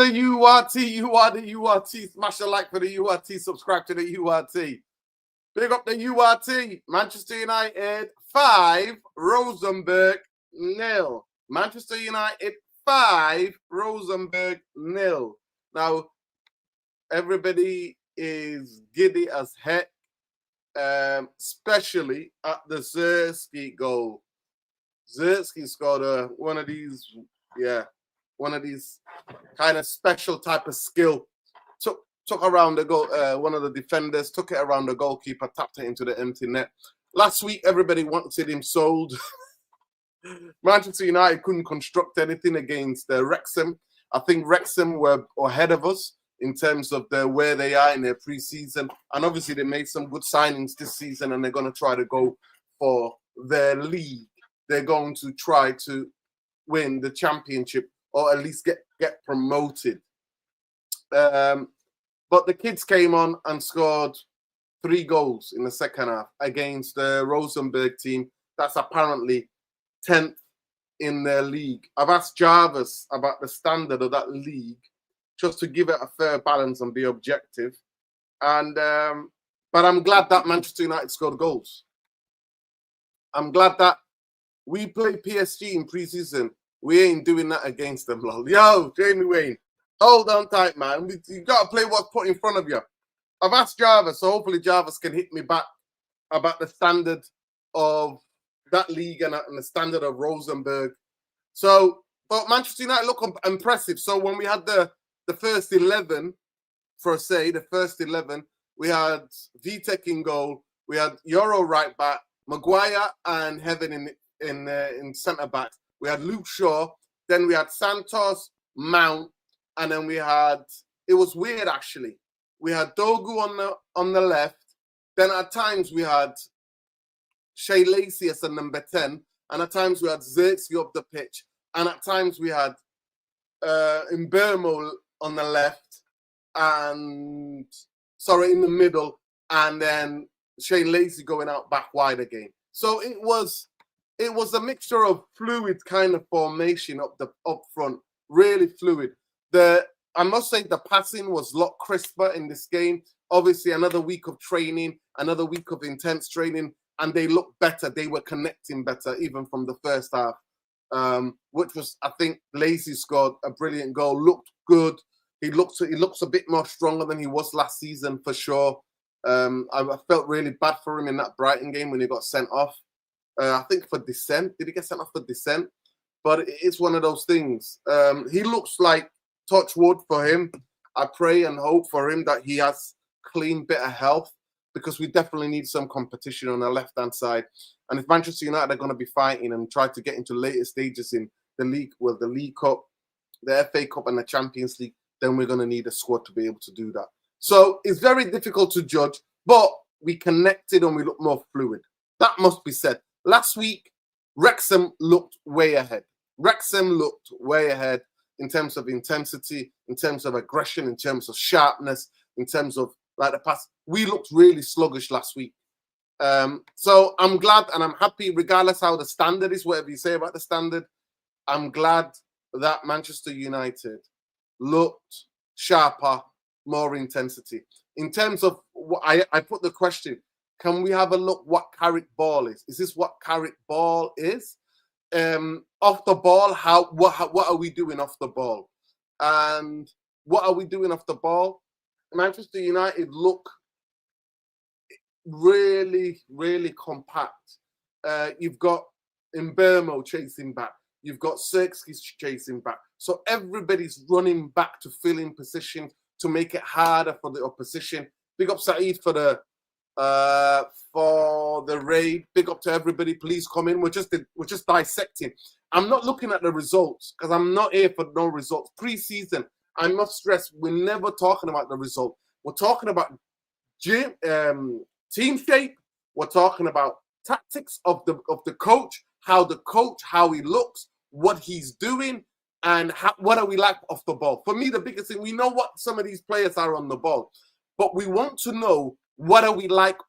the URT. You are the URT. Smash the like for the URT. Subscribe to the URT. Big up the URT. Manchester United 5, Rosenborg 0. Manchester United 5, Rosenborg 0. Now, everybody is giddy as heck, especially at the Zerski goal. Zerski scored one of these kind of special type of skill. Took around the goal, one of the defenders, took it around the goalkeeper, tapped it into the empty net. Last week, everybody wanted him sold. Manchester United couldn't construct anything against Wrexham. I think Wrexham were ahead of us in terms of where they are in their pre-season. And obviously, they made some good signings this season, and they're going to try to go for their league. They're going to try to win the championship or at least get promoted. But the kids came on and scored 3 goals in the second half against the Rosenborg team. That's apparently 10th in their league. I've asked Jarvis about the standard of that league just to give it a fair balance and be objective. And but I'm glad that Manchester United scored goals. I'm glad that we play PSG in pre-season. We ain't doing that against them, lol. Yo, Jamie Wayne, hold on tight, man. You got to play what's put in front of you. I've asked Jarvis, so hopefully Jarvis can hit me back about the standard of that league and the standard of Rosenborg. So, but Manchester United look impressive. So when we had the first 11, we had Vitek in goal, we had Euro right back, Maguire and Heaven in centre back. We had Luke Shaw, then we had Santos, Mount, and then we had, it was weird actually. We had Dogu on the left. Then at times we had Shea Lacey as a number 10. And at times we had Zirkzee up the pitch. And at times we had Mbermo on the left and, in the middle. And then Shea Lacey going out back wide again. So it was a mixture of fluid kind of formation up front. Really fluid. I must say the passing was a lot crisper in this game. Obviously, another week of training, another week of intense training, and they looked better. They were connecting better, even from the first half, which was, I think, Lacey scored a brilliant goal. Looked good. He looks a bit more stronger than he was last season, for sure. I felt really bad for him in that Brighton game when he got sent off. I think for dissent. Did he get sent off for dissent? But it's one of those things. He looks like, touch wood for him. I pray and hope for him that he has clean bit of health, because we definitely need some competition on the left-hand side. And if Manchester United are going to be fighting and try to get into later stages in the league, the League Cup, the FA Cup and the Champions League, then we're going to need a squad to be able to do that. So it's very difficult to judge, but we connected and we look more fluid. That must be said. Last week, Wrexham looked way ahead. In terms of intensity, in terms of aggression, in terms of sharpness, in terms of like the pass. We looked really sluggish last week. So I'm glad and I'm happy, regardless how the standard is, whatever you say about the standard, I'm glad that Manchester United looked sharper, more intensity. In terms of what I put the question, can we have a look what Carrick ball is? Is this what Carrick ball is? Off the ball, what are we doing off the ball? And what are we doing off the ball? Manchester United look really, really compact. You've got Mbermo chasing back. You've got Zirkzee chasing back. So everybody's running back to fill in position to make it harder for the opposition. Big up Saeed for the raid. Big up to everybody. Please come in. We're just dissecting. I'm not looking at the results because I'm not here for no results. Pre-season, I must stress, we're never talking about the result. We're talking about team shape. We're talking about tactics of the coach, how he looks, what he's doing, and what are we like off the ball. For me, the biggest thing, we know what some of these players are on the ball, but we want to know what are we like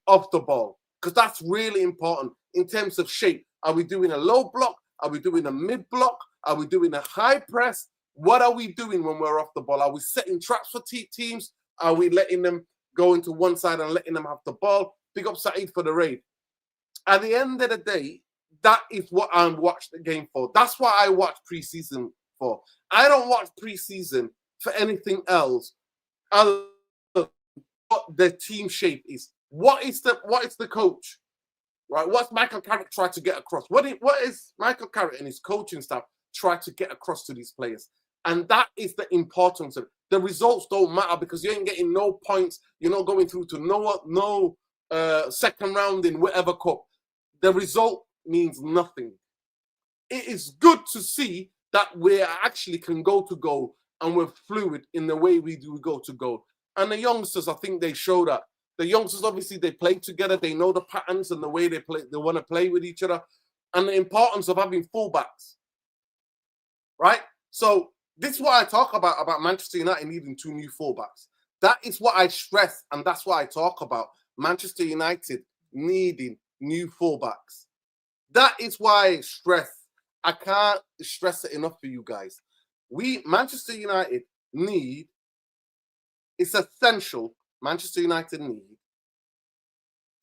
off the ball, because that's really important in terms of shape. Are we doing a low block? Are we doing a mid block? Are we doing a high press? What are we doing when we're off the ball? Are we setting traps for teams? Are we letting them go into one side and letting them have the ball? Big up Saeed for the raid. At the end of the day, that is what I watch the game for. That's what I watch preseason for. I don't watch preseason for anything else other than what the team shape is. What is the coach? Right? What's Michael Carrick trying to get across? What is Michael Carrick and his coaching staff try to get across to these players? And that is the importance of it. The results don't matter because you ain't getting no points. You're not going through to no second round in whatever cup. The result means nothing. It is good to see that we actually can go to goal and we're fluid in the way we do go to goal. And the youngsters, I think they show that. The youngsters, obviously, they play together. They know the patterns and the way they play. They want to play with each other. And the importance of having fullbacks. Right? So this is what I talk about Manchester United needing 2 new fullbacks. That is what I stress, and that's what I talk about. Manchester United needing new fullbacks. That is why I stress. I can't stress it enough for you guys. Manchester United need, it's essential, Manchester United need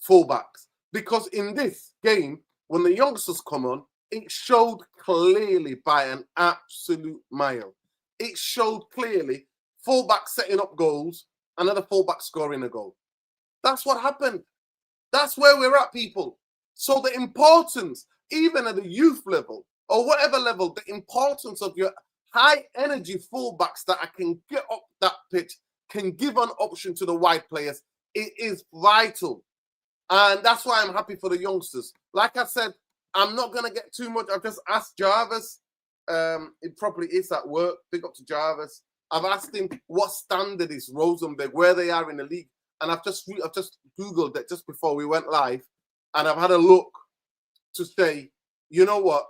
fullbacks. Because in this game, when the youngsters come on, it showed clearly by an absolute mile. It showed clearly fullback setting up goals, another fullback scoring a goal. That's what happened. That's where we're at, people. So the importance, even at the youth level or whatever level, the importance of your high energy fullbacks that I can get up that pitch, can give an option to the wide players, it is vital. And that's why I'm happy for the youngsters. Like I said, I'm not going to get too much. I've just asked Jarvis. It probably is at work. Big up to Jarvis. I've asked him what standard is Rosenborg, where they are in the league. And I've just Googled that just before we went live. And I've had a look to say, you know what?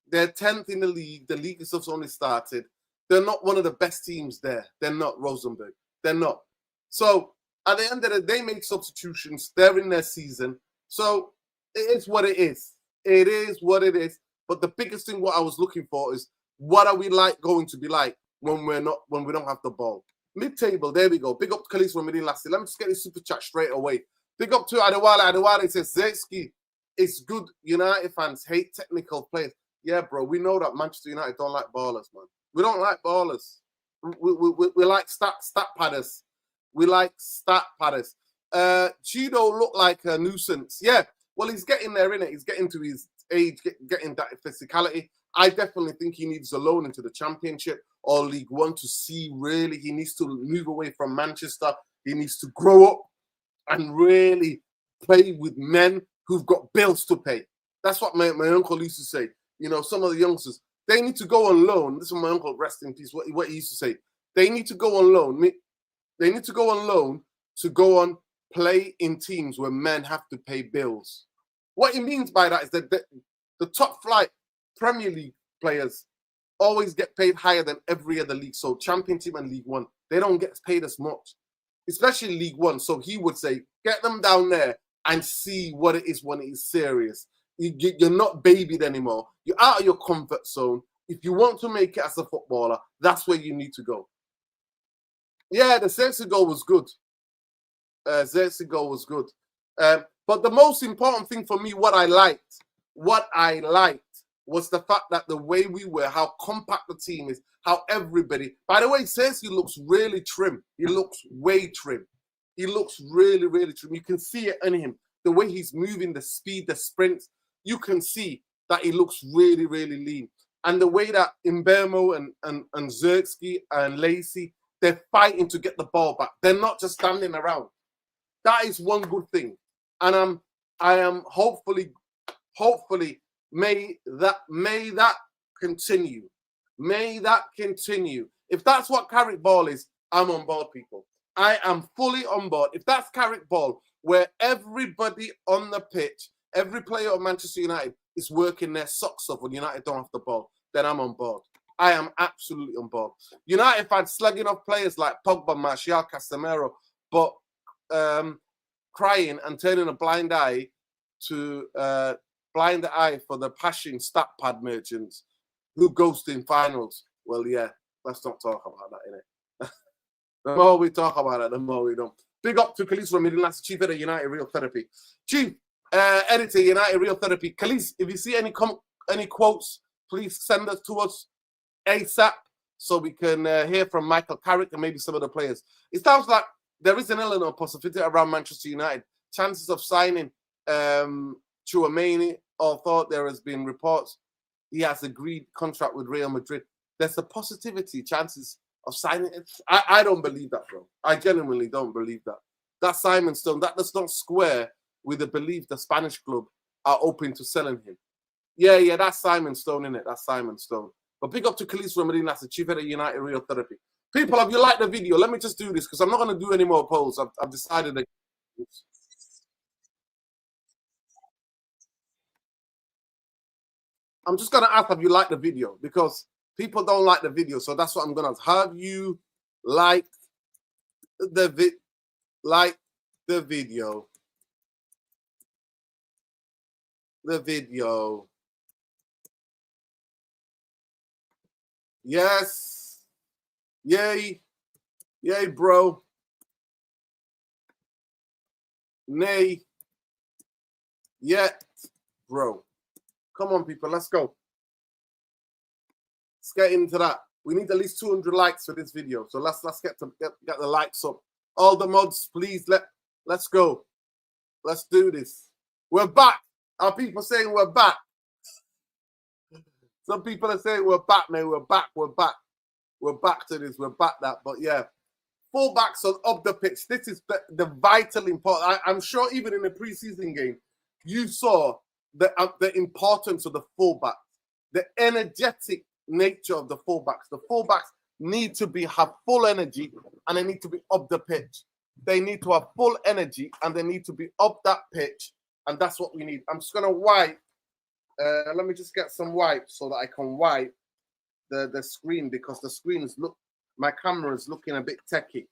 They're 10th in the league. The league has just only started. They're not one of the best teams there. They're not Rosenborg. They're not. So at the end of the day, they make substitutions. They're in their season. So it is what it is. It is what it is. But the biggest thing what I was looking for is what are we going to be like when we don't have the ball. Mid-table, there we go. Big up to Khalis from Medina Lassie. Let me just get this super chat straight away. Big up to Adewale. Adewale says, Zetsky, it's good. United fans hate technical players. Yeah, bro, we know that Manchester United don't like ballers, man. We don't like ballers. We like stat padders. We like stat padders. Chido looked like a nuisance. Yeah, well, he's getting there, innit? He's getting to his age, getting that physicality. I definitely think he needs a loan into the Championship or League One to see really. He needs to move away from Manchester. He needs to grow up and really play with men who've got bills to pay. That's what my uncle used to say. You know, some of the youngsters, they need to go on loan. This is my uncle, rest in peace, what he used to say. They need to go on loan. They need to go on loan to go on play in teams where men have to pay bills. What he means by that is that the top flight Premier League players always get paid higher than every other league. So Championship and League One, they don't get paid as much, especially League One. So he would say, get them down there and see what it is when it is serious. You're not babied anymore. You're out of your comfort zone. If you want to make it as a footballer, that's where you need to go. Yeah, the Xerxes goal was good. Xerxes goal was good. But the most important thing for me, what I liked was the fact that the way we were, how compact the team is, how everybody. By the way, Xerxes looks really trim. He looks way trim. He looks really, really trim. You can see it in him. The way he's moving, the speed, the sprints. You can see that he looks really, really lean. And the way that Mbemo and Xerxes and Lacey, they're fighting to get the ball back. They're not just standing around. That is one good thing. And I am hopefully, may that continue. May that continue. If that's what Carrick ball is, I'm on board, people. I am fully on board. If that's Carrick ball, where everybody on the pitch, every player of Manchester United is working their socks off when United don't have the ball, then I'm on board. I am absolutely on board. United fans slugging off players like Pogba, Martial, Casemiro, but crying and turning a blind eye for the passion stat pad merchants who ghost in finals. Well, yeah, let's not talk about that, innit? The more we talk about it, the more we don't. Big up to Khalees from Midlands, Chief Editor, United Real Therapy. Chief Editor, United Real Therapy. Khalees, if you see any quotes, please send us to us ASAP so we can hear from Michael Carrick and maybe some of the players. It sounds like there is an element of possibility around Manchester United. Chances of signing Chouameni, although there has been reports he has agreed contract with Real Madrid. There's a positivity, chances of signing it. I don't believe that, bro. I genuinely don't believe that. That Simon Stone, that does not square with the belief the Spanish club are open to selling him. Yeah, that's Simon Stone, innit? That's Simon Stone. But big up to Khalees from Medina, that's the Chief Editor, United Real Therapy. People, have you liked the video? Let me just do this because I'm not going to do any more polls. I've decided that. I'm just going to ask, have you liked the video? Because people don't like the video. So that's what I'm going to ask. Have you liked the video? The video. Yes. Yay. Yay, bro. Nay. Yet, bro. Come on, people. Let's go. Let's get into that. We need at least 200 likes for this video. So let's get the likes up. All the mods, please. Let's go. Let's do this. We're back. Are people saying we're back? Some people are saying we're back, man. We're back. We're back. We're back to this. We're back that. But yeah, fullbacks on up the pitch. This is the vital important. I'm sure even in the preseason game, you saw the importance of the fullback, the energetic nature of the fullbacks. The fullbacks need to have full energy and they need to be up the pitch. They need to have full energy and they need to be up that pitch. And that's what we need. I'm just going to wipe. Let me just get some wipes so that I can wipe the screen because the screen is my camera is looking a bit techie.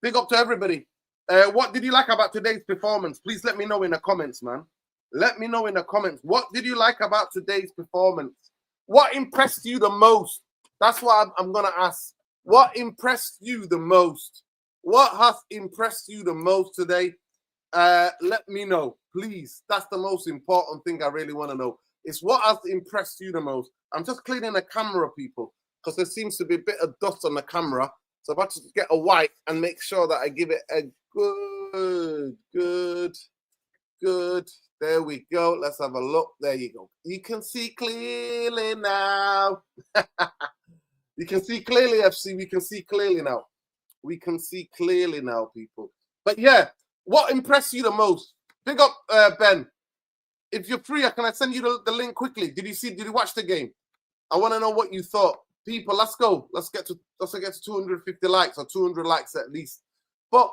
Big up to everybody. What did you like about today's performance? Please let me know in the comments, man. Let me know in the comments. What did you like about today's performance? What impressed you the most? That's what I'm going to ask. What impressed you the most? What has impressed you the most today? Let me know, please. That's the most important thing I really want to know. Is what has impressed you the most? I'm just cleaning the camera, people, because there seems to be a bit of dust on the camera. So I'm about to get a wipe and make sure that I give it a good. There we go. Let's have a look. There you go. You can see clearly now. You can see clearly, FC. We can see clearly now. We can see clearly now, people. But yeah, what impressed you the most? Big up, Ben. If you're free, can I send you the link quickly? Did you watch the game? I want to know what you thought. People, let's go. Let's get to 250 likes or 200 likes at least. But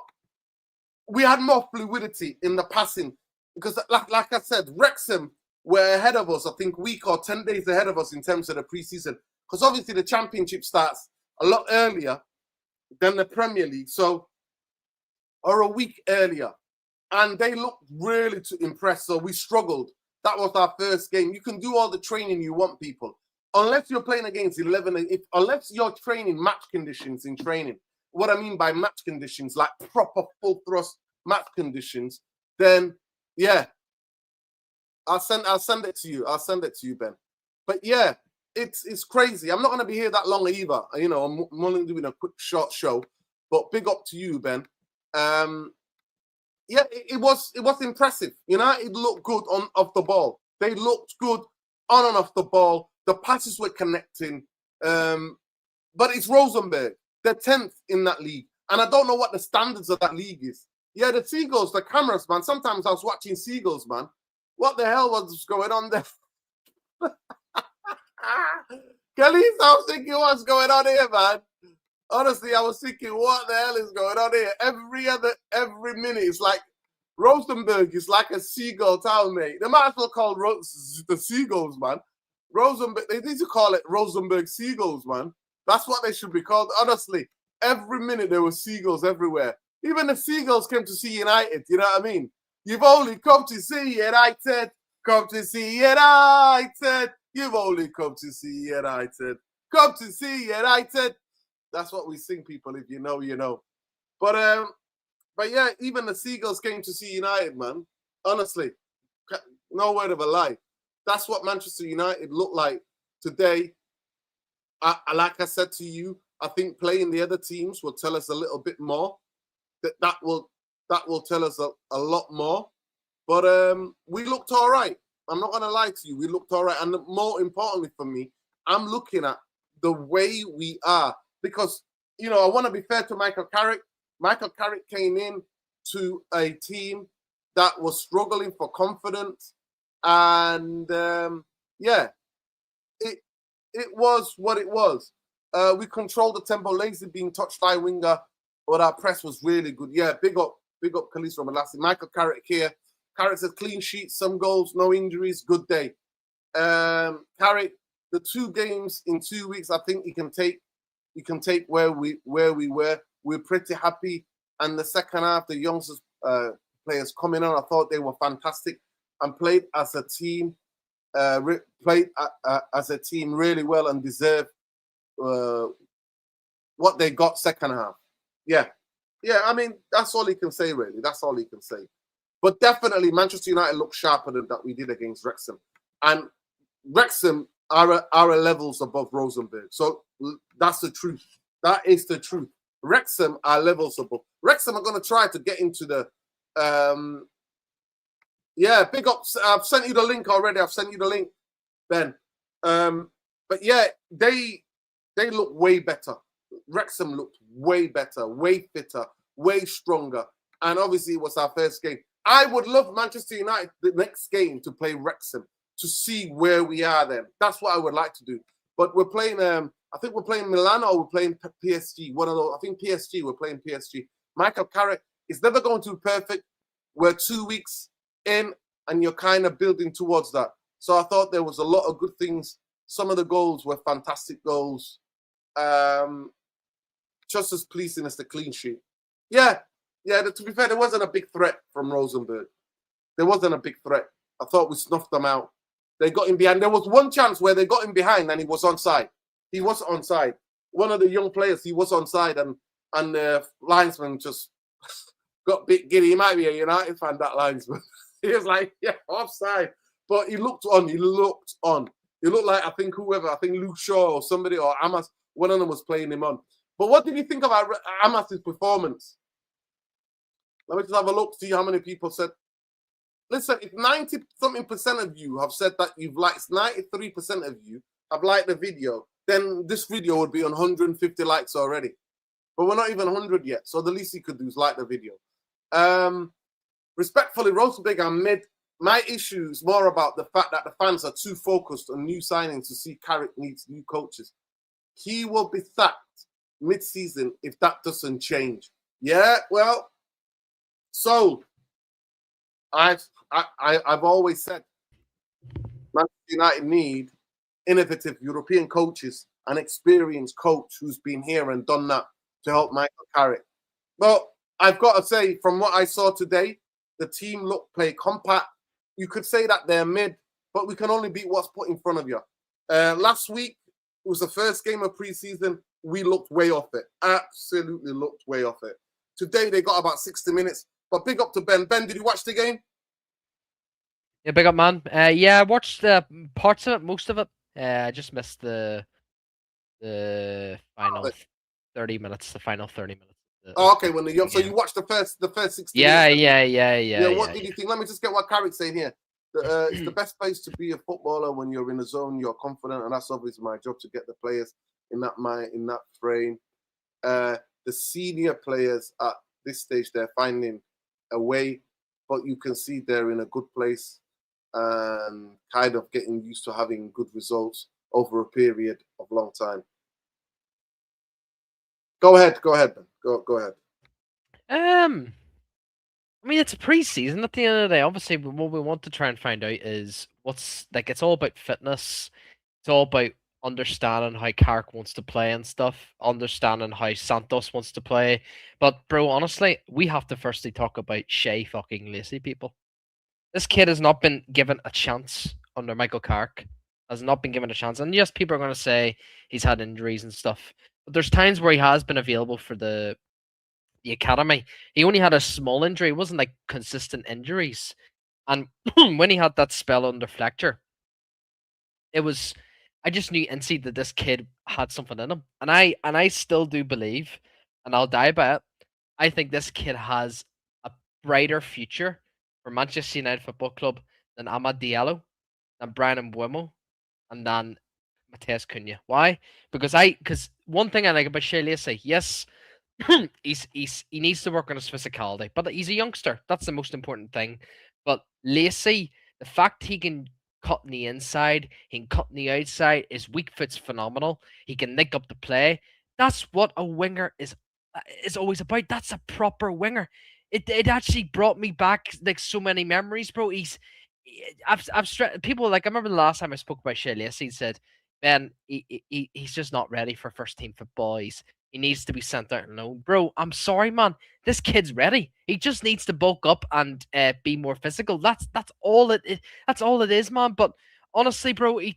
we had more fluidity in the passing because, like I said, Wrexham were ahead of us, I think, week or 10 days ahead of us in terms of the preseason. Because obviously the Championship starts a lot earlier than the Premier League, or a week earlier. And they looked really to impress, so we struggled. That was our first game. You can do all the training you want, people. Unless you're playing against 11, unless you're training match conditions in training. What I mean by match conditions, like proper full thrust match conditions, then yeah, I'll send it to you. I'll send it to you, Ben. But yeah, it's crazy. I'm not going to be here that long either. You know, I'm only doing a quick short show. But big up to you, Ben. Yeah, it was impressive. You know, it looked good off the ball. They looked good on and off the ball. The passes were connecting. But it's Rosenborg. They're 10th in that league. And I don't know what the standards of that league is. Yeah, the Seagulls, the cameras, man. Sometimes I was watching Seagulls, man. What the hell was going on there? Khalees, I was thinking, what's going on here, man? Honestly, I was thinking, what the hell is going on here? Every minute, it's like Rosenborg is like a seagull town, mate. They might as well call the Seagulls, man. Rosenborg, they need to call it Rosenborg Seagulls, man. That's what they should be called. Honestly, every minute there were seagulls everywhere. Even the Seagulls came to see United, you know what I mean? You've only come to see United. Come to see United. You've only come to see United. Come to see United. That's what we sing, people. If you know, you know. But yeah, even the Seagulls came to see United, man. Honestly, no word of a lie. That's what Manchester United looked like today. Like I said to you, I think playing the other teams will tell us a little bit more. That will tell us a lot more. But we looked all right. I'm not gonna lie to you. We looked all right, and more importantly for me, I'm looking at the way we are, because I want to be fair to Michael Carrick. Michael Carrick came in to a team that was struggling for confidence, and yeah, it was what it was. We controlled the tempo. Lazy being touched by winger, but our press was really good. Yeah, big up Khalees from Elastic. Michael Carrick here. Carrick says clean sheet, some goals, no injuries, good day. Carrick, the 2 games in 2 weeks, I think you can take where we were. We're pretty happy. And the second half, the youngsters players coming on, I thought they were fantastic and played as a team. As a team really well and deserved what they got second half. Yeah. I mean, that's all he can say, really. That's all he can say. But definitely, Manchester United looked sharper than that we did against Wrexham. And Wrexham are levels above Rosenborg. So that's the truth. That is the truth. Wrexham are levels above. Wrexham are going to try to get into the... big ups. I've sent you the link already. I've sent you the link, Ben. But yeah, they look way better. Wrexham looked way better, way fitter, way stronger. And obviously, it was our first game. I would love Manchester United, the next game, to play Wrexham, to see where we are then. That's what I would like to do. But we're playing, I think we're playing Milan or we're playing PSG. One of those. I think PSG, we're playing PSG. Michael Carrick is never going to be perfect. We're 2 weeks in and you're kind of building towards that. So I thought there was a lot of good things. Some of the goals were fantastic goals. Just as pleasing as the clean sheet. Yeah, to be fair, there wasn't a big threat from Rosenborg. There wasn't a big threat. I thought we snuffed them out. They got him behind. There was one chance where they got him behind and he was onside. He was onside. One of the young players, he was onside, and the linesman just got a bit giddy. He might be a United fan, that linesman. He was like, yeah, offside. But he looked on. He looked like, I think Luke Shaw or somebody, or Amas, one of them was playing him on. But what did you think about Amas's performance? Let me just have a look, see how many people said. Listen, if 90-something% of you have said that you've liked, 93% of you have liked the video, then this video would be on 150 likes already. But we're not even 100 yet, so the least you could do is like the video. Respectfully, Rosenborg are mid. My issue is more about the fact that the fans are too focused on new signings to see Carrick needs new coaches. He will be sacked mid-season if that doesn't change. Yeah, well, so I've always said Manchester United need innovative European coaches, an experienced coach who's been here and done that to help Michael Carrick. But I've got to say, from what I saw today, the team play compact. You could say that they're mid, but we can only beat what's put in front of you. Last week, it was the first game of preseason. We looked way off it. Absolutely looked way off it. Today, they got about 60 minutes. But big up to Ben. Ben, did you watch the game? Yeah, big up, man. Yeah, I watched parts of it, most of it. I just missed the final 30 minutes, the final 30 minutes. Okay, so you watched the first 60 minutes. Yeah. What did you think? Let me just get what Carrick's saying here. It's the best place to be a footballer when you're in the zone, you're confident, and that's obviously my job to get the players in that frame. The senior players at this stage, they're finding a way, but you can see they're in a good place and kind of getting used to having good results over a period of long time. Go ahead, Ben. Go ahead. I mean, it's a pre-season at the end of the day. Obviously, what we want to try and find out is it's all about fitness. It's all about understanding how Carrick wants to play and stuff, understanding how Santos wants to play. But, bro, honestly, we have to firstly talk about Shea fucking Lacey, people. This kid has not been given a chance under Michael Carrick. Has not been given a chance. And yes, people are going to say he's had injuries and stuff. But there's times where he has been available for the academy. He only had a small injury. It wasn't like consistent injuries. And when he had that spell under Fletcher, it was I just knew and see that this kid had something in him. And I still do believe, and I'll die by it. I think this kid has a brighter future for Manchester United Football Club than Amad Diallo, than Brian Mbeumo, and than Mateus Cunha. Why? Because one thing I like about Shea Lacey, yes, he needs to work on his physicality, but he's a youngster. That's the most important thing. But Lacey, the fact he can cut in the inside, he can cut in the outside, his weak foot's phenomenal. He can nick up the play. That's what a winger is always about. That's a proper winger. It actually brought me back like so many memories, bro. People like I remember the last time I spoke about Shea Lacey, he said, "Ben, he's just not ready for first team football. He needs to be sent out alone." Bro, I'm sorry, man. This kid's ready. He just needs to bulk up and be more physical. That's all that's all it is, man. But honestly, bro, he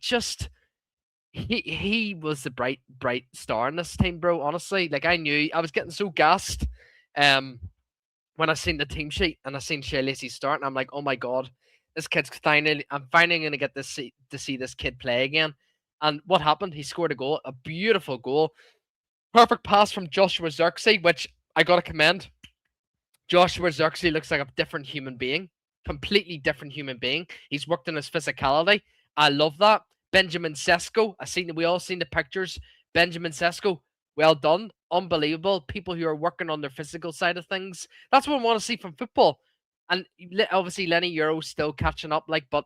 was the bright star in this team, bro. Honestly, like I knew I was getting so gassed when I seen the team sheet and I seen Shea Lacey start, and I'm like, oh my god, I'm finally gonna get to see this kid play again. And what happened? He scored a goal, a beautiful goal. Perfect pass from Joshua Zirkzee, which I gotta commend. Joshua Zirkzee looks like a different human being, completely different human being. He's worked on his physicality. I love that. Benjamin Sesko, we all seen the pictures. Benjamin Sesko, well done, unbelievable. People who are working on their physical side of things. That's what I want to see from football. And obviously Lenny Euro's still catching up. But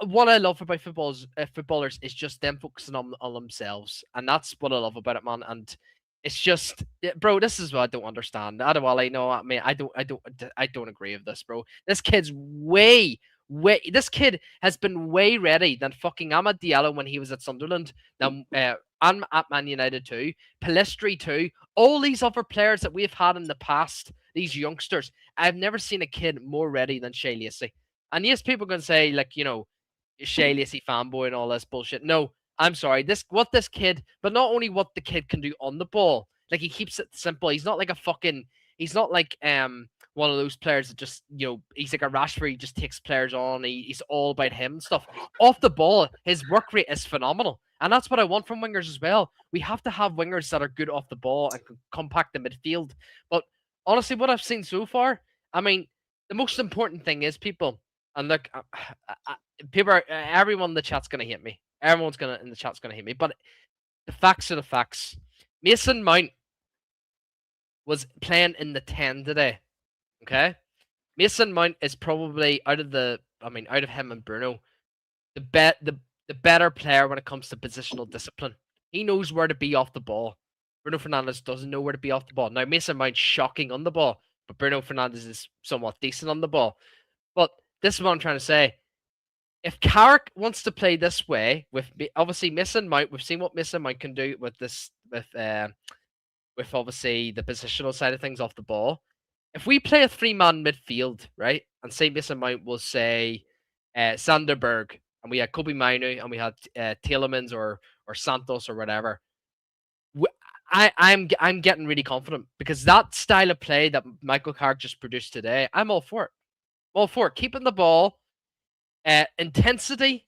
what I love about footballers is just them focusing on themselves, and that's what I love about it, man. And it's just, bro, this is what I don't understand. Adewale, no, I mean, I don't agree with this, bro. This kid's this kid has been way ready than fucking Amad Diallo when he was at Sunderland, than and at Man United too, Pellistri too, all these other players that we've had in the past, these youngsters. I've never seen a kid more ready than Shea Lacey. And yes, people can say like, Shea Lacey fanboy and all this bullshit. No, I'm sorry. This kid, but not only what the kid can do on the ball, like he keeps it simple. He's not like he's not like one of those players that just he's like a Rashford. He just takes players on. He's all about him and stuff. Off the ball, his work rate is phenomenal, and that's what I want from wingers as well. We have to have wingers that are good off the ball and can compact the midfield. But honestly, what I've seen so far, I mean, the most important thing is people. And look, everyone in the chat's gonna hate me. Everyone's in the chat's gonna hate me. But the facts are the facts. Mason Mount was playing in the 10 today. Okay, Mason Mount is probably out of him and Bruno, the better player when it comes to positional discipline. He knows where to be off the ball. Bruno Fernandes doesn't know where to be off the ball. Now Mason Mount's shocking on the ball, but Bruno Fernandes is somewhat decent on the ball. But this is what I'm trying to say. If Carrick wants to play this way, with obviously Mason Mount, we've seen what Mason Mount can do with obviously the positional side of things off the ball. If we play a 3-man midfield, right, and say Mason Mount will say Sanderberg, and we had Kobe Mainu, and we had Tielemans or Santos or whatever, I'm getting really confident because that style of play that Michael Carrick just produced today, I'm all for it. All for it. Keeping the ball, intensity,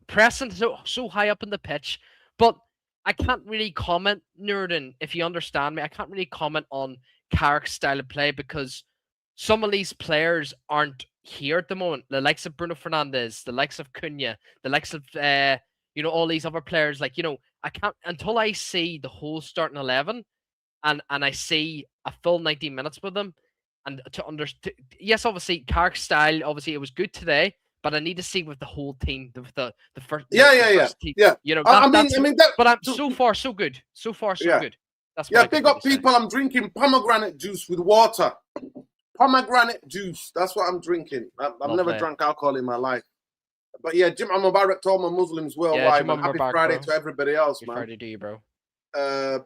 pressing so high up in the pitch, but I can't really comment, Nurden, if you understand me. I can't really comment on Carrick's style of play because some of these players aren't here at the moment. The likes of Bruno Fernandes, the likes of Cunha, the likes of all these other players. Like, I can't until I see the whole starting 11 and I see a full 90 minutes with them. And to understand, yes, obviously Carrick's style, obviously it was good today, but I need to see with the whole team, the first. First team, yeah. But I'm so far so good. So far so good. That's what big up people. I'm drinking pomegranate juice with water. Pomegranate juice. That's what I'm drinking. I've never drank alcohol in my life. But yeah, Jim, I'm Mubarak to all my Muslims worldwide. Yeah, happy Friday to everybody else, man. Friday to you, bro.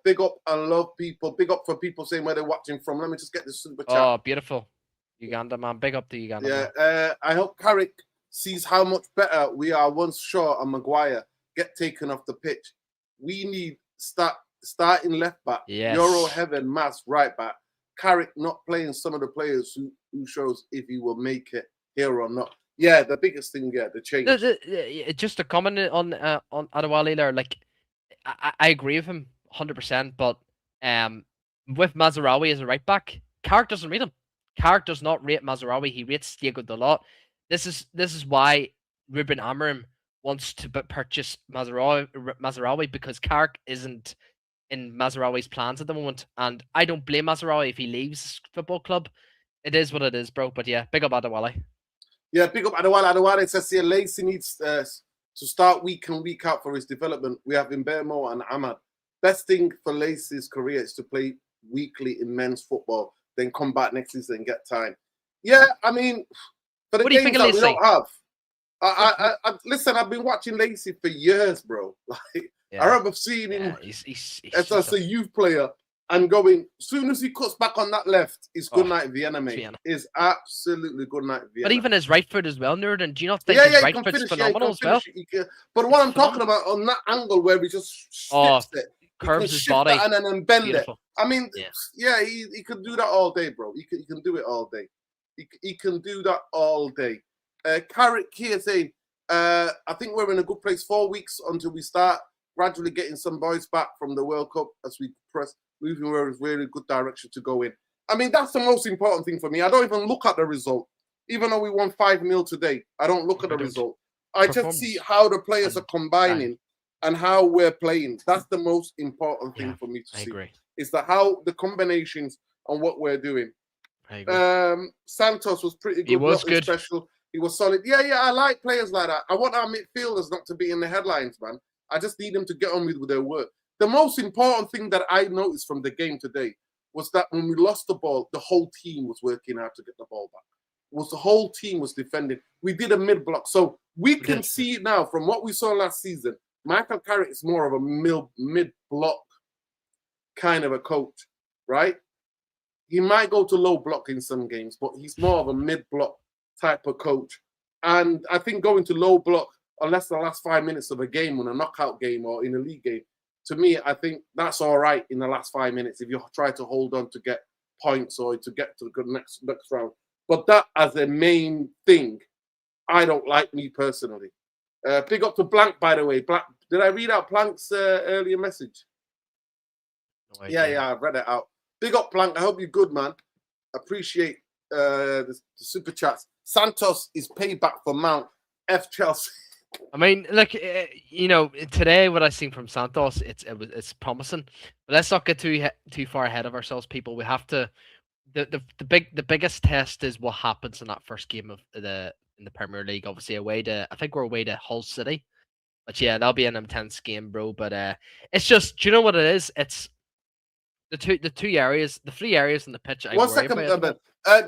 Big up and love people. Big up for people saying where they're watching from. Let me just get this super chat. Oh, beautiful. Uganda, man. Big up to Uganda. Yeah, I hope Carrick sees how much better we are once Shaw and Maguire get taken off the pitch. We need start starting left back, Yes. Euro Heaven, Mass right back, Carrick not playing some of the players who shows if he will make it here or not. Yeah, the biggest thing, the change. Just a comment on Adewale there, like I agree with him 100%, but with Mazraoui as a right back, Carrick doesn't rate him. Carrick does not rate Mazraoui. He rates Diego Dalot. This is why Ruben Amorim wants to purchase Mazraoui because Carrick isn't in Mazraoui's plans at the moment, and I don't blame Mazraoui if he leaves football club. It is what it is, bro. But yeah, big up Adewale. Yeah, big up Adewale. Adewale says here, Lacey needs to start week in, week out for his development. We have Mbemo and Ahmad. Best thing for Lacey's career is to play weekly in men's football, then come back next season and get time. Yeah, I mean, for the what do you games think of that Lacey? we don't have, listen, I've been watching Lacey for years, bro. Like, I remember seeing him as a youth player and going, as soon as he cuts back on that left, it's good night Vienna, mate. Vienna. It's absolutely good night Vienna. But even his right foot as well, Nerd, and do you not think his right foot's phenomenal as well? But what I'm talking about on that angle where he just shifts it, curves his body, and then bend beautiful. it. I mean, yeah, he could do that all day, bro. He can do it all day. He can do that all day. Carrick here saying, I think we're in a good place. 4 weeks until we start gradually getting some boys back from the World Cup as we press, moving in a really good direction to go in. I mean, that's the most important thing for me. I don't even look at the result. Even though we won 5-0 today, I don't look at the result. I just see how the players are combining and how we're playing. That's the most important thing for me to see. Agree. Is that how the combinations and what we're doing. I agree. Santos was pretty good. He was good. Special. He was solid. Yeah, I like players like that. I want our midfielders not to be in the headlines, man. I just need them to get on with their work. The most important thing that I noticed from the game today was that when we lost the ball, the whole team was working hard to get the ball back. The whole team was defending. We did a mid-block. So we can see it now from what we saw last season. Michael Carrick is more of a mid-block kind of a coach, right? He might go to low block in some games, but he's more of a mid-block type of coach. And I think going to low block, unless the last 5 minutes of a game, on a knockout game or in a league game, to me, I think that's all right in the last 5 minutes if you try to hold on to get points or to get to the next round. But that as a main thing, I don't like, me personally. Big up to Blank, by the way. Blank, did I read out Blank's earlier message? No, yeah, I've read it out. Big up, Blank. I hope you're good, man. Appreciate the super chats. Santos is payback for Mount F Chelsea. I mean, look, today what I've seen from Santos, it's promising. But let's not get too far ahead of ourselves, people. We have to. The biggest test is what happens in that first game of in the Premier League. Obviously, I think we're away to Hull City. But yeah, that'll be an intense game, bro. But it's just, do you know what it is? It's the three areas in the pitch. 1 second,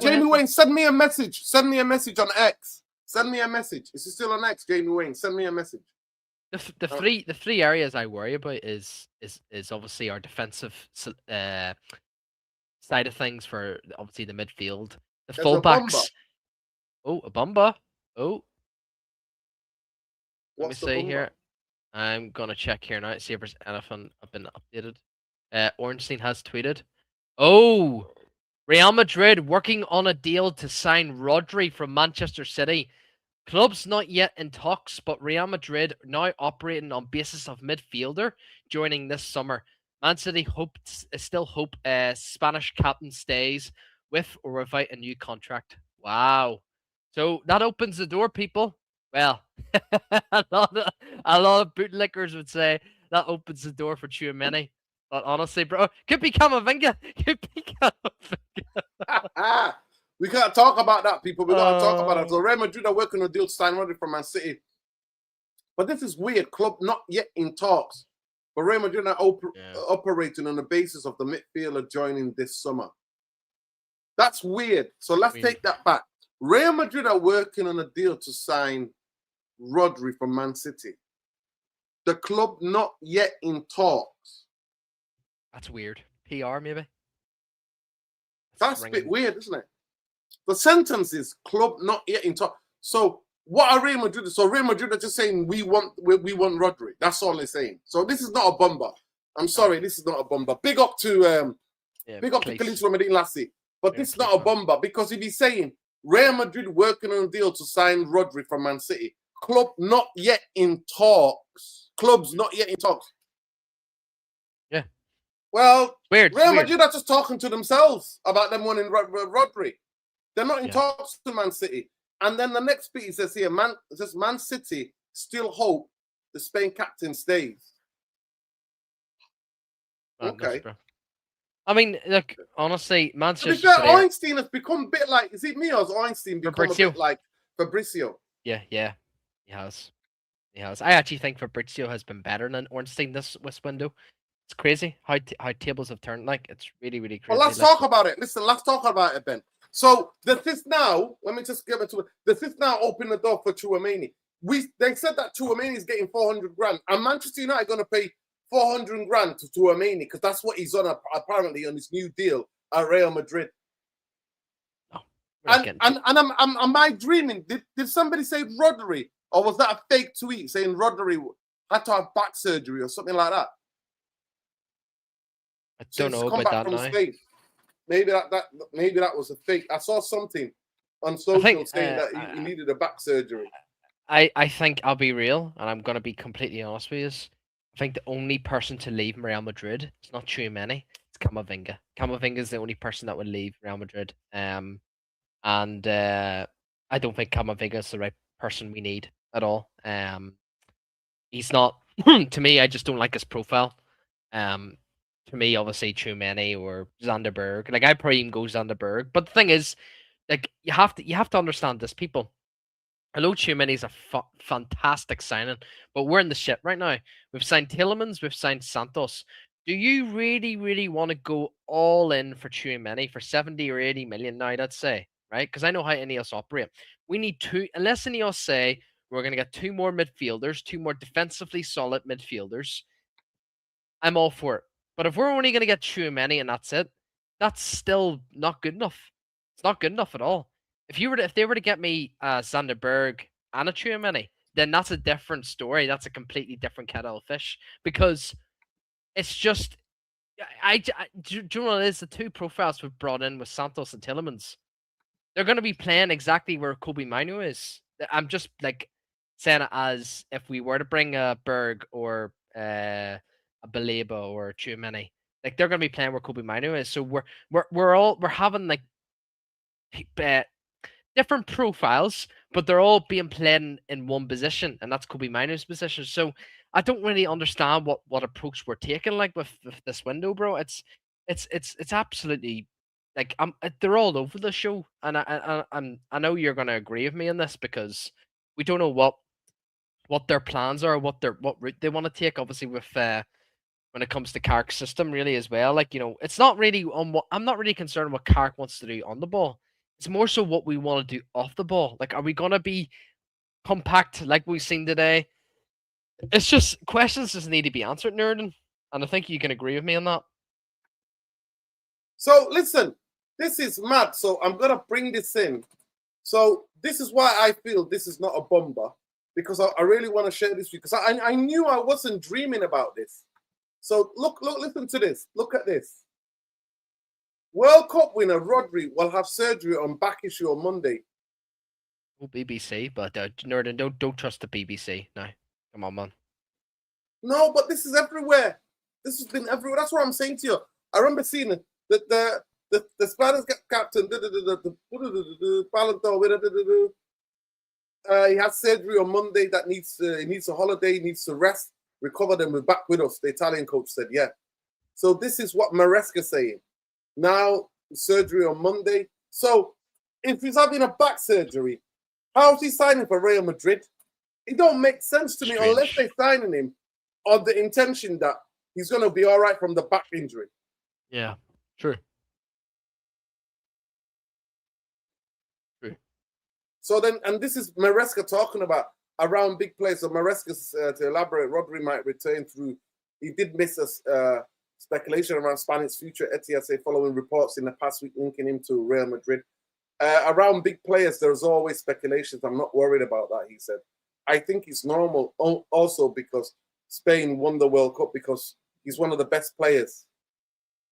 Jamie Wayne, send me a message. Send me a message on X. Send me a message. Is it still on X, Jamie Wayne? Send me a message. The three areas I worry about is obviously our defensive side of things for obviously the midfield, the fullbacks. A Bumba. Oh, let me see here. I'm gonna check here now. See if there's anything have been updated. Ornstein has tweeted. Oh, Real Madrid working on a deal to sign Rodri from Manchester City. Club's not yet in talks, but Real Madrid now operating on basis of midfielder joining this summer. Man City still hope Spanish captain stays with or without a new contract. Wow. So that opens the door, people. Well, a lot of bootlickers would say that opens the door for Tchouaméni. But honestly, bro, could be Camavinga. We can't talk about that, people. We gotta talk about it. So Real Madrid are working on a deal to sign Rodri from Man City. But this is weird. Club not yet in talks. But Real Madrid are operating on the basis of the midfielder joining this summer. That's weird. So let's take that back. Real Madrid are working on a deal to sign Rodri from Man City. The club not yet in talks. That's weird. PR, maybe? That's a bit weird, isn't it? The sentence is club not yet in talks. So what are Real Madrid? So Real Madrid are just saying we want Rodri. That's all they're saying. So this is not a Bumba. I'm sorry, this is not a bomber. Big up to Please. Khalifa Medin Lassie. But this is not a please, bomber because if he's saying Real Madrid working on a deal to sign Rodri from Man City, club not yet in talks. Clubs not yet in talks. Yeah. Well, Weird. Real Madrid are just talking to themselves about them wanting Rodri. They're not in talks to Man City. And then the next bit, he says here, Man City still hope the Spain captain stays. Madness, okay. Bro. I mean, look, honestly, Manchester City. Einstein has become a bit like, is it me or has Einstein become a bit like Fabrizio? Yeah, he has. I actually think Fabrizio has been better than Ornstein this window. It's crazy how tables have turned. Like, it's really, really crazy. Well, let's talk about it. Listen, let's talk about it, Ben. So the fifth now, let me just give it to it. The fifth now opened the door for Tchouaméni. They said that Tchouaméni is getting 400 grand, and Manchester United are going to pay 400 grand to Tchouaméni because that's what he's on apparently on his new deal at Real Madrid. Oh, and am I dreaming? Did somebody say Rodri, or was that a fake tweet saying Rodri had to have back surgery or something like that? I don't know about that now. Spain. Maybe that was a fake. I saw something on social saying that he needed a back surgery. I think I'll be real, and I'm gonna be completely honest with you. I think the only person to leave Real Madrid is not Tchouaméni, it's Camavinga. Camavinga is the only person that would leave Real Madrid. And I don't think Camavinga is the right person we need at all. He's not. To me, I just don't like his profile. To me, obviously, Tchouaméni or Zanderberg. Like, I'd probably even go Zanderberg. But the thing is, like, you have to understand this, people. Hello, Tchouaméni's a fantastic signing, but we're in the shit right now. We've signed Tielemans, we've signed Santos. Do you really, really want to go all in for Tchouaméni for 70 or 80 million now, let's say, right? Because I know how Ineos operate. We need two, unless Ineos say we're going to get two more midfielders, two more defensively solid midfielders, I'm all for it. But if we're only going to get Tchouaméni and that's it, that's still not good enough. It's not good enough at all. If they were to get me Zanderberg and a Tchouaméni, then that's a different story. That's a completely different kettle of fish because it's just do you know what it is? The two profiles we've brought in with Santos and Tielemans, they're going to be playing exactly where Kobe Mino is. I'm just like saying it as if we were to bring a Berg or a Baleba or Tchouaméni, like they're going to be playing where Kobe Mino is. So we're having like different profiles, but they're all being played in one position, and that's Kobe Mino's position. So I don't really understand what approach we're taking like with this window, bro. It's absolutely like they're all over the show, and I know you're gonna agree with me on this because we don't know what their plans are, what route they want to take. Obviously, with when it comes to Carrick's system, really as well. Like, you know, it's not really on what I'm not really concerned what Carrick wants to do on the ball. It's more so what we want to do off the ball. Like, are we gonna be compact like we've seen today? It's just questions just need to be answered, Nerden, and I think you can agree with me on that. So listen, this is mad. So I'm gonna bring this in. So this is why I feel this is not a bomber because I really want to share this with you because I knew I wasn't dreaming about this. So look, listen to this. Look at this. World Cup winner Rodri will have surgery on back issue on Monday. Oh, BBC, but Nerden, don't trust the BBC. No, come on, man. No, but this is everywhere. This has been everywhere. That's what I'm saying to you. I remember seeing it. The Spanish captain, he had surgery on Monday. That he needs a holiday. He needs to rest, recover. Then we're back with us. The Italian coach said, "Yeah." So this is what Maresca's saying. Now surgery on Monday. So if he's having a back surgery, how is he signing for Real Madrid? It don't make sense to me unless they're signing him on the intention that he's going to be all right from the back injury. Yeah, true. So then, and this is Maresca talking about around big players. So Maresca, to elaborate, Rodri might return through. He did miss a speculation around Spanish future at Etihad following reports in the past week linking him to Real Madrid. Around big players, there's always speculations. I'm not worried about that, he said. I think it's normal also because Spain won the World Cup because He's one of the best players.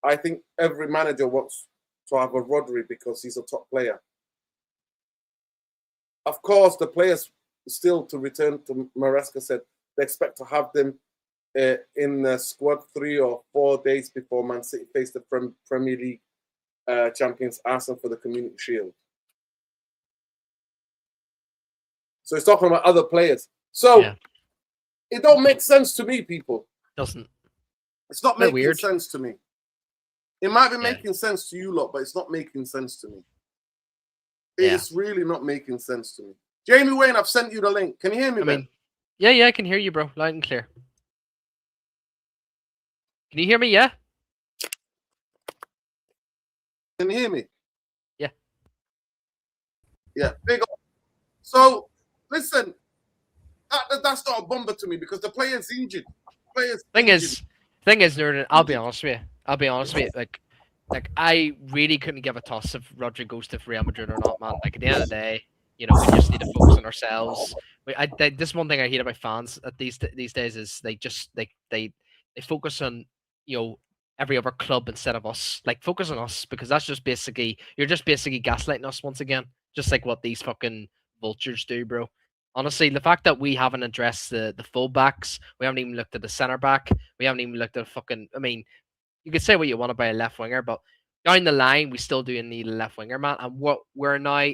I think every manager wants to have a Rodri because he's a top player. Of course, the players still, to return to Maresca said, they expect to have them in the squad 3 or 4 days before Man City face the Premier League champions Arsenal for the Community Shield. So he's talking about other players. So it don't make sense to me, people. Doesn't. It's not making weird. sense to me. It might be making sense to you lot, but it's not making sense to me. It's really not making sense to me. Jamie Wayne, I've sent you the link. Can you hear me, man? Yeah, I can hear you, bro. Loud and clear. Can you hear me? Yeah? Can you hear me? Yeah. Yeah, big up. So, listen, that's not a bumper to me because the player's injured. Thing is, Nerd, I'll be honest with you. Like I really couldn't give a toss if Rodri goes to Real Madrid or not, man. Like at the end of the day, we just need to focus on ourselves. This one thing I hate about fans at these days is they focus on every other club instead of us. Like focus on us because that's just basically you're just basically gaslighting us once again, just like what these fucking vultures do, bro. Honestly, the fact that we haven't addressed the full backs, we haven't even looked at the centre back, we haven't even looked at I mean, you could say what you want about a left winger, but down the line, we still do need a left winger, man. And we're now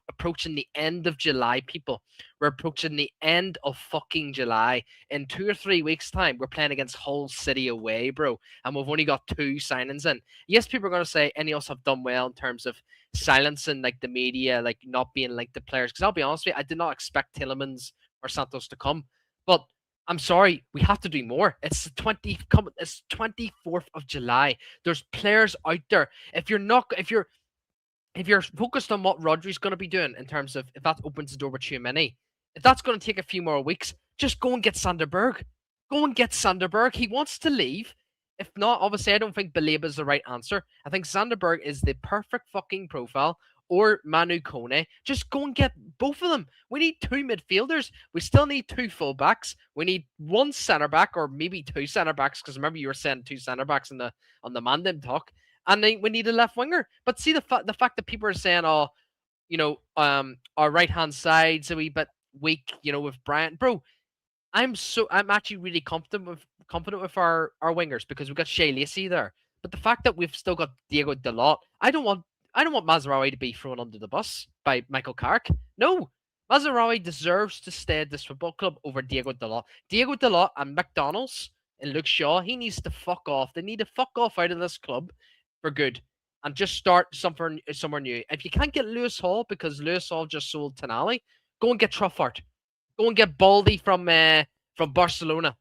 approaching the end of July, people. We're approaching the end of fucking July. In 2 or 3 weeks' time, we're playing against Hull City away, bro. And we've only got 2 signings in. Yes, people are going to say Ineos have done well in terms of silencing like the media, like not being linked to players. Because I'll be honest with you, I did not expect Tielemans or Santos to come. But I'm sorry, we have to do more. It's 24th of July. There's players out there. If you're focused on what Rodri's going to be doing in terms of if that opens the door with Tchouaméni, if that's going to take a few more weeks, just go and get Sanderberg. Go and get Sanderberg. He wants to leave. If not, obviously, I don't think Baleba is the right answer. I think Sanderberg is the perfect fucking profile. Or Manu Kone. Just go and get both of them. We need 2 midfielders. We still need 2 fullbacks. We need 1 centre back or maybe 2 centre backs because remember you were saying 2 centre backs on the Mandem talk. And then we need a left winger. But see the fact that people are saying, our right hand side's a wee bit weak, with Bryant, bro. I'm actually really confident with our wingers because we've got Shea Lacey there. But the fact that we've still got Diego Dalot, I don't want Mazraoui to be thrown under the bus by Michael Carrick. No, Mazraoui deserves to stay at this football club over Diego Dalot. Diego Dalot and McDonald's and Luke Shaw, he needs to fuck off. They need to fuck off out of this club for good and just start somewhere new. If you can't get Lewis Hall because Lewis Hall just sold Tonali, go and get Truffart. Go and get Baldy from Barcelona.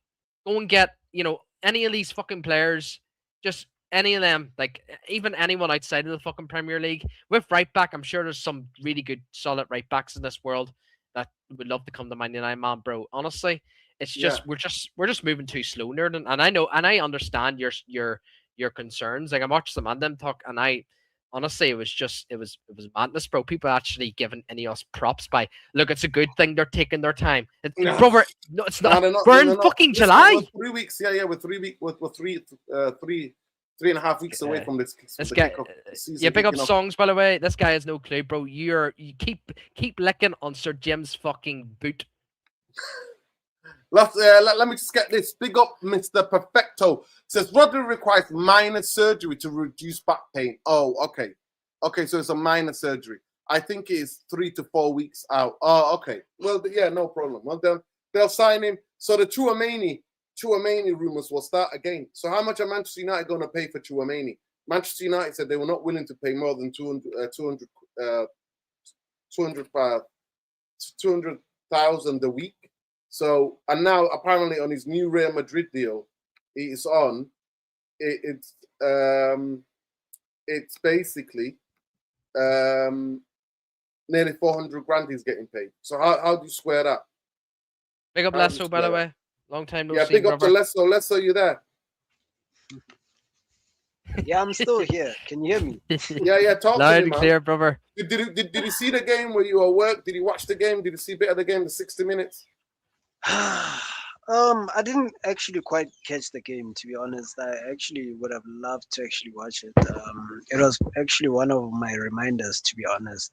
Go and get any of these fucking players. Just any of them, like even anyone outside of the fucking Premier League. With right back, I'm sure there's some really good, solid right backs in this world that would love to come to Man United, man, bro. Honestly, it's just we're just moving too slow, nerd, and I know and I understand your concerns. Like I watched the Mandem talk, and I honestly it was madness, bro. People actually giving Ineos props by look. It's a good thing they're taking their time, bro. It's not. We're in fucking July. We're 3 weeks, We're 3 weeks. We're 3.5 weeks away from this. This guy, big up songs, by the way. This guy has no clue, bro. You keep licking on Sir Jim's fucking boot. Let me just get this. Big up, Mr. Perfecto. Says Rodri requires minor surgery to reduce back pain. Oh, okay. Okay, so it's a minor surgery. I think it's 3 to 4 weeks out. Oh, okay. Well, yeah, no problem. Well, they'll sign him. So the Tchouaméni rumors will start again. So how much are Manchester United going to pay for Tchouaméni? Manchester United said they were not willing to pay more than 200,000 a week. So, and now apparently on his new Real Madrid deal, it's basically nearly 400 grand he's getting paid. So how do you square that? Big up Lesso, by the way. Long time no see, big up brother. to Lesso. Lesso, you there? Yeah, I'm still here. Can you hear me? Yeah, talk loud to me, and man. clear, brother. Did you see the game where you were at work? Did you watch the game? Did you see a bit of the game, the 60 minutes? I didn't actually quite catch the game, to be honest. I actually would have loved to actually watch it. It was actually one of my reminders, to be honest.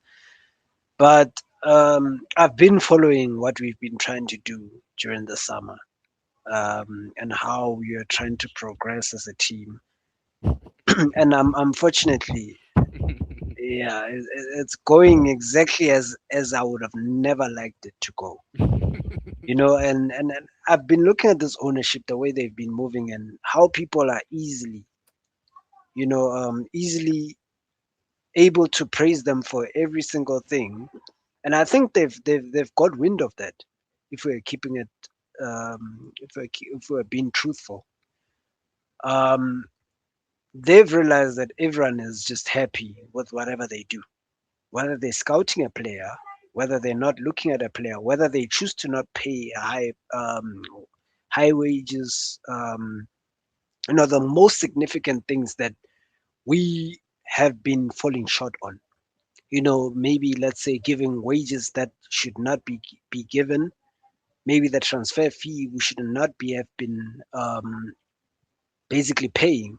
But I've been following what we've been trying to do during the summer, and how we are trying to progress as a team. And unfortunately, yeah, it's going exactly as I would have never liked it to go. And I've been looking at this ownership, the way they've been moving, and how people are easily able to praise them for every single thing. And I think they've got wind of that. If we're keeping it, if we're being truthful, um, they've realized that everyone is just happy with whatever they do, whether they're scouting a player, whether they're not looking at a player, whether they choose to not pay high wages. The most significant things that we have been falling short on. Maybe let's say giving wages that should not be given. Maybe the transfer fee we should not be have been basically paying.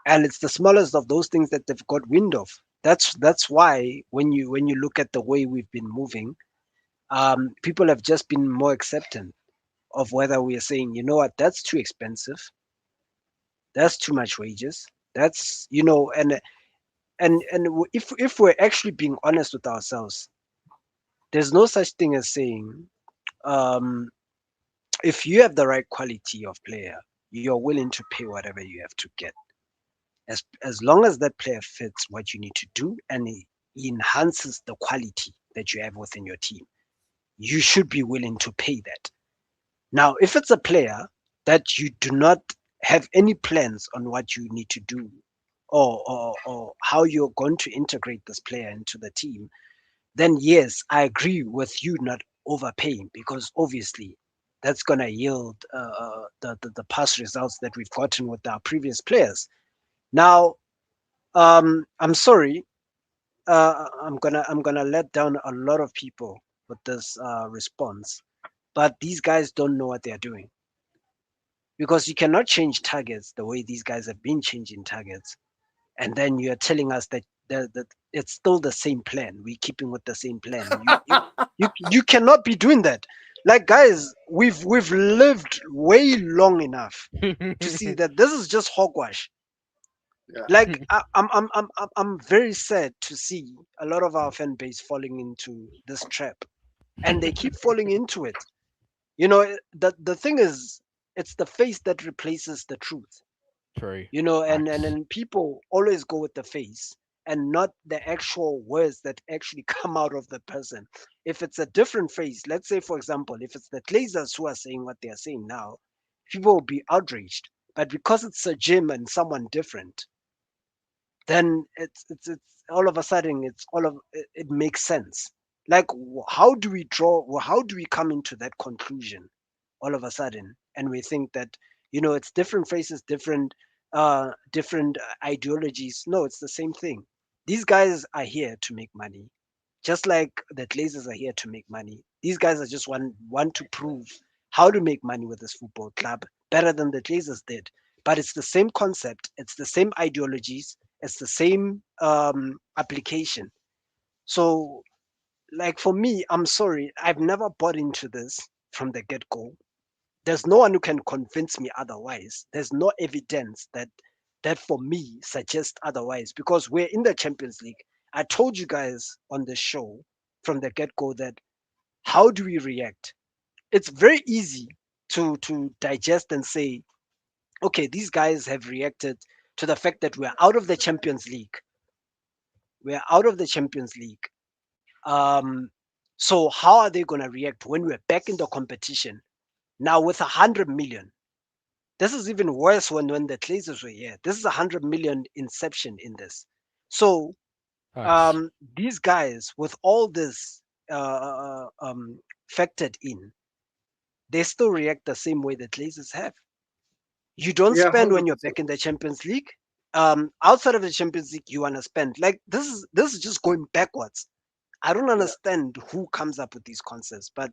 And it's the smallest of those things that they've got wind of. That's why when you look at the way we've been moving, people have just been more acceptant of whether we are saying, you know what, that's too expensive, that's too much wages, that's and if we're actually being honest with ourselves, there's no such thing as saying, um, if you have the right quality of player, you're willing to pay whatever you have to get, as long as that player fits what you need to do and he enhances the quality that you have within your team. You should be willing to pay that. Now, if it's a player that you do not have any plans on what you need to do, or how you're going to integrate this player into the team, then yes, I agree with you not overpaying, because obviously that's going to yield the past results that we've gotten with our previous players. Now, I'm sorry, I'm gonna let down a lot of people with this response, but these guys don't know what they're doing, because you cannot change targets the way these guys have been changing targets, and then you're telling us that it's still the same plan. We're keeping with the same plan. You cannot be doing that. Like, guys, we've lived way long enough to see that this is just hogwash. Yeah. Like, I'm very sad to see a lot of our fan base falling into this trap, and they keep falling into it. The thing is, it's the face that replaces the truth. True. And people always go with the face and not the actual words that actually come out of the person. If it's a different face, let's say, for example, if it's the Glazers who are saying what they are saying now, people will be outraged. But because it's a Jim and someone different, then it's all of a sudden, it makes sense. Like, how do we come into that conclusion all of a sudden, and we think that, it's different faces, different ideologies. No, it's the same thing. These guys are here to make money, just like the Glazers are here to make money. These guys are just want to prove how to make money with this football club better than the Glazers did. But it's the same concept, it's the same ideologies, it's the same application. So, like, for me, I'm sorry, I've never bought into this from the get-go. There's no one who can convince me otherwise. There's no evidence that for me suggests otherwise, because we're in the Champions League. I told you guys on the show from the get-go that, how do we react? It's very easy to digest and say, okay, these guys have reacted to the fact that we're out of the Champions League. We're out of the Champions League. Um, so how are they going to react when we're back in the competition now with 100 million? This is even worse when the Glazers were here. This is 100 million inception in this. So Facts. these guys, with all this factored in, they still react the same way the Glazers have. You don't Yeah, spend when hundred you're percent. back in the Champions League. Outside of the Champions League, you wanna spend. Like, this is just going backwards. I don't Yeah. understand who comes up with these concepts, but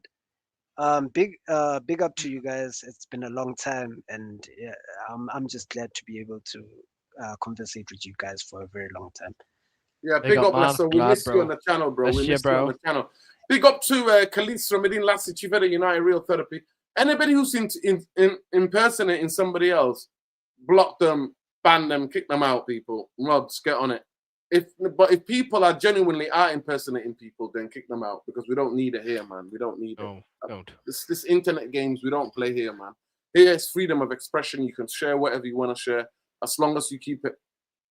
Big up to you guys. It's been a long time, and yeah, I'm just glad to be able to conversate with you guys for a very long time. Yeah, Big big up, up, man. Lester. We Glad, missed you on bro. the channel, bro. We Miss you, missed you on bro. the channel. Big up to Khalees from Medin Lassie, Chief Editor, United Real Therapy. Anybody who's impersonating somebody else, block them, ban them, kick them out, people. Rods, get on it. But if people are genuinely impersonating people, then kick them out because we don't need it here, man. We don't need it. No, don't. This internet games we don't play here, man. Here is freedom of expression. You can share whatever you want to share as long as you keep it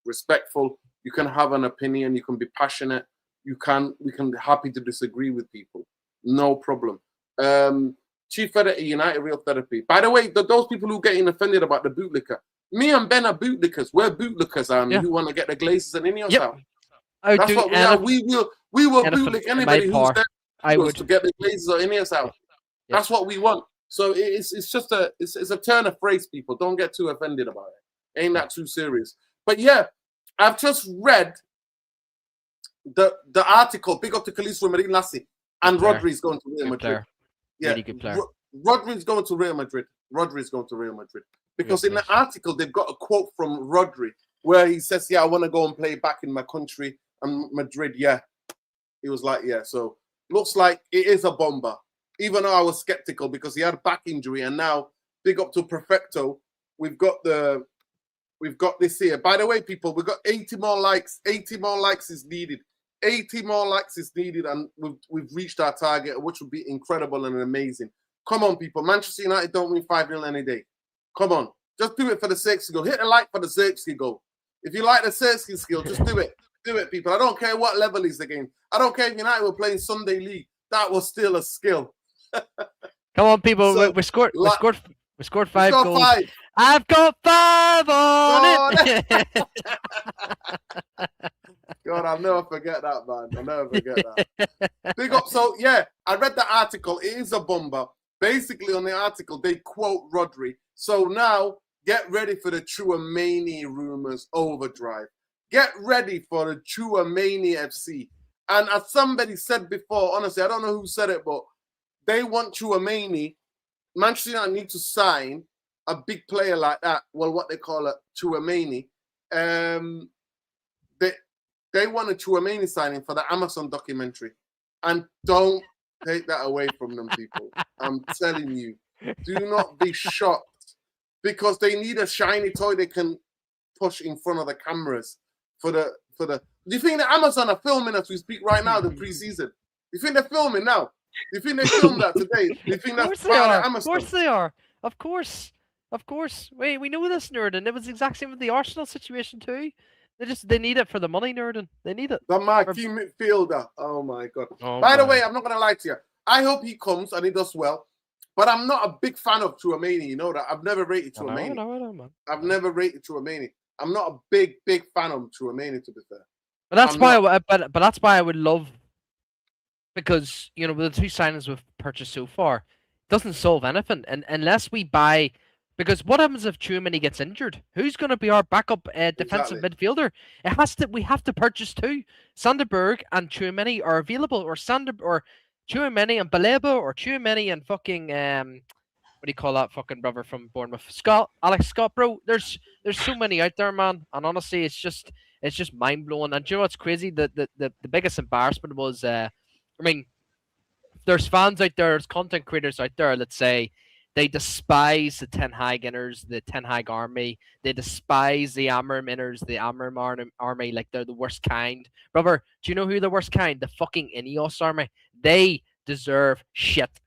respectful. You can have an opinion. You can be passionate. We can be happy to disagree with people. No problem. Chief Editor, United Real Therapy. By the way, those people who getting offended about the bootlicker, me and Ben are bootlickers. We're bootlickers, and Yeah. who want to get the Glazers and Ineos Yep. out. I would That's do what we are. We will anything bootlick in my anybody who's power. there I to us would. to get the Glazers or Ineos out. Yeah. That's what we want. So it's just it's a turn of phrase, people. Don't get too offended about it. Ain't that too serious? But yeah, I've just read the article. Big up to Khalees from Medin Lassie, and player. Rodri's going to Real Good Madrid. player. Yeah, Really good player. Rodri's going to Real Madrid. Rodri's going to Real Madrid because in the article they've got a quote from Rodri where he says, "Yeah, I want to go and play back in my country and Madrid." Yeah, he was like, "Yeah." So looks like it is a bomber. Even though I was skeptical because he had a back injury, and now big up to Perfecto. We've got this here. By the way, people, we've got 80 more likes. 80 more likes is needed. 80 more likes is needed, and we've reached our target, which would be incredible and amazing. Come on, people. Manchester United don't win 5-0 any day. Come on. Just do it for the Xerxes goal. Hit a like for the Xerxes goal. If you like the Xerxes skill, just do it. Do it, people. I don't care what level is the game. I don't care if United were playing Sunday League. That was still a skill. Come on, people. So, we scored 5 goals. 5. I've got 5 on it. God, I'll never forget that, man. I'll never forget that. Big up. So, yeah, I read the article. It is a bomber. Basically, on the article, they quote Rodri. So now, get ready for the Chouamani rumors overdrive. Get ready for the Chouamani FC. And as somebody said before, honestly, I don't know who said it, but they want Chouamani. Manchester United need to sign a big player like that. Well, what they call it, Chouamani. They want a Chouamani signing for the Amazon documentary. And don't take that away from them, people. I'm telling you. Do not be shocked. Because they need a shiny toy they can push in front of the cameras for the. Do you think the Amazon are filming as we speak right now, the preseason? Do you think they're filming now? Do you think they filmed that today? Do you think that's part of Amazon? Of course they are. Of course. Wait, we know this, Nerdin. It was the exact same with the Arsenal situation too. They need it for the money, Nerdin. They need it. The marquee midfielder. Oh my God. Oh By the way, I'm not gonna lie to you. I hope he comes and he does well. But I'm not a big fan of Chouamani. You know that. I've never rated Chouamani. I know, man. I've never rated Chouamani. I'm not a big fan of Chouamani, to be fair. But that's but that's why I would love, because with the 2 signings we've purchased so far, it doesn't solve anything, and unless we buy, because what happens if Chouamani gets injured? Who's going to be our backup defensive midfielder? We have to purchase 2. Sanderberg and Chouamani are available, or Chouamani and Baleba, or Chouamani and fucking what do you call that fucking brother from Bournemouth? Alex Scott, bro. There's so many out there, man. And honestly, it's just mind blowing. And do you know what's crazy? The biggest embarrassment was, there's fans out there, there's content creators out there that say they despise the Ten Hag inners, the Ten Hag army. They despise the Amram inners, the Amram army, like they're the worst kind. Brother, do you know who the worst kind? The fucking Ineos army. They deserve shit.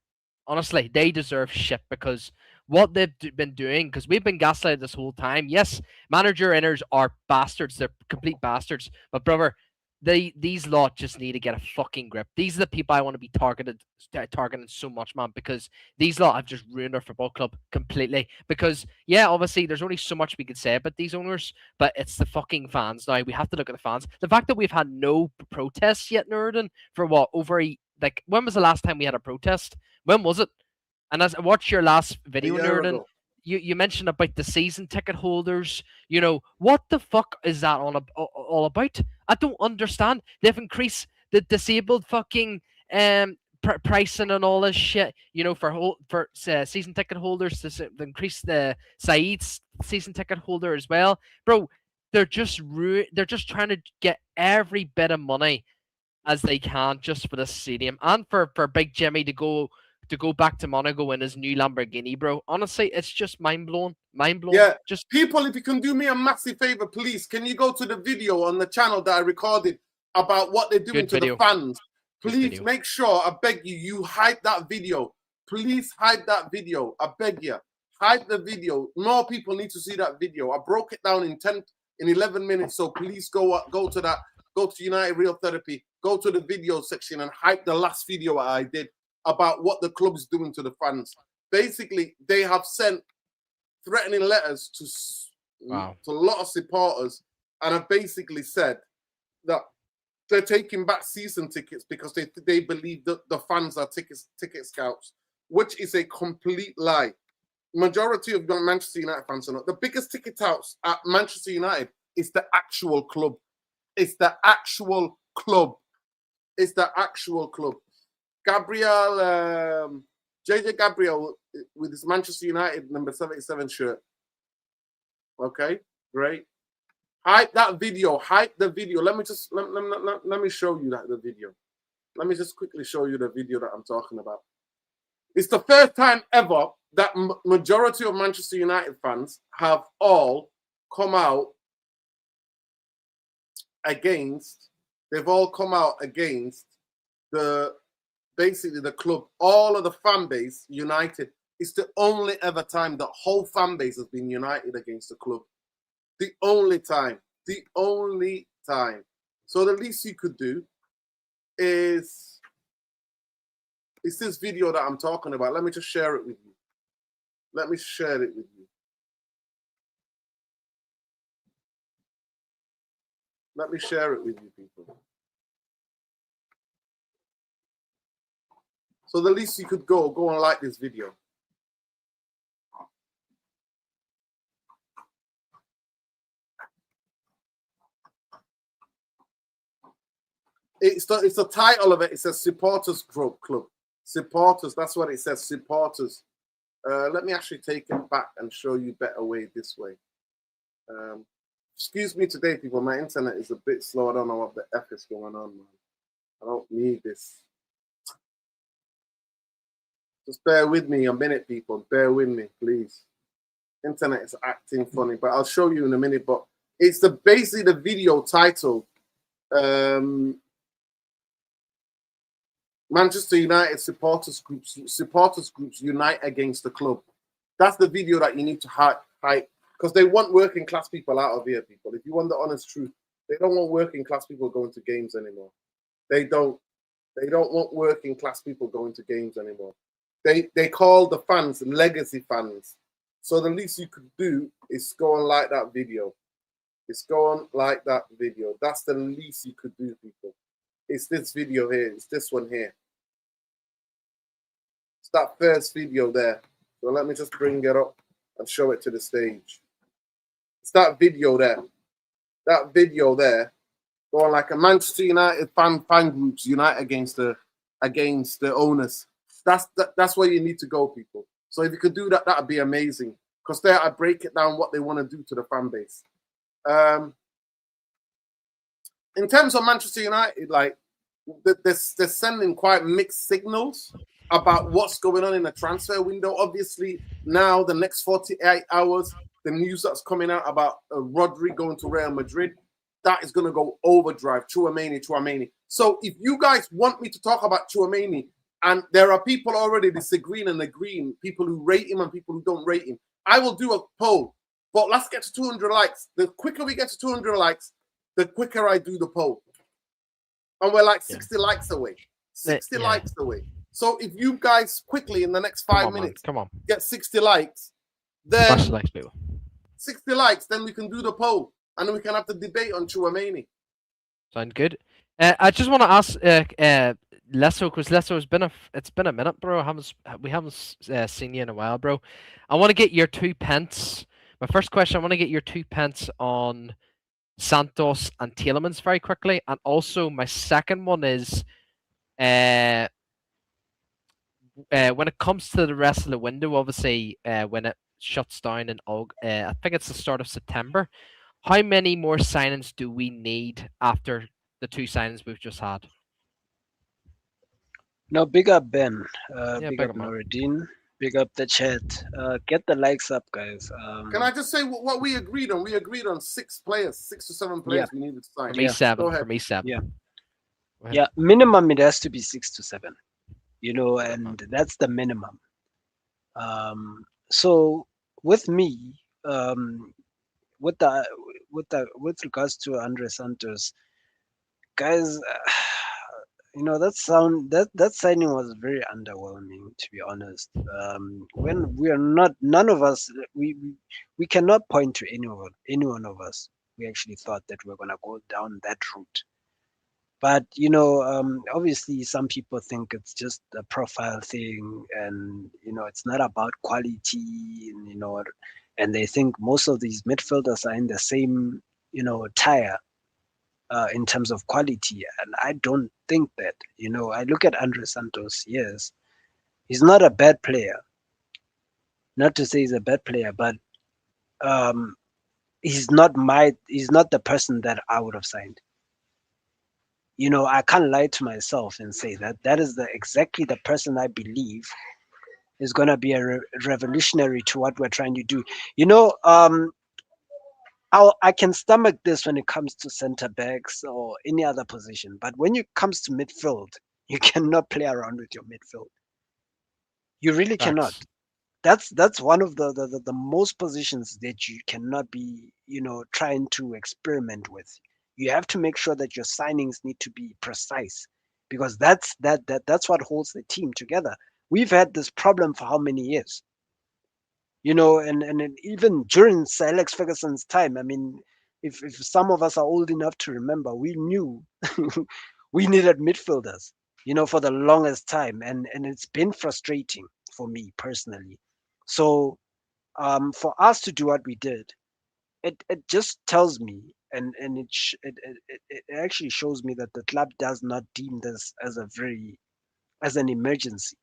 Honestly, they deserve shit because what they've been doing, because we've been gaslighted this whole time. Yes, manager inners are bastards. They're complete bastards. But brother, these lot just need to get a fucking grip. These are the people I want to be targeting so much, man, because these lot have just ruined our football club completely. Because, yeah, obviously, there's only so much we can say about these owners, but it's the fucking fans now. We have to look at the fans. The fact that we've had no protests yet, Norden, for what, when was the last time we had a protest? When was it? And as I watched your last video, Nerdin, you mentioned about the season ticket holders. What the fuck is that all about? I don't understand. They've increased the disabled fucking pricing and all this shit, for season ticket holders to increase the Saeed's season ticket holder as well, bro. They're just trying to get every bit of money as they can just for the stadium and for Big Jimmy to go back to Monaco in his new Lamborghini, bro. Honestly, it's just mind blowing. Yeah, Just people, if you can do me a massive favor, please, can you go to the video on the channel that I recorded about what they're doing to the fans? Please make sure, I beg you, you hype that video. Please hype that video. I beg you, hype the video. More people need to see that video. I broke it down in 11 minutes. So please go to that. Go to United Real Therapy. Go to the video section and hype the last video I did about what the club's doing to the fans. Basically, they have sent threatening letters to a lot of supporters, and have basically said that they're taking back season tickets because they believe that the fans are ticket scouts, which is a complete lie. Majority of Manchester United fans are not. The biggest ticket outs at Manchester United is the actual club. It's the actual club. It's the actual club. Gabriel, JJ Gabriel with his Manchester United number 77 shirt. Okay, great. Hype that video. Hype the video. Let me show you the video. Let me just quickly show you the video that I'm talking about. It's the first time ever that majority of Manchester United fans have all come out against. They've all come out against basically the club. All of the fan base united. It's the only ever time the whole fan base has been united against the club. The only time. The only time. So the least you could do is this video that I'm talking about. Let me just share it with you. Let me share it with you. Let me share it with you, people. So the least you could go and like this video. It's the title of it. It says supporters club. Supporters. That's what it says. Supporters. Let me actually take it back and show you better way this way. Excuse me today, people. My internet is a bit slow. I don't know what the F is going on, man. I don't need this. Just bear with me a minute, people. Bear with me, please. Internet is acting funny, but I'll show you in a minute. But it's basically the video titled Manchester United supporters groups unite against the club. That's the video that you need to hype because they want working class people out of here, people. If you want the honest truth, they don't want working class people going to games anymore. They don't want working class people going to games anymore. They call the fans legacy fans. So the least you could do is go and like that video. It's go and like that video. That's the least you could do, people. It's this video here. It's this one here. It's that first video there. So let me just bring it up and show it to the stage. It's that video there. That video there. Going like a Manchester United fan groups unite against the owners. That's where you need to go, people. So if you could do that, that'd be amazing. Because there I break it down what they want to do to the fan base. In terms of Manchester United, like they're sending quite mixed signals about what's going on in the transfer window. Obviously, now the next 48 hours, the news that's coming out about Rodri going to Real Madrid, that is going to go overdrive. Chouameni. So if you guys want me to talk about Chouameni, and there are people already disagreeing and agreeing, people who rate him and people who don't rate him, I will do a poll. But let's get to 200 likes. The quicker we get to 200 likes, the quicker I do the poll. And we're like 60 likes away. 60 likes away. So if you guys quickly in the next 5 minutes get 60 likes, then 60 likes, then we can do the poll. And then we can have the debate on Chouameni. Sound good. I just want to ask Lesso, because Lesso, it's been a minute, bro. We haven't seen you in a while, bro. I want to get your 2 pence. My first question, I want to get your 2 pence on Santos and Tielemans very quickly. And also my second one is when it comes to the rest of the window, obviously, when it shuts down in I think it's the start of September. How many more signings do we need after the 2 signings we've just had? Now, big up Ben, Yeah, big big up amount. Nuruddin, big up the chat. Get the likes up, guys. Can I just say what we agreed on? We agreed on 6 players, 6 to 7 Yeah, players we needed to For sign. me, yeah, 7. Go For ahead. me, 7. yeah, Go ahead. yeah. Minimum, it has to be 6 to 7. Okay. And that's the minimum. So with me, with the with regards to Andre Santos, guys, that signing was very underwhelming, to be honest. When we are not, none of us, we cannot point to any one of us. We actually thought that we are gonna go down that route. But obviously, some people think it's just a profile thing, and it's not about quality, and they think most of these midfielders are in the same, tire in terms of quality. And I don't think that. I look at Andre Santos. Yes, he's not a bad player. Not to say he's a bad player, but um, he's not the person that I would have signed. I can't lie to myself and say that that is exactly the person I believe is going to be a revolutionary to what we're trying to do. I can stomach this when it comes to center backs or any other position, but when it comes to midfield, you cannot play around with your midfield. You really cannot. Facts. That's one of the most positions that you cannot be trying to experiment with. You have to make sure that your signings need to be precise, because that's what holds the team together. We've had this problem for how many years? And even during Sir Alex Ferguson's time, I mean, if some of us are old enough to remember, we knew we needed midfielders, for the longest time, and it's been frustrating for me personally. So for us to do what we did, it just tells me, and it actually shows me that the club does not deem this as an emergency.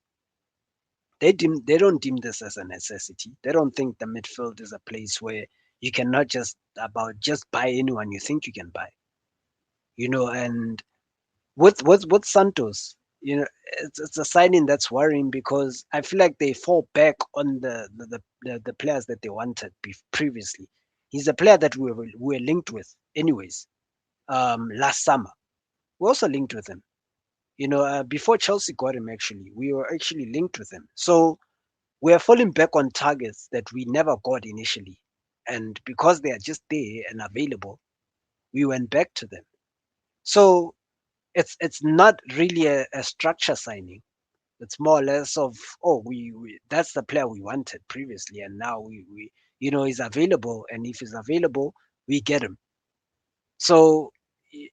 They don't deem this as a necessity. They don't think the midfield is a place where you cannot just buy anyone you think you can buy. And with Santos, it's a signing that's worrying, because I feel like they fall back on the players that they wanted previously. He's a player that we were linked with anyways. Last summer we also linked with him. Before Chelsea got him, actually we were actually linked with him. So we are falling back on targets that we never got initially, and because they are just there and available, we went back to them. So it's not really a structure signing. It's more or less of, oh, we that's the player we wanted previously, and now we he's available, and if he's available, we get him. So i-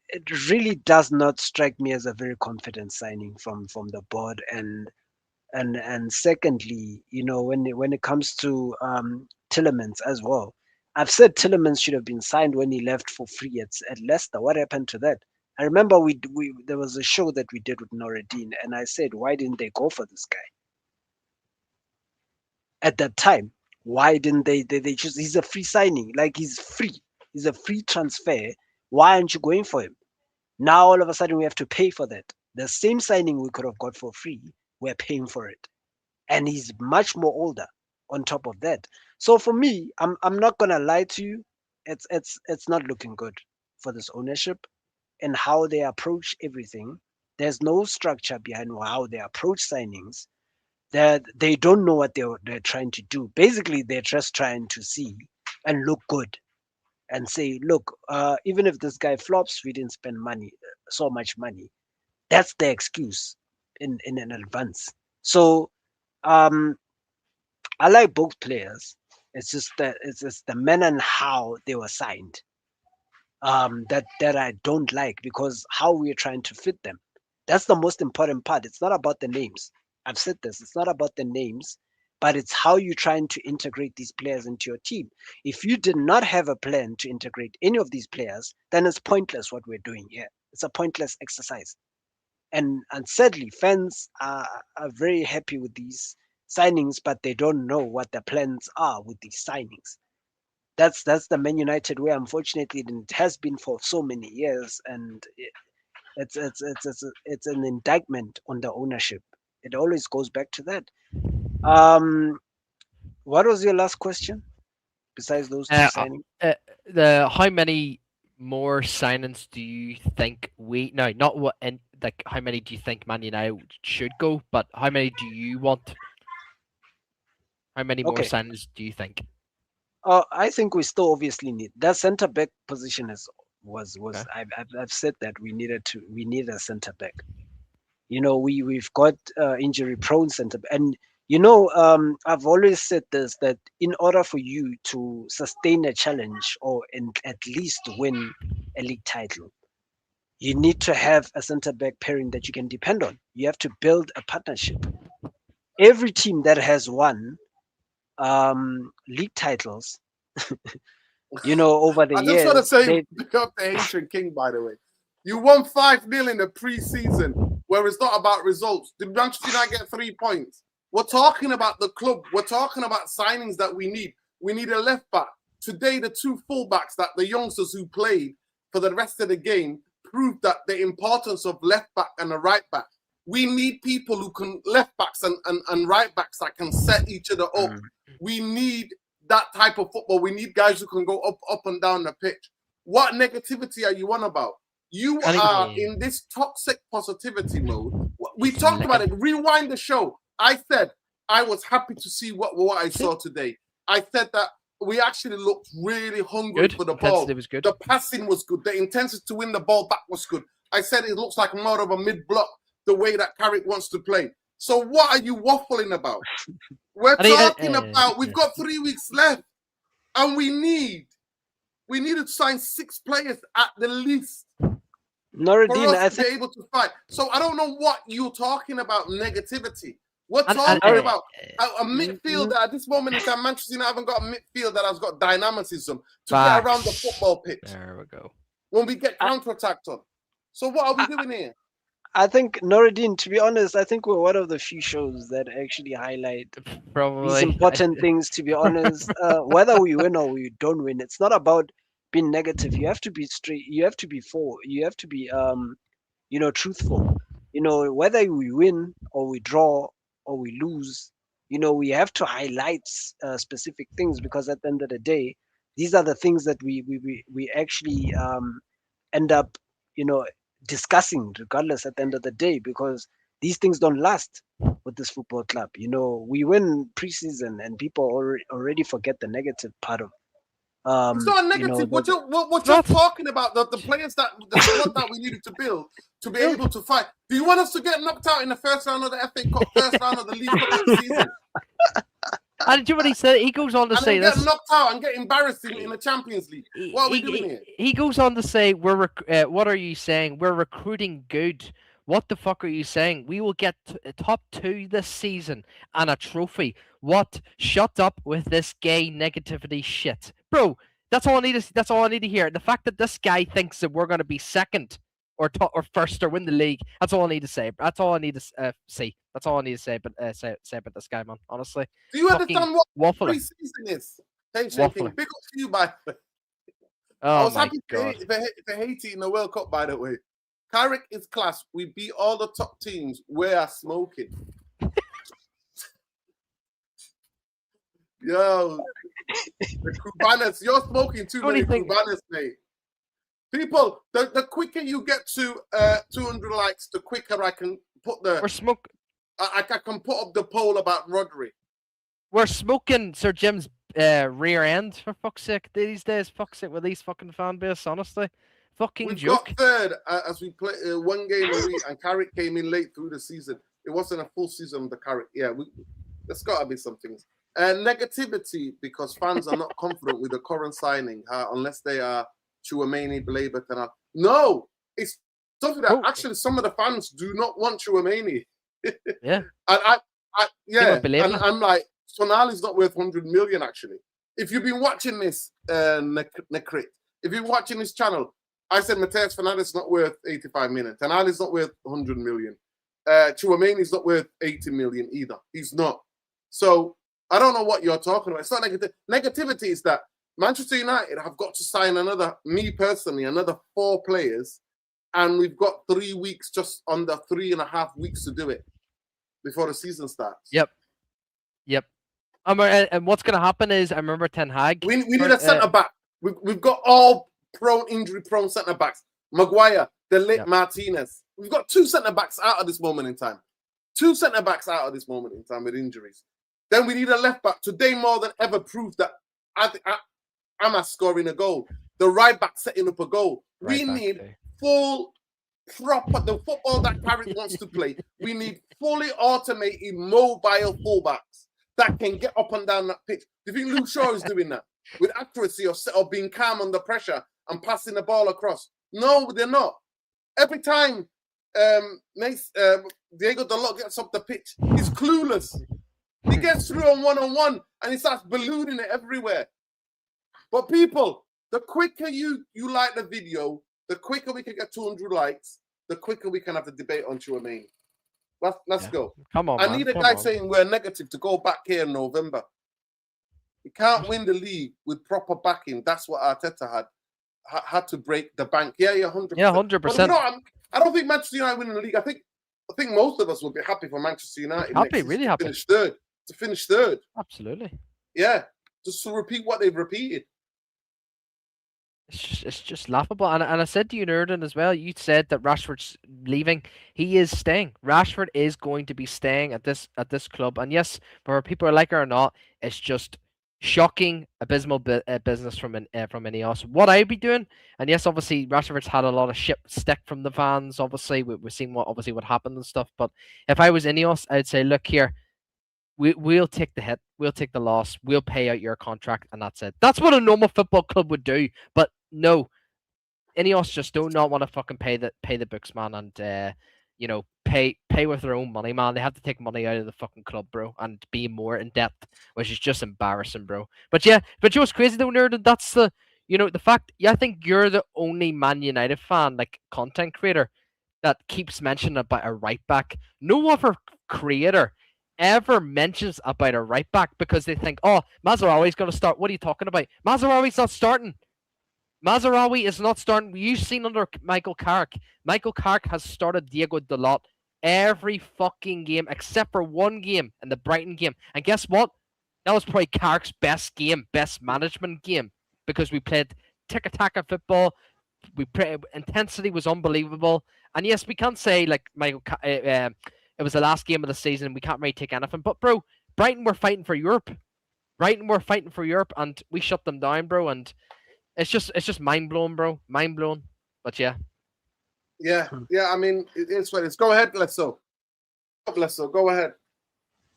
it really does not strike me as a very confident signing from the board. And secondly, when it comes to Tillemans as well, I've said Tillemans should have been signed when he left for free at Leicester. What happened to that? I remember we there was a show that we did with Noreddin, and I said, why didn't they go for this guy at that time? Why didn't they just? He's a free signing, like he's free. He's a free transfer. Why aren't you going for him? Now all of a sudden we have to pay for that. The same signing we could have got for free, we're paying for it, and he's much more older on top of that. So for me, I'm not gonna lie to you, it's not looking good for this ownership and how they approach everything. There's no structure behind how they approach signings. That they don't know what they're trying to do. Basically, they're just trying to see and look good and say, look, even if this guy flops, we didn't spend so much money. That's the excuse in an advance. So um, I like both players. It's just the manner and how they were signed that I don't like, because how we're trying to fit them. That's the most important part. It's not about the names. I've said this. It's not about the names, but it's how you're trying to integrate these players into your team. If you did not have a plan to integrate any of these players, then it's pointless what we're doing here. It's a pointless exercise. and sadly, fans are very happy with these signings, but they don't know what the plans are with these signings. That's the Man United way, unfortunately, and it has been for so many years, and it's an indictment on the ownership. It always goes back to that. Um, what was your last question besides those two Uh, signings? the how many more signings do you think no, not what, and like how many do you think Man United should go, but how many do you want? How many more Okay, signings do you think? I think we still obviously need that center back position. Was Okay. I've said that we need a center back. You know, we've got injury prone center, and you know, I've always said this, that in order for you to sustain a challenge or at least win a league title, you need to have a center back pairing that you can depend on. You have to build a partnership. Every team that has won league titles, you know, over the I just want to years, say, they pick up the Haitian King, by the way. You won 5-0 in the preseason, where it's not about results. Did Manchester United get 3 points? We're talking about the club. We're talking about signings that we need. We need a left back. Today, the two fullbacks that the youngsters who played for the rest of the game proved that the importance of left back and a right back. We need people who can, left backs and right backs that can set each other up. We need that type of football. We need guys who can go up and down the pitch. What negativity are you on about? You are in this toxic positivity mode. We talked about it. Rewind the show. I said I was happy to see what I saw today. I said that we actually looked really hungry for the ball. Was good. The passing was good. The intensity to win the ball back was good. I said it looks like more of a mid-block, the way that Carrick wants to play. So what are you waffling about? We're talking about, we've got 3 weeks left, and we need to sign 6 players at the least Nuruddin, for I us to think be able to fight. So I don't know what you're talking about, negativity. We're talking about a midfielder at this moment in time. Manchester United haven't got a midfield that has got dynamicism to get around the football pitch. There we go. When we get counter-attacked on. So what are we doing here? I think Nuruddin, to be honest, I think we're one of the few shows that actually highlight these important things. To be honest, whether we win or we don't win, it's not about being negative. You have to be straight. You have to be You have to be, you know, truthful. You know, whether we win or we draw or we lose, you know, we have to highlight specific things, because at the end of the day, these are the things that we actually end up, you know, discussing regardless at the end of the day, because these things don't last with this football club. You know, we win preseason and people already forget the negative part of it's not a negative. you know, what you're talking about, the players the squad that we needed to build to be able to fight. Do you want us to get knocked out in the first round of the FA Cup, first round of the League Cup next season? And do you know what he said? He goes on to say this. Get knocked out and get embarrassed in the Champions League. What are we doing here? He goes on to say, what are you saying? We're recruiting good. What the fuck are you saying? We will get top 2 this season and a trophy. What? Shut up with this gay negativity shit. Bro, that's all I need to hear. The fact that this guy thinks that we're going to be second or first or win the league, that's all I need to say. That's all I need to see. That's all I need to say. But say about this guy, man. Honestly, do you understand what pre-season is? Big up to you, by the way. I was happy for Haiti in the World Cup, by the way. Carrick is class. We beat all the top teams. We are smoking. Yo, the Cubanas, you're smoking too many Cubanas, mate. People, the quicker you get to 200 likes, the quicker I can put the... I can put up the poll about Rodri. We're smoking Sir Jim's rear end, for fuck's sake, these days. Fuck's sake with these fucking fan base, honestly. Fucking joke. We got third as we play 1 game a week, and Carrick came in late through the season. It wasn't a full season of the Carrick. Yeah, there's got to be some things. Negativity, because fans are not confident with the current signing, unless they are Chouameni, Blaber. No, it's something that actually some of the fans do not want Chouameni. Yeah. And I'm like, Sonali's not worth 100 million, actually. If you've been watching this, Nekrit, if you're watching this channel, I said Mateus Fernandes is not worth 85 million. Tonali is not worth 100 million. Tchouameni is not worth 80 million either. He's not. So I don't know what you're talking about. It's not negative. Negativity is that Manchester United have got to sign another 4 players, and we've got 3 weeks, just under 3.5 weeks to do it before the season starts. Yep. And what's going to happen is, I remember Ten Hag. We need a centre back. We've got all injury-prone centre backs. Maguire, De Ligt, Martinez. We've got 2 centre backs out at this moment in time. 2 centre backs out at this moment in time with injuries. Then we need a left back. Today, more than ever, proved that I'm scoring a goal. The right back setting up a goal. We need full, proper, the football that Carrick wants to play. We need fully automated, mobile fullbacks that can get up and down that pitch. Do you think Luke Shaw is doing that with accuracy or being calm under pressure and passing the ball across? No, they're not. Every time Diego Dalot gets up the pitch, he's clueless. He gets through on one and he starts ballooning it everywhere. But people, the quicker you like the video, the quicker we can get 200 likes, the quicker we can have the debate on Tchouameni. Let's go. Come on, I need a guy saying we're negative to go back here in November. You can't win the league with proper backing. That's what Arteta had to break the bank. Yeah, 100%. Yeah, 100%. But you know, I don't think Manchester United winning the league. I think most of us would be happy for Manchester United. Really happy. To finish third. Absolutely. Yeah, just to repeat what they've repeated. It's just laughable. And I said to you, Nerdin, as well, you said that Rashford's leaving. He is staying. Rashford is going to be staying at this club. And yes, whether people are like it or not, it's just shocking, abysmal business from Ineos. What I'd be doing, and yes, obviously Rashford's had a lot of shit stick from the fans. Obviously, we've seen what happened and stuff. But if I was Ineos, I'd say, look here, we'll take the hit, we'll take the loss, we'll pay out your contract, and that's it. That's what a normal football club would do. But no, Ineos just do not want to fucking pay the books, man, and pay with their own money, man. They have to take money out of the fucking club, bro, and be more in debt, which is just embarrassing, bro. But yeah, but you know what's crazy though, Nerd? That's the fact. Yeah, I think you're the only Man United fan, like content creator, that keeps mentioning about a right back. No other creator ever mentions about a right back because they think, oh, Mazraoui's going to start. What are you talking about? Mazraoui's not starting. Mazraoui is not starting. You've seen under Michael Carrick. Michael Carrick has started Diego Dalot every fucking game except for one game in the Brighton game. And guess what? That was probably Carrick's best game, best management game, because we played tiki-taka football. Intensity was unbelievable. And yes, we can't say like it was the last game of the season. We can't really take anything. But bro, Brighton were fighting for Europe. And we shut them down, bro. And it's just mind blowing, bro. Mind blowing. But yeah. Yeah. I mean, it's what it's. Go ahead, Blesso. Go ahead.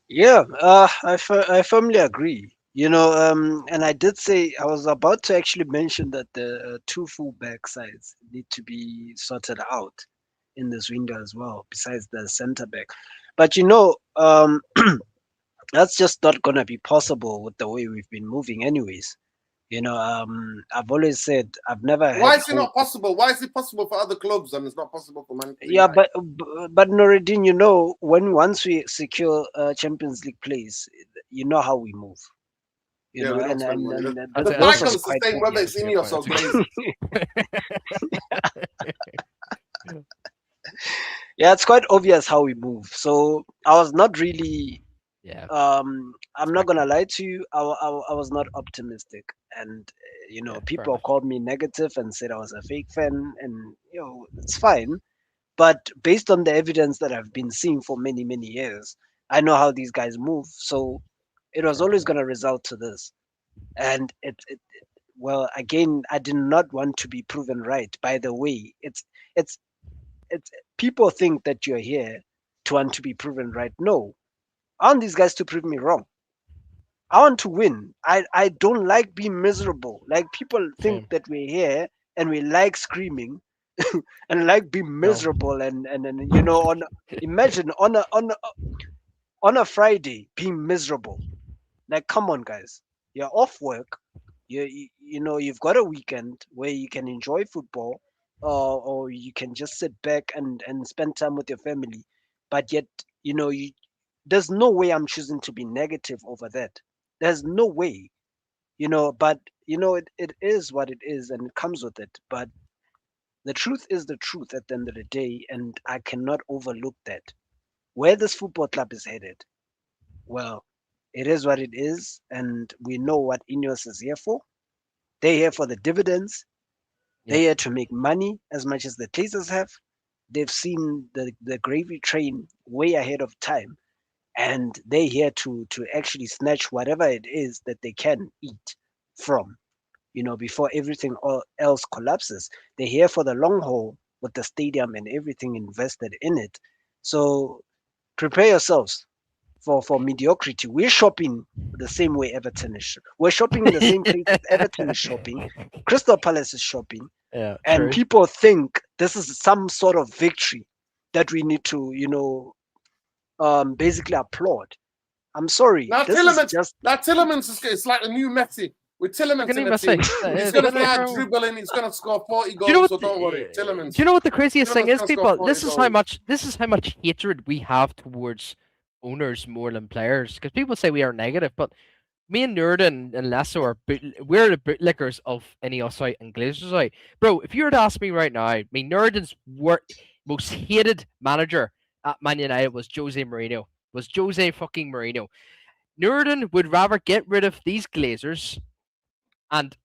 Yeah, I firmly agree. And I did say I was about to actually mention that the 2 full-back sides need to be sorted out in this window as well, besides the center back. But that's just not gonna be possible with the way we've been moving, anyways. I've always said I've never. Why is it not possible? Why is it possible for other clubs and it's not possible for Manchester Yeah, United? but Noureddin, once we secure Champions League place, you know how we move. Yeah, we don't spend money. The that's price also is the same whether it's yeah, Ineos or Glazers. Yeah, it's quite obvious how we move. So I was not really. Yeah. I'm not gonna lie to you. I was not optimistic, and people enough. called me negative and said I was a fake fan, and it's fine. But based on the evidence that I've been seeing for many years, I know how these guys move. So it was always gonna result to this, and well, again, I did not want to be proven right. By the way, it's people think that you're here to want to be proven right. No, I want these guys to prove me wrong. I want to win. I don't like being miserable. Like people think Same. that we're here and we like screaming and like being miserable and imagine on a Friday being miserable. Like come on guys. You're off work. You've got a weekend where you can enjoy football or you can just sit back and spend time with your family. But yet, there's no way I'm choosing to be negative over that. There's no way, but it is what it is and it comes with it. But the truth is the truth at the end of the day, and I cannot overlook that. Where this football club is headed, well, it is what it is, and we know what Ineos is here for. They're here for the dividends. They're Yep. here to make money as much as the Glazers have. They've seen the gravy train way ahead of time, and they're here to actually snatch whatever it is that they can eat from, before everything else collapses. They're here for the long haul with the stadium and everything invested in it. So prepare yourselves for mediocrity. We're shopping the same way Everton is. We're shopping in the same places Everton is shopping. Crystal Palace is shopping, Yeah, and true. people think this is some sort of victory that we need to, basically applaud. I'm sorry, Now this is Tillemans, just now Tillemans is it's like the new Messi. With Tillemans Fucking in the Messi. team, he's It's gonna literally, start bro. dribbling. He's gonna score 40 Do you know goals. what? So don't worry, Do Tillemans. you know what the craziest thing Tillemans is, gonna score people? 40 This is how goals. much hatred we have towards owners more than players. Because people say we are negative, but me and Nurden and Lasso are we're the bootlickers of Ineos out and Glazers out. Bro, if you were to ask me right now, I mean Nurden's most hated manager at Man United was Jose Mourinho. Was Jose fucking Mourinho. Nurden would rather get rid of these Glazers and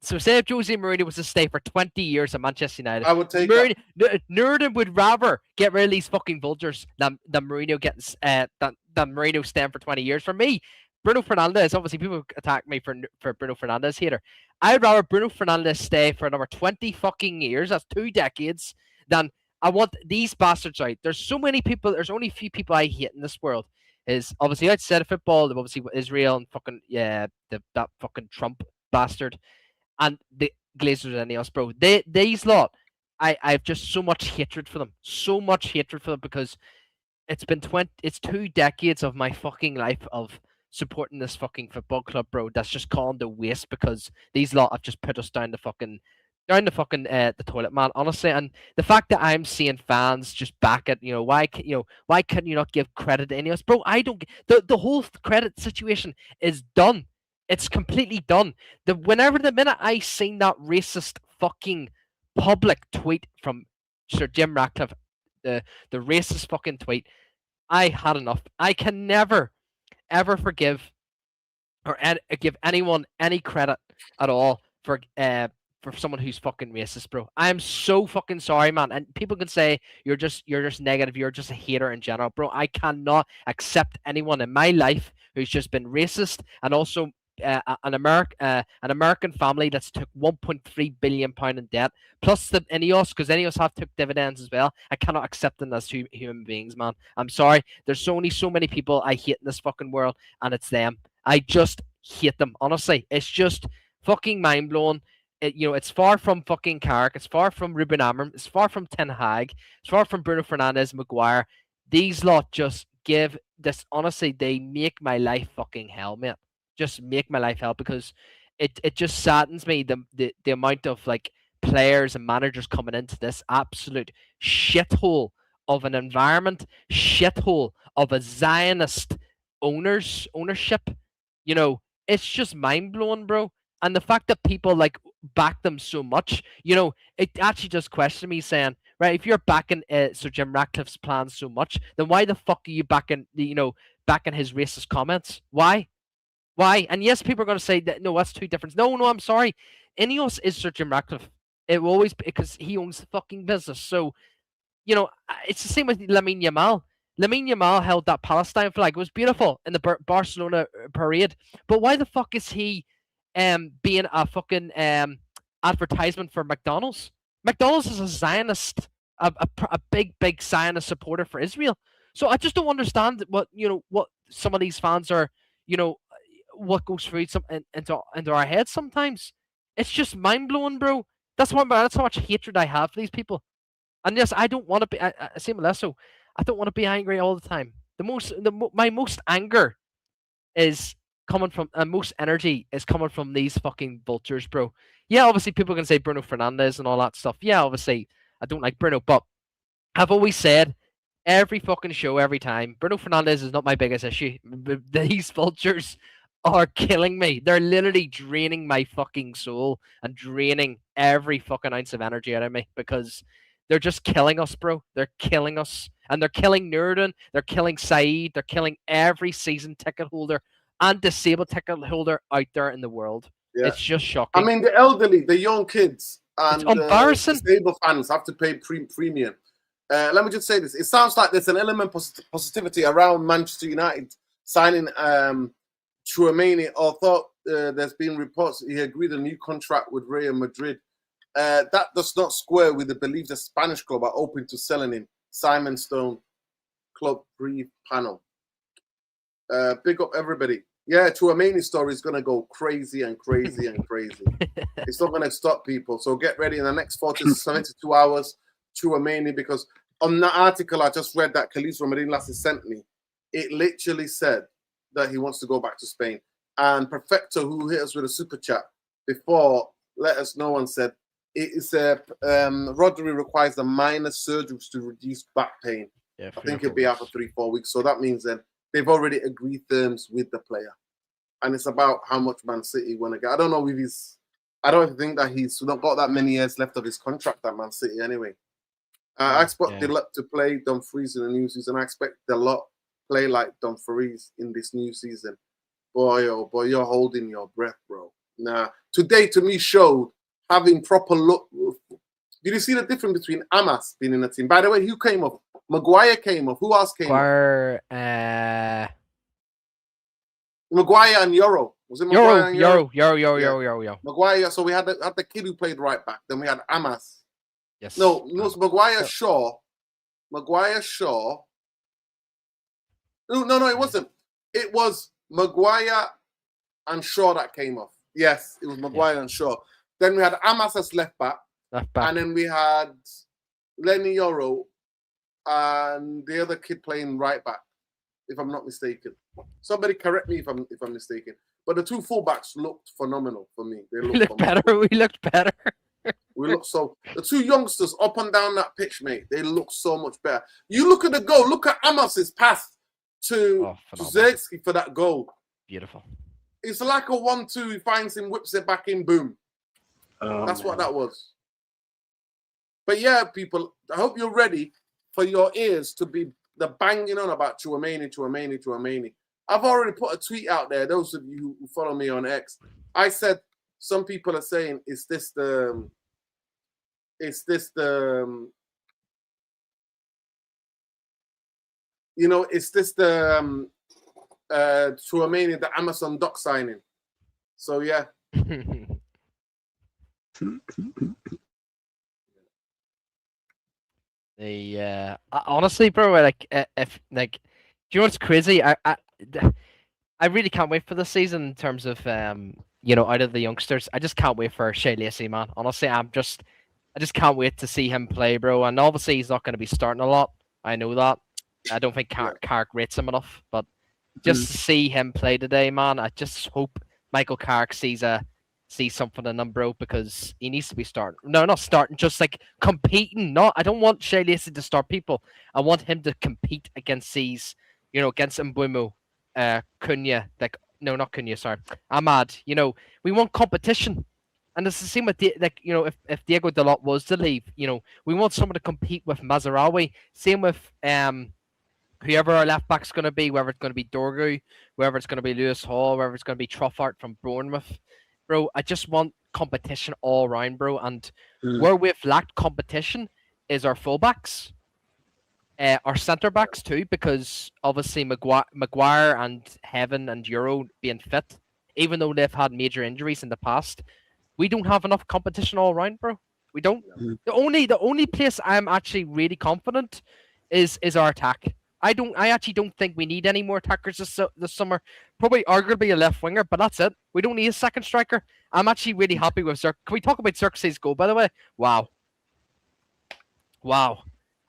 so say if Jose Mourinho was to stay for 20 years at Manchester United, I would take that. Nurden would rather get rid of these fucking vultures than Mourinho getting than Mourinho staying for 20 years. For me, Bruno Fernandes, obviously people attack me for Bruno Fernandes hater. I'd rather Bruno Fernandes stay for another 20 fucking years, that's 2 decades, than I want these bastards out. There's so many people, there's only a few people I hate in this world. Is obviously outside of football, obviously Israel and fucking that fucking Trump bastard and the Glazers and else, bro. These lot, I've just so much hatred for them, because it's 2 decades of my fucking life of supporting this fucking football club, bro. That's just gone to waste because these lot have just put us down the toilet, man. Honestly, and the fact that I'm seeing fans just back at why couldn't you not give credit to any of us, bro? I don't. The whole credit situation is done. It's completely done. The minute I seen that racist fucking public tweet from Sir Jim Ratcliffe, the racist fucking tweet, I had enough. I can never ever forgive or give anyone any credit at all for someone who's fucking racist, bro. I am so fucking sorry, man. And people can say you're just negative, you're just a hater in general, bro. I cannot accept anyone in my life who's just been racist and also an American family that's took 1.3 billion pound in debt, plus the Ineos, because Ineos have took dividends as well. I cannot accept them as human beings, man. I'm sorry. There's only so many people I hate in this fucking world, and it's them. I just hate them. Honestly, it's just fucking mind blowing. It's far from fucking Carrick. It's far from Ruben Amorim. It's far from Ten Hag. It's far from Bruno Fernandes, Maguire. These lot just give this. Honestly, they make my life fucking hell, mate. Just make my life hell because it just saddens me the amount of like players and managers coming into this absolute shithole of an environment, shithole of a Zionist ownership. It's just mind blowing, bro. And the fact that people like back them so much, it actually just questioned me saying, right, if you're backing Sir Jim Ratcliffe's plans so much, then why the fuck are you backing his racist comments? Why? Why? And yes, people are going to say that no, that's too different. No, no, I'm sorry. Ineos is Sir Jim Ratcliffe. It will always because he owns the fucking business. So it's the same with Lamine Yamal. Lamine Yamal held that Palestine flag. It was beautiful in the Barcelona parade. But why the fuck is he being a fucking advertisement for McDonald's? McDonald's is a Zionist, a big Zionist supporter for Israel. So I just don't understand what some of these fans are, you know, what goes through into our heads sometimes. It's just mind blowing, bro. That's how much hatred I have for these people. And yes, I don't want to be. Same with Lesso. I don't want to be angry all the time. My most anger is coming from, and most energy is coming from these fucking vultures, bro. Yeah, obviously people can say Bruno Fernandes and all that stuff. Yeah, obviously I don't like Bruno, but I've always said every fucking show, every time, Bruno Fernandes is not my biggest issue. These vultures are killing me. They're literally draining my fucking soul and draining every fucking ounce of energy out of me because they're just killing us, bro. They're killing us. And they're killing Nurden. They're killing Saeed. They're killing every season ticket holder and disabled ticket holder out there in the world. Yeah. It's just shocking. I mean, the elderly, the young kids, and embarrassing. disabled fans have to pay premium. Let me just say this. It sounds like there's an element of positivity around Manchester United signing Tchouaméni, although there's been reports he agreed a new contract with Real Madrid. That does not square with the belief the Spanish club are open to selling him. Simon Stone, club brief panel. Big up everybody. Yeah, Tchouaméni's story is going to go crazy and crazy and crazy. It's not going to stop people. So get ready in the next 40 to 72 hours, Tchouaméni, because on that article I just read that Khalees Ramadine Lassie sent me, it literally said that he wants to go back to Spain. And Perfecto, who hit us with a super chat before, let us know and said, it is Rodri requires the minor surgeries to reduce back pain. Yeah, I think he'll be out for 3-4 weeks. So that means then they've already agreed terms with the player. And it's about how much Man City want to get. I don't know if he's, I don't think that he's not got that many years left of his contract at Man City anyway. I expect Delap to play Dumfries in the new season. I expect Delap play like Dumfries in this new season. Boy, oh boy, you're holding your breath, bro. Nah, today to me showed having proper look. Did you see the difference between Amas being in the team? By the way, who came off? Maguire came off. Who else came off? Maguire and Euro. Was it Maguire and Euro? Euro. Maguire. So we had the kid who played right back. Then we had Amas. Yes. No, it was Maguire, Shaw. Maguire, Shaw. No, it wasn't. It was Maguire and Shaw that came off. Yes, it was Maguire and Shaw. Then we had Amas as left back. And then we had Lenny Yoro and the other kid playing right back, if I'm not mistaken. Somebody correct me if I'm mistaken. But the two fullbacks looked phenomenal for me. They looked better. We looked better. We look so. The two youngsters up and down that pitch, mate. They look so much better. You look at the goal. Look at Amos's pass to Zerski for that goal. Beautiful. It's like a 1-2. He finds him, whips it back in, boom. That's what that was. But yeah, people, I hope you're ready for your ears to be the banging on about Tchouaméni. I've already put a tweet out there. Those of you who follow me on X, I said some people are saying, is this the Tchouaméni, the Amazon doc signing? So yeah. Honestly, bro, like if like, do you know what's crazy? I really can't wait for the season in terms of out of the youngsters. I just can't wait for Shea Lacey, man. Honestly, I just can't wait to see him play, bro. And obviously he's not going to be starting a lot. I know that. I don't think Carrick rates him enough, but just to see him play today, man, I just hope Michael Carrick sees something in him, bro, because he needs to be starting. No, not starting, just like competing. I don't want Shea Lacey to start people. I want him to compete against these, against Mbeumo, Cunha, not Cunha, sorry, Ahmad. We want competition. And it's the same with if Diego Dalot was to leave, we want someone to compete with Mazraoui. Same with whoever our left back's going to be, whether it's going to be Dorgu, whether it's going to be Lewis Hall, whether it's going to be Troffart from Bournemouth. Bro, I just want competition all around, bro. And where we've lacked competition is our fullbacks, our centre backs too, because obviously Maguire and Heaven and Euro being fit, even though they've had major injuries in the past, we don't have enough competition all around, bro. We don't. The only place I'm actually really confident is our attack. I actually don't think we need any more attackers this summer. Probably arguably a left winger, but that's it. We don't need a second striker. I'm actually really happy with Can we talk about Xerxes' goal, by the way? Wow.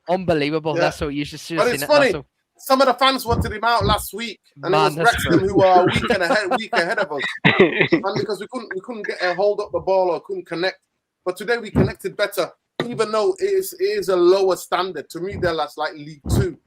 Unbelievable. Yeah. That's so you should see. But it's funny. some of the fans wanted him out last week, and it Man, was that's Wrexham true. who are a week ahead of us, and because we couldn't get a hold up the ball or couldn't connect. But today we connected better, even though it is a lower standard. To me, they're like League Two.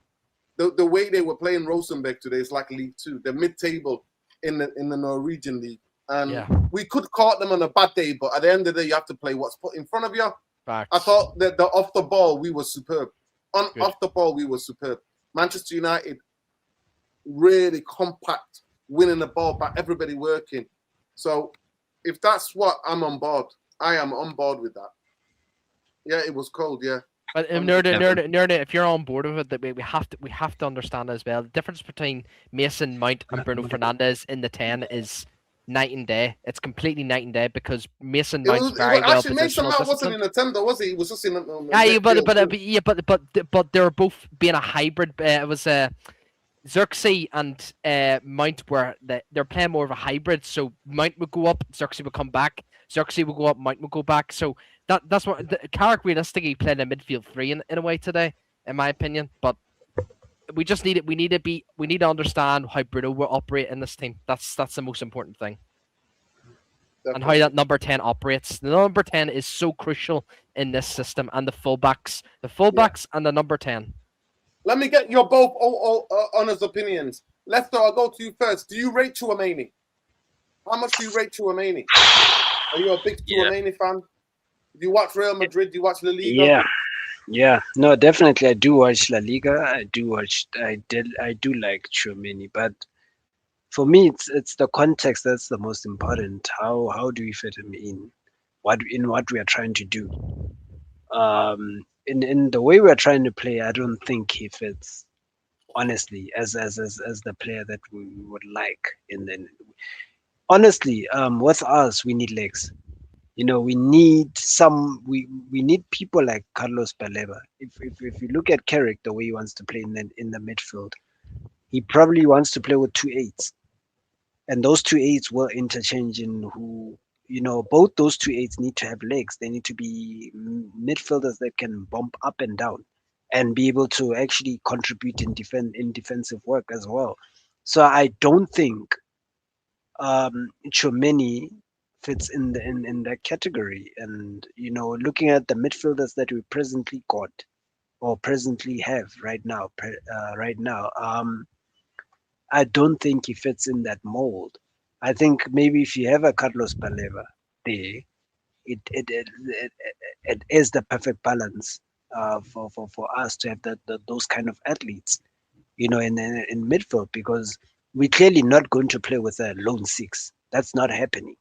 The way they were playing Rosenborg today is like League Two. They're mid-table in the Norwegian league, and we could caught them on a bad day. But at the end of the day, you have to play what's put in front of you. Facts. I thought that off the ball we were superb. Off the ball we were superb. Manchester United really compact, winning the ball back, everybody working. So if that's what I'm on board, I am on board with that. Yeah, it was cold. Yeah. But Nerd, if you're on board with it, that we have to understand as well. The difference between Mason Mount and Bruno Fernandes in the 10 is night and day. It's completely night and day because Mason Mount's very well actually, Mason Mount wasn't in a 10 though, was he? He was just in. But they were both being a hybrid. It was Xerxes and Mount they're playing more of a hybrid. So Mount would go up, Xerxes would come back. Xerxes would go up, Mount would go back. So that's what Carrick realistically played a midfield three in a way today, in my opinion. But we just need it. We need to understand how Bruno will operate in this team. That's the most important thing. Definitely. And how that number 10 operates. The number 10 is so crucial in this system, and the fullbacks and the number 10. Let me get your both honest opinions. Lester, I'll go to you first. Do you rate Tchouaméni? How much do you rate Tchouaméni? Are you a big Tchouaméni fan? Do you watch Real Madrid? Do you watch La Liga? Yeah. No, definitely. I do watch La Liga. I do like Tchouaméni, but for me, it's the context that's the most important. How do we fit him in? What we are trying to do? In the way we're trying to play, I don't think he fits, honestly, as the player that we would like. And then, honestly, with us, we need legs. We need we need people like Carlos Baleba. If you look at Carrick, the way he wants to play in the midfield, he probably wants to play with 2 8s, and those 2 8s will interchange in who. Both those 2 8s need to have legs. They need to be midfielders that can bump up and down and be able to actually contribute in defensive work as well. So I don't think Tchouaméni fits in that category. And looking at the midfielders that we presently got or presently have right now, I don't think he fits in that mold. I think maybe if you have a Carlos Baleba there, it is the perfect balance for us to have those kind of athletes, in midfield, because we're clearly not going to play with a lone 6. That's not happening,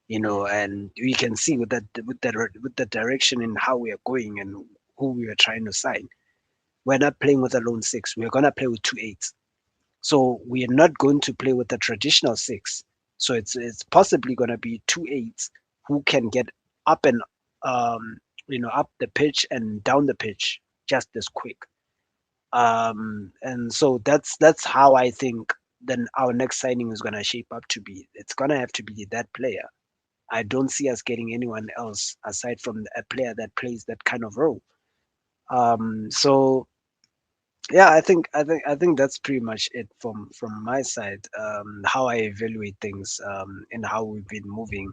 and we can see with the direction in how we are going and who we are trying to sign. We're not playing with a lone 6. We're gonna play with 2 8s. So we are not going to play with the traditional 6. So it's possibly going to be 2 8s who can get up and up the pitch and down the pitch just as quick. And so that's how I think then our next signing is going to shape up to be. It's going to have to be that player. I don't see us getting anyone else aside from a player that plays that kind of role. So. Yeah, I think that's pretty much it from my side. How I evaluate things, and how we've been moving.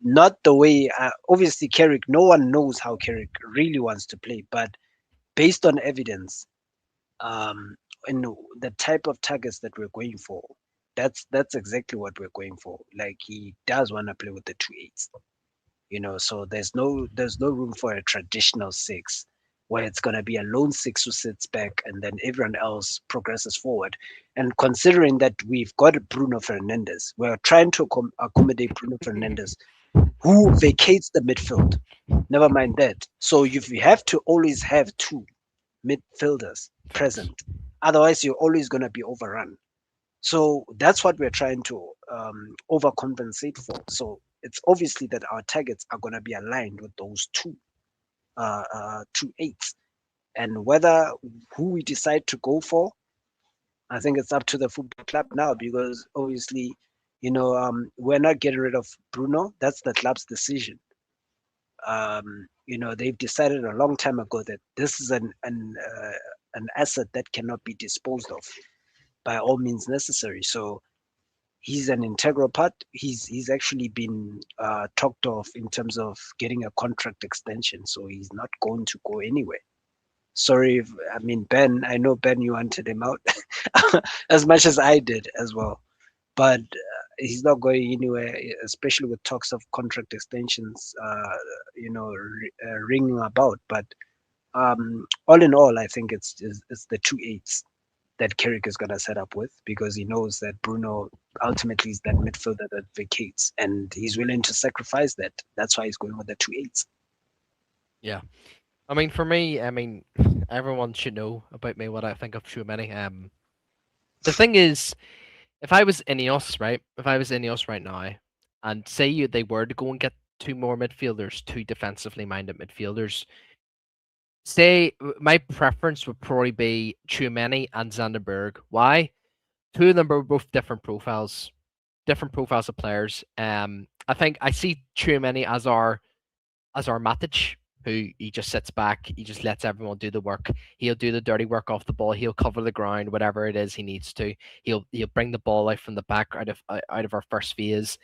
Not the way, obviously Carrick. No one knows how Carrick really wants to play, but based on evidence, and the type of targets that we're going for, that's exactly what we're going for. Like, he does want to play with the 2 8s. So there's no room for a traditional 6. Where it's going to be a lone 6 who sits back and then everyone else progresses forward. And considering that we've got Bruno Fernandes, we're trying to accommodate Bruno Fernandes, who vacates the midfield. Never mind that. So you have to always have 2 midfielders present. Otherwise, you're always going to be overrun. So that's what we're trying to overcompensate for. So it's obviously that our targets are going to be aligned with those 2 8s, and who we decide to go for, I think it's up to the football club now, because obviously, we're not getting rid of Bruno. That's the club's decision. They've decided a long time ago that this is an asset that cannot be disposed of by all means necessary. So he's an integral part. He's actually been talked of in terms of getting a contract extension, so he's not going to go anywhere. Sorry, I mean Ben. I know Ben, you wanted him out as much as I did as well, but he's not going anywhere, especially with talks of contract extensions, ringing about. But all in all, I think it's the 2 8s that Carrick is going to set up with, because he knows that Bruno ultimately is that midfielder that vacates, and he's willing to sacrifice that. That's why he's going with the 2 8s. Yeah. I mean, for me, I mean, everyone should know about me what I think of Tchouaméni. The thing is, if I was Ineos, right? If I was Ineos right now, and say they were to go and get two more midfielders, two defensively minded midfielders, say my preference would probably be Tchouaméni and Zanderberg. Why? Two of them are both different profiles of players. I think I see Tchouaméni as our Matic, who he just sits back, he just lets everyone do the work. He'll do the dirty work off the ball. He'll cover the ground, whatever it is he needs to. He'll bring the ball out from the back out of our first phase.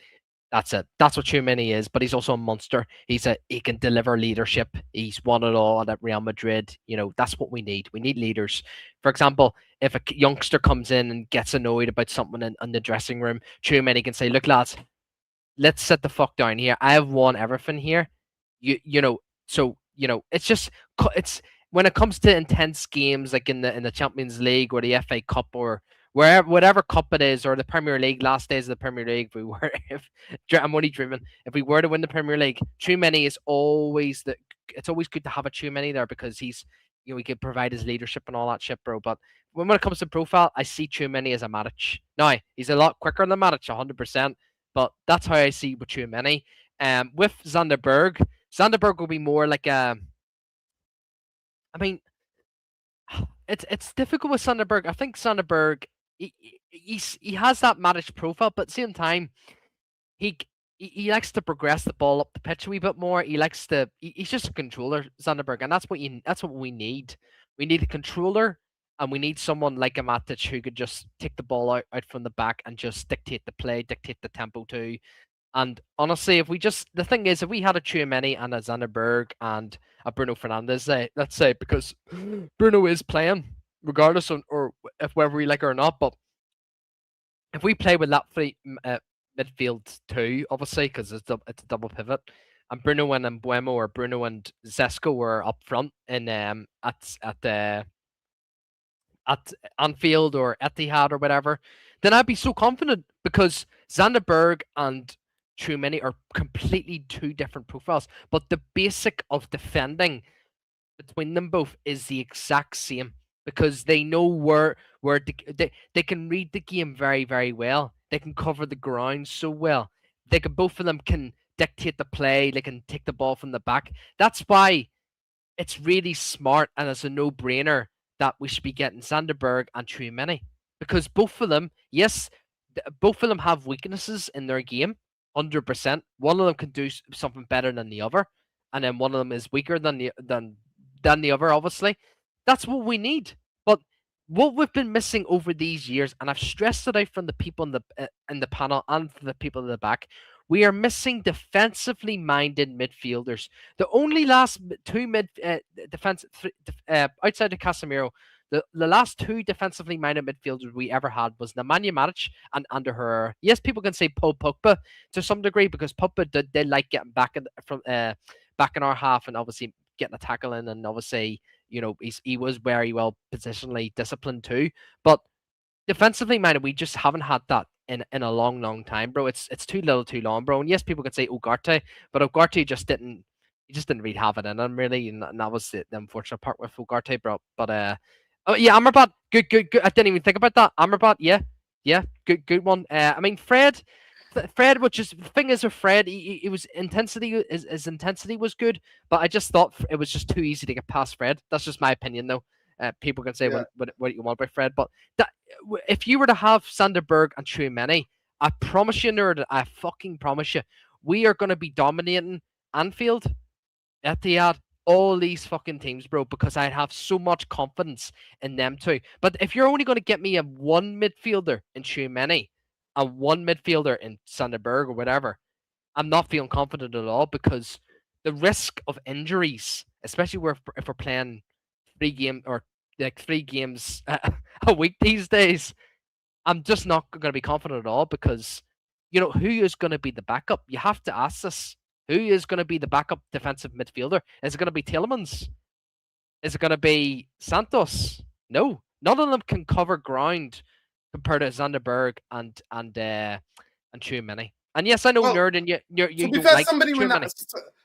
That's it. That's what Tchouaméni is. But he's also a monster. He can deliver leadership. He's won it all at Real Madrid. That's what we need. We need leaders. For example, if a youngster comes in and gets annoyed about something in the dressing room, Tchouaméni can say, "Look, lads, let's sit the fuck down here. I have won everything here. It's when it comes to intense games like in the Champions League or the FA Cup or whatever cup it is, or the Premier League, last days of the Premier League, I'm only dreaming, if we were to win the Premier League, Tchouaméni is always it's always good to have a Tchouaméni there, because he could provide his leadership and all that shit, bro. But when it comes to profile, I see Tchouaméni as a Matic. Now, he's a lot quicker than Matic, 100%, but that's how I see with Tchouaméni. With Zanderberg will be more like I mean, it's difficult with Zanderberg. I think Zanderberg, he has that Matic profile, but at the same time, he likes to progress the ball up the pitch a wee bit more. He's just a controller, Zanderberg, and that's what we need. We need a controller, and we need someone like a Matic who could just take the ball out from the back and just dictate the play, dictate the tempo too. And honestly, if we had a Tchouaméni and a Zanderberg and a Bruno Fernandes, let's say, because Bruno is playing, regardless of or if whether we like it or not, but if we play with that midfield too, obviously, because it's a double pivot, and Bruno and Mbuemo or Bruno and Zesco were up front in at Anfield or Etihad or whatever, then I'd be so confident, because Zanderberg and Tchouaméni are completely two different profiles, but the basic of defending between them both is the exact same, because they know where they can read the game very, very well. They can cover the ground so well. Both of them can dictate the play. They can take the ball from the back. That's why it's really smart and it's a no-brainer that we should be getting Zanderberg and Tchouaméni, because both of them have weaknesses in their game. 100%. One of them can do something better than the other, and then one of them is weaker than the other. Obviously, that's what we need. But what we've been missing over these years, and I've stressed it out from the people in the panel and the people in the back, we are missing defensively minded midfielders. The only last two outside of Casemiro, the last two defensively minded midfielders we ever had was Nemanja Matic and Ander Herrera. Yes, people can say Paul Pogba to some degree, because Pogba did like getting back in our half and obviously getting a tackle in, and obviously he was very well positionally disciplined too. But defensively minded, we just haven't had that in a long time, bro. It's too little, too long, bro. And yes, people could say Ugarte, but Ugarte just didn't really have it in him, really, and that was the unfortunate part with Ugarte, bro. But oh yeah, Amrabat, good. I didn't even think about that. Amrabat, yeah, good one. I mean, Fred, which is the thing is with Fred, he was intensity. His intensity was good, but I just thought it was just too easy to get past Fred. That's just my opinion, though. People can say what you want about Fred, but if you were to have Zanderberg and Tchouaméni, I promise you, nerd, I fucking promise you, we are going to be dominating Anfield, Etihad, all these fucking teams, bro, because I have so much confidence in them too. But if you're only going to get me a one midfielder in Tchouaméni and one midfielder in Sanderberg or whatever, I'm not feeling confident at all because the risk of injuries, especially if we're playing 3 games a week these days, I'm just not going to be confident at all because, who is going to be the backup? You have to ask this. Who is going to be the backup defensive midfielder? Is it going to be Tielemans? Is it going to be Santos? No, none of them can cover ground compared to Zanderberg and Tchouaméni. And yes, I know Well, nerd, and you to be don't fair, like Tchouaméni.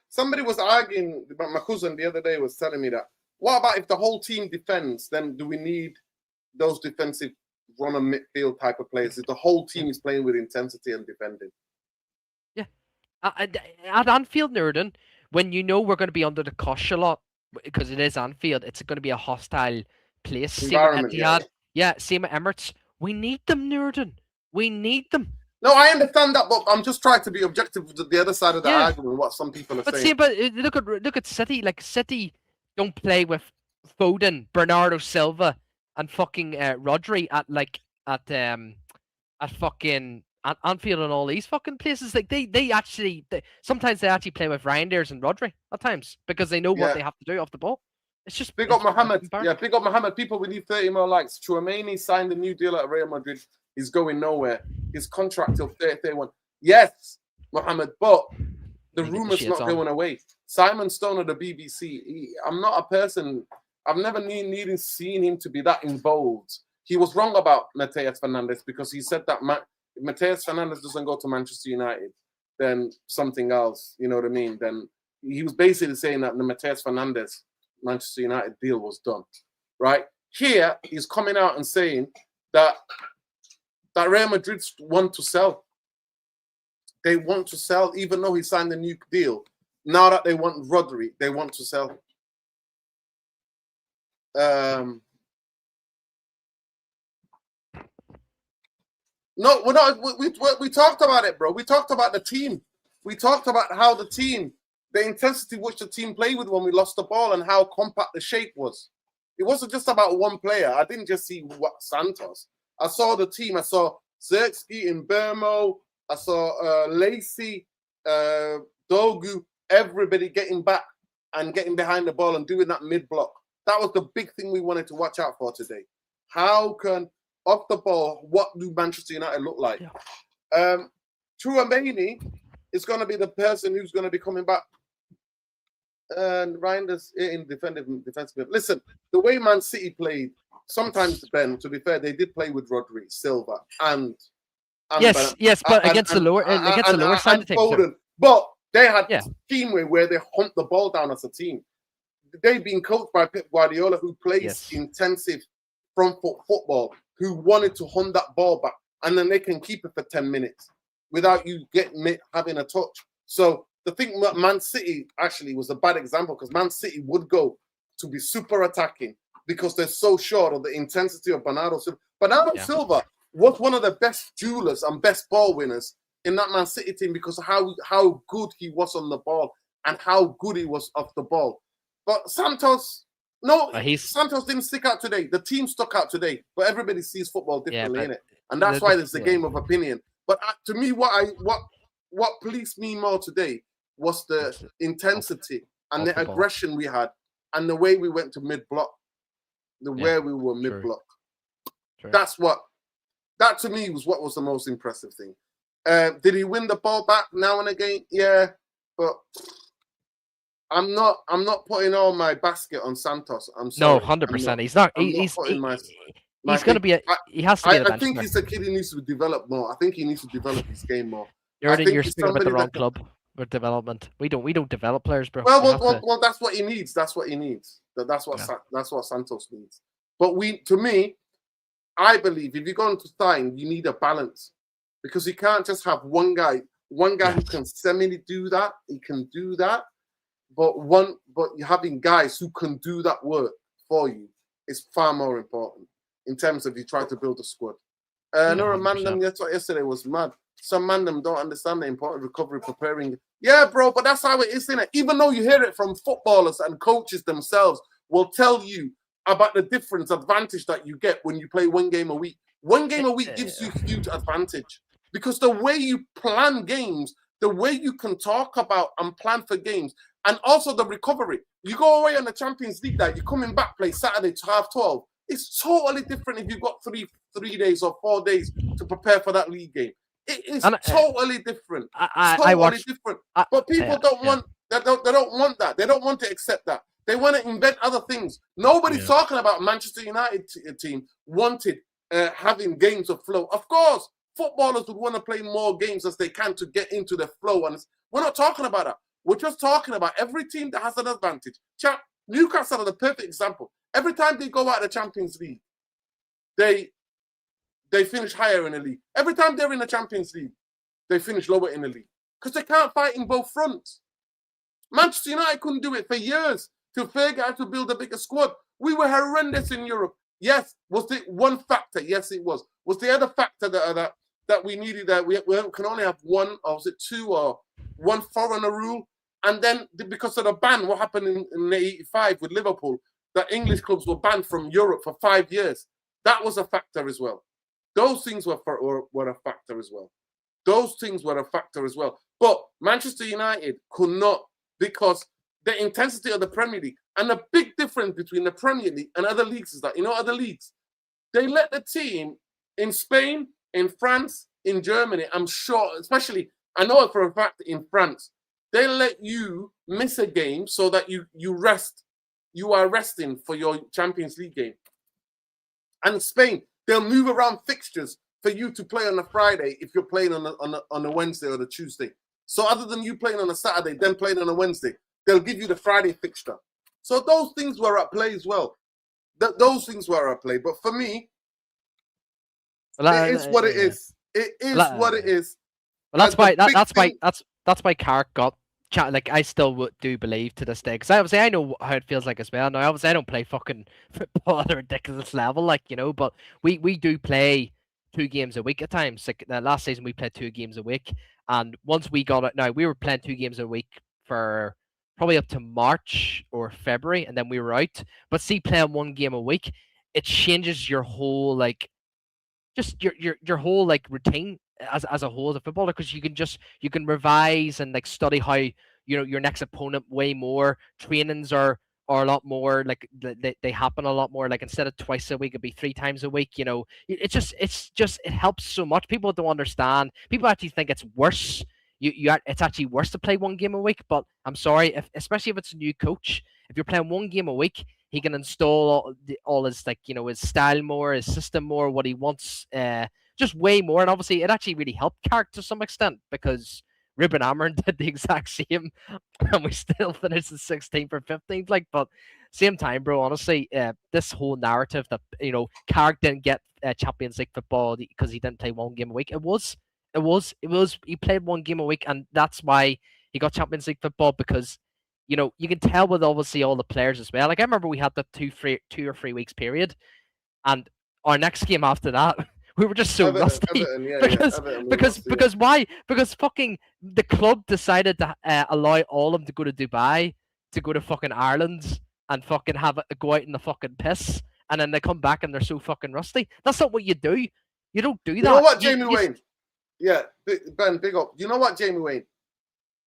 somebody was arguing about my cousin the other day was telling me that. What about if the whole team defends? Then do we need those defensive run and midfield type of players? If the whole team is playing with intensity and defending. At Anfield, Nurden, when we're going to be under the cosh a lot, because it is Anfield, it's going to be a hostile place. Environment, Same at Etihad, same at Emirates. We need them, Nurden. We need them. No, I understand that, but I'm just trying to be objective with the other side of the argument, what some people are saying. But look at City. Like, City don't play with Foden, Bernardo Silva, and fucking Rodri at fucking Anfield and all these fucking places. Like sometimes they actually play with Reinders and Rodri at times because they know what they have to do off the ball. It's just big up Mohammed. Yeah, big up Mohammed. People, we need 30 more likes. Tchouaméni signed a new deal at Real Madrid. He's going nowhere. His contract till 31. Yes, Mohammed, but the rumor's not going away. Simon Stone of the BBC. I'm not a person. I've never seen him to be that involved. He was wrong about Mateus Fernandes because he said that if Mateus Fernandes doesn't go to Manchester United, then something else, you know what I mean? Then he was basically saying that the Mateus Fernandes Manchester United deal was done, right? Here, he's coming out and saying that Real Madrid want to sell. They want to sell, even though he signed a new deal. Now that they want Rodri, they want to sell. No, we're not. We talked about it, bro. We talked about the team. We talked about how the intensity which the team played with when we lost the ball and how compact the shape was. It wasn't just about one player. I didn't just see Santos. I saw the team. I saw Zirkzee in Bermo. I saw Lacey, Dogu, everybody getting back and getting behind the ball and doing that mid-block. That was the big thing we wanted to watch out for today. How can, off the ball, what do Manchester United look like? Yeah. Tchouaméni is going to be the person who's going to be coming back. And Reinders in defensive. Listen, the way Man City played, sometimes, Ben, to be fair, they did play with Rodri, Silva, and yes, but against the lower side of things. But they had teamwork where they hunt the ball down as a team. They've been coached by Pep Guardiola, who plays intensive front foot football, who wanted to hunt that ball back, and then they can keep it for 10 minutes without you having a touch. So the thing, Man City actually was a bad example because Man City would go to be super attacking because they're so short of the intensity of Bernardo Silva. Bernardo Silva was one of the best duelers and best ball winners in that Man City team because of how good he was on the ball and how good he was off the ball. But Santos, Santos didn't stick out today. The team stuck out today, but everybody sees football differently, innit? And that's why there's a game of opinion. But to me, what pleased me more today was the intensity and the aggression we had and the way we went to mid-block, where we were mid-block. That to me was what was the most impressive thing. Did he win the ball back now and again? Yeah, but I'm not putting all my basket on Santos. I'm sorry. No, 100%. He's not. He's going to be. He has to be. I think he's a kid who needs to develop more. I think he needs to develop his game more. You're speaking about the wrong club with development. We don't develop players, bro. Well, that's what he needs. That's what he needs. That's what Santos needs. But I believe if you're going to sign, you need a balance because you can't just have one guy who can semi do that. He can do that, but you're having guys who can do that work for you is far more important in terms of you try to build a squad. Nora Mandem yesterday was mad. Some Mandem don't understand the importance of recovery, preparing Yeah, bro, but that's how it is, innit? Even though you hear it from footballers and coaches themselves will tell you about the difference advantage that you get when you play one game a week. One game a week gives you huge advantage because the way you plan games, the way you can talk about and plan for games, and also the recovery. You go away on the Champions League night, you're coming back, play Saturday to 12:30. It's totally different if you've got three days or 4 days to prepare for that league game. It is totally different. I watched, different. But people don't want that. They don't want that. They don't want to accept that. They want to invent other things. Nobody's talking about Manchester United team wanted having games of flow. Of course, footballers would want to play more games as they can to get into the flow. And we're not talking about that. We're just talking about every team that has an advantage. Newcastle are the perfect example. Every time they go out of the Champions League, they finish higher in the league. Every time they're in the Champions League, they finish lower in the league because they can't fight in both fronts. Manchester United couldn't do it for years till Fergie had to build a bigger squad. We were horrendous in Europe. Yes, was it one factor? Yes, it was. Was the other factor that we needed that we can only have one, or was it two, or one foreigner rule? And then because of the ban, what happened in '85 with Liverpool, that English clubs were banned from Europe for 5 years. That was a factor as well. Those things were a factor as well. Those things were a factor as well. But Manchester United could not, because the intensity of the Premier League, and the big difference between the Premier League and other leagues is that, other leagues, they let the team in Spain, in France, in Germany, I'm sure, especially, I know it for a fact in France, they let you miss a game so that you rest. You are resting for your Champions League game. And in Spain, they'll move around fixtures for you to play on a Friday if you're playing on a Wednesday or the Tuesday. So other than you playing on a Saturday, then playing on a Wednesday, they'll give you the Friday fixture. So those things were at play as well. Those things were at play. But for me, it is what it is. It is what it is. Well, that's why Carrick got chat. Like, I still do believe to this day, because obviously I know how it feels like as well. Now, obviously I don't play fucking football at a ridiculous level, like, but we do play 2 games a week at times. Like, last season we played 2 games a week, and once we got it, now we were playing 2 games a week for probably up to March or February, and then we were out. But see, playing 1 game a week, it changes your whole, like, just your whole, like, routine as a whole as a footballer, because you can revise and, like, study how your next opponent way more. Trainings are a lot more, like, they happen a lot more, like, instead of twice a week, it'd be 3 times a week. It helps so much. People don't understand. People actually think it's worse. It's actually worse to play 1 game a week. But I'm sorry, especially if it's a new coach, if you're playing 1 game a week, he can install all his, like, his style more, his system more, what he wants, just way more. And obviously, it actually really helped Carrick to some extent, because Ruben Amorim did the exact same, and we still finished the 16th or 15th. Like, but same time, bro. Honestly, this whole narrative that Carrick didn't get Champions League football because he didn't play 1 game a week. It was. He played 1 game a week, and that's why he got Champions League football, because you can tell with obviously all the players as well. Like, I remember we had the 2 or 3 weeks period, and our next game after that, we were just so rusty. Because why? Because fucking the club decided to allow all of them to go to Dubai, to go to fucking Ireland, and fucking go out in the fucking piss, and then they come back and they're so fucking rusty. That's not what you do. You don't do that. You know what, Jamie Wayne? Yeah, Ben, big up. You know what, Jamie Wayne?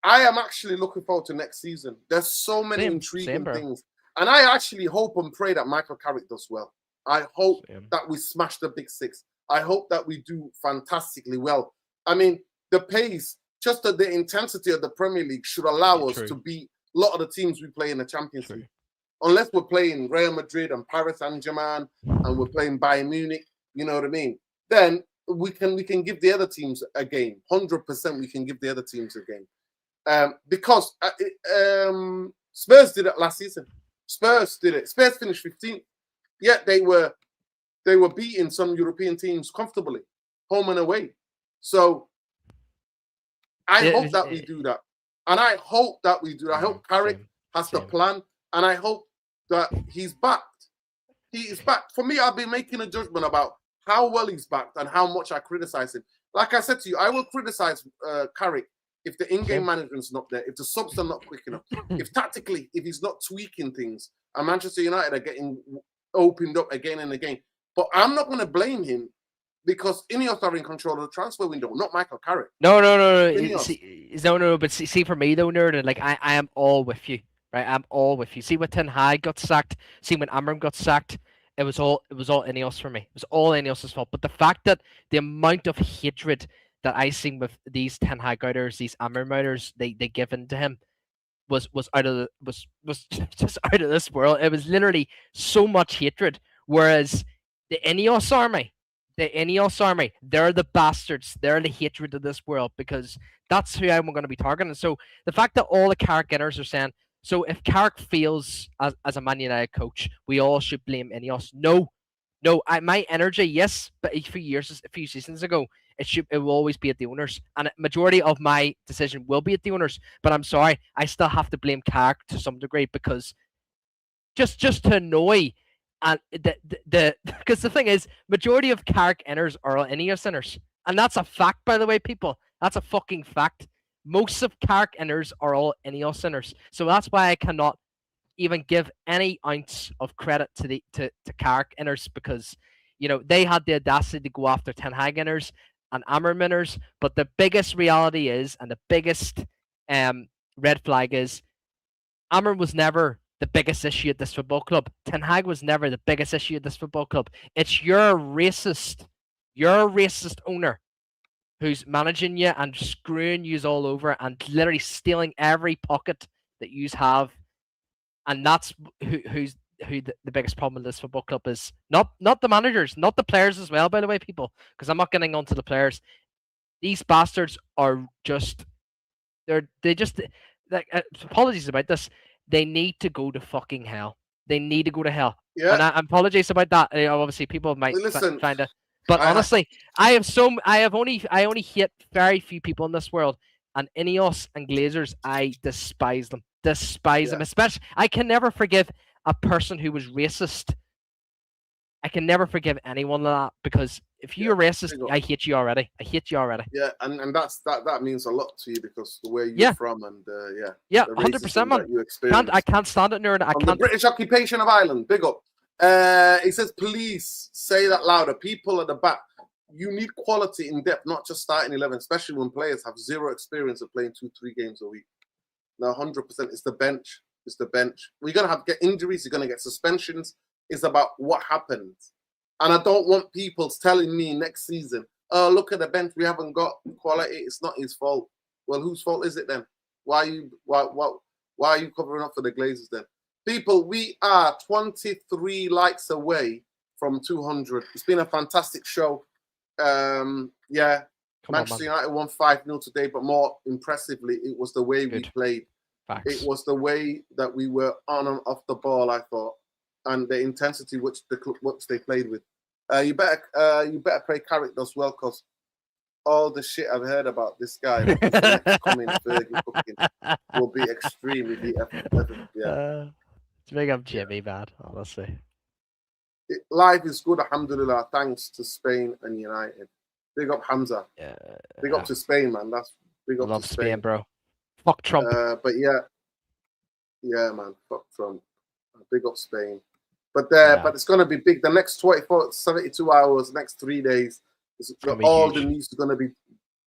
I am actually looking forward to next season. There's so many intriguing things. And I actually hope and pray that Michael Carrick does well. I hope that we smash the Big 6. I hope that we do fantastically well. I mean, the pace, just the intensity of the Premier League should allow us to beat a lot of the teams we play in the Champions League. Unless we're playing Real Madrid and Paris Saint-Germain and we're playing Bayern Munich, you know what I mean? Then we can give the other teams a game. 100% we can give the other teams a game. Because Spurs did it last season. Spurs did it. Spurs finished 15th. Yet they were beating some European teams comfortably, home and away. So I hope that we do that. And I hope that we do that. I hope Carrick has the plan. And I hope that he's backed. He is backed. For me, I've been making a judgment about how well he's backed and how much I criticize him. Like I said to you, I will criticize Carrick if the in-game Same. management's not there, if the subs are not quick enough, if tactically, if he's not tweaking things, and Manchester United are getting opened up again and again. But I'm not going to blame him because Ineos are in control of the transfer window, not Michael Carrick. No. Ineos. No. But see, for me though, nerd, like I am all with you, right? I'm all with you. See, when Ten Hag got sacked, see when Amram got sacked, it was all Ineos for me. It was all Ineos' fault. But the fact that the amount of hatred that I seen with these Ten Hag outers, these Amram outers, they given to him was just out of this world. It was literally so much hatred. Whereas the Ineos army, they're the bastards. They're the hatred of this world because that's who I'm going to be targeting. So the fact that all the Carrick inners are saying, so if Carrick fails as a Man United coach, we all should blame Ineos. No, my energy, yes, but a few seasons ago, it will always be at the owners, and a majority of my decision will be at the owners. But I'm sorry, I still have to blame Carrick to some degree because just to annoy, and because the thing is, majority of Carrick inners are all Ineos inners, and that's a fact, by the way, people. That's a fucking fact. Most of Carrick inners are all Ineos inners, so that's why I cannot even give any ounce of credit to Carrick inners because they had the audacity to go after Ten Hag inners and Amram inners, but the biggest reality is, and the biggest red flag is, Amram was never the biggest issue at this football club. Ten Hag was never the biggest issue at this football club. It's your racist owner who's managing you and screwing you all over and literally stealing every pocket that you have. And that's who the biggest problem with this football club is. Not the managers, not the players as well, by the way, people, because I'm not getting onto the players. These bastards are just they just like apologies about this. They need to go to fucking hell. They need to go to hell. Yeah. And I apologize about that. Obviously, people might Listen, find it. But honestly, I only hate very few people in this world. And Ineos and Glazers, I despise them. Despise them. Especially, I can never forgive a person who was racist. I can never forgive anyone like that because if you're racist, I hate you already. Yeah, and that means a lot to you because the way you're from and 100%, man. I can't stand it, nerd. The British occupation of Ireland. Big up. He says, please say that louder. People at the back. You need quality in depth, not just starting 11, especially when players have zero experience of playing 2-3 games a week. Now, 100%, it's the bench. We're going to get injuries. You're going to get suspensions. It's about what happened. And I don't want people telling me next season, oh, look at the bench. We haven't got quality. It's not his fault. Well, whose fault is it then? Why are you covering up for the Glazers then? People, we are 23 likes away from 200. It's been a fantastic show. Manchester United won 5-0 today, but more impressively, it was the way we played. Facts. It was the way that we were on and off the ball, I thought, and the intensity which they played with. You better pray Carrick does well, because all the shit I've heard about this guy coming will be extreme. It's big up Jimmy, man, honestly. Life is good, alhamdulillah, thanks to Spain and United. Big up Hamza. Big up to Spain, man. That's big up to Spain, bro. Fuck Trump. But man, fuck Trump. Big up Spain. But it's gonna be big. The next 72 hours, next 3 days, all the news is gonna be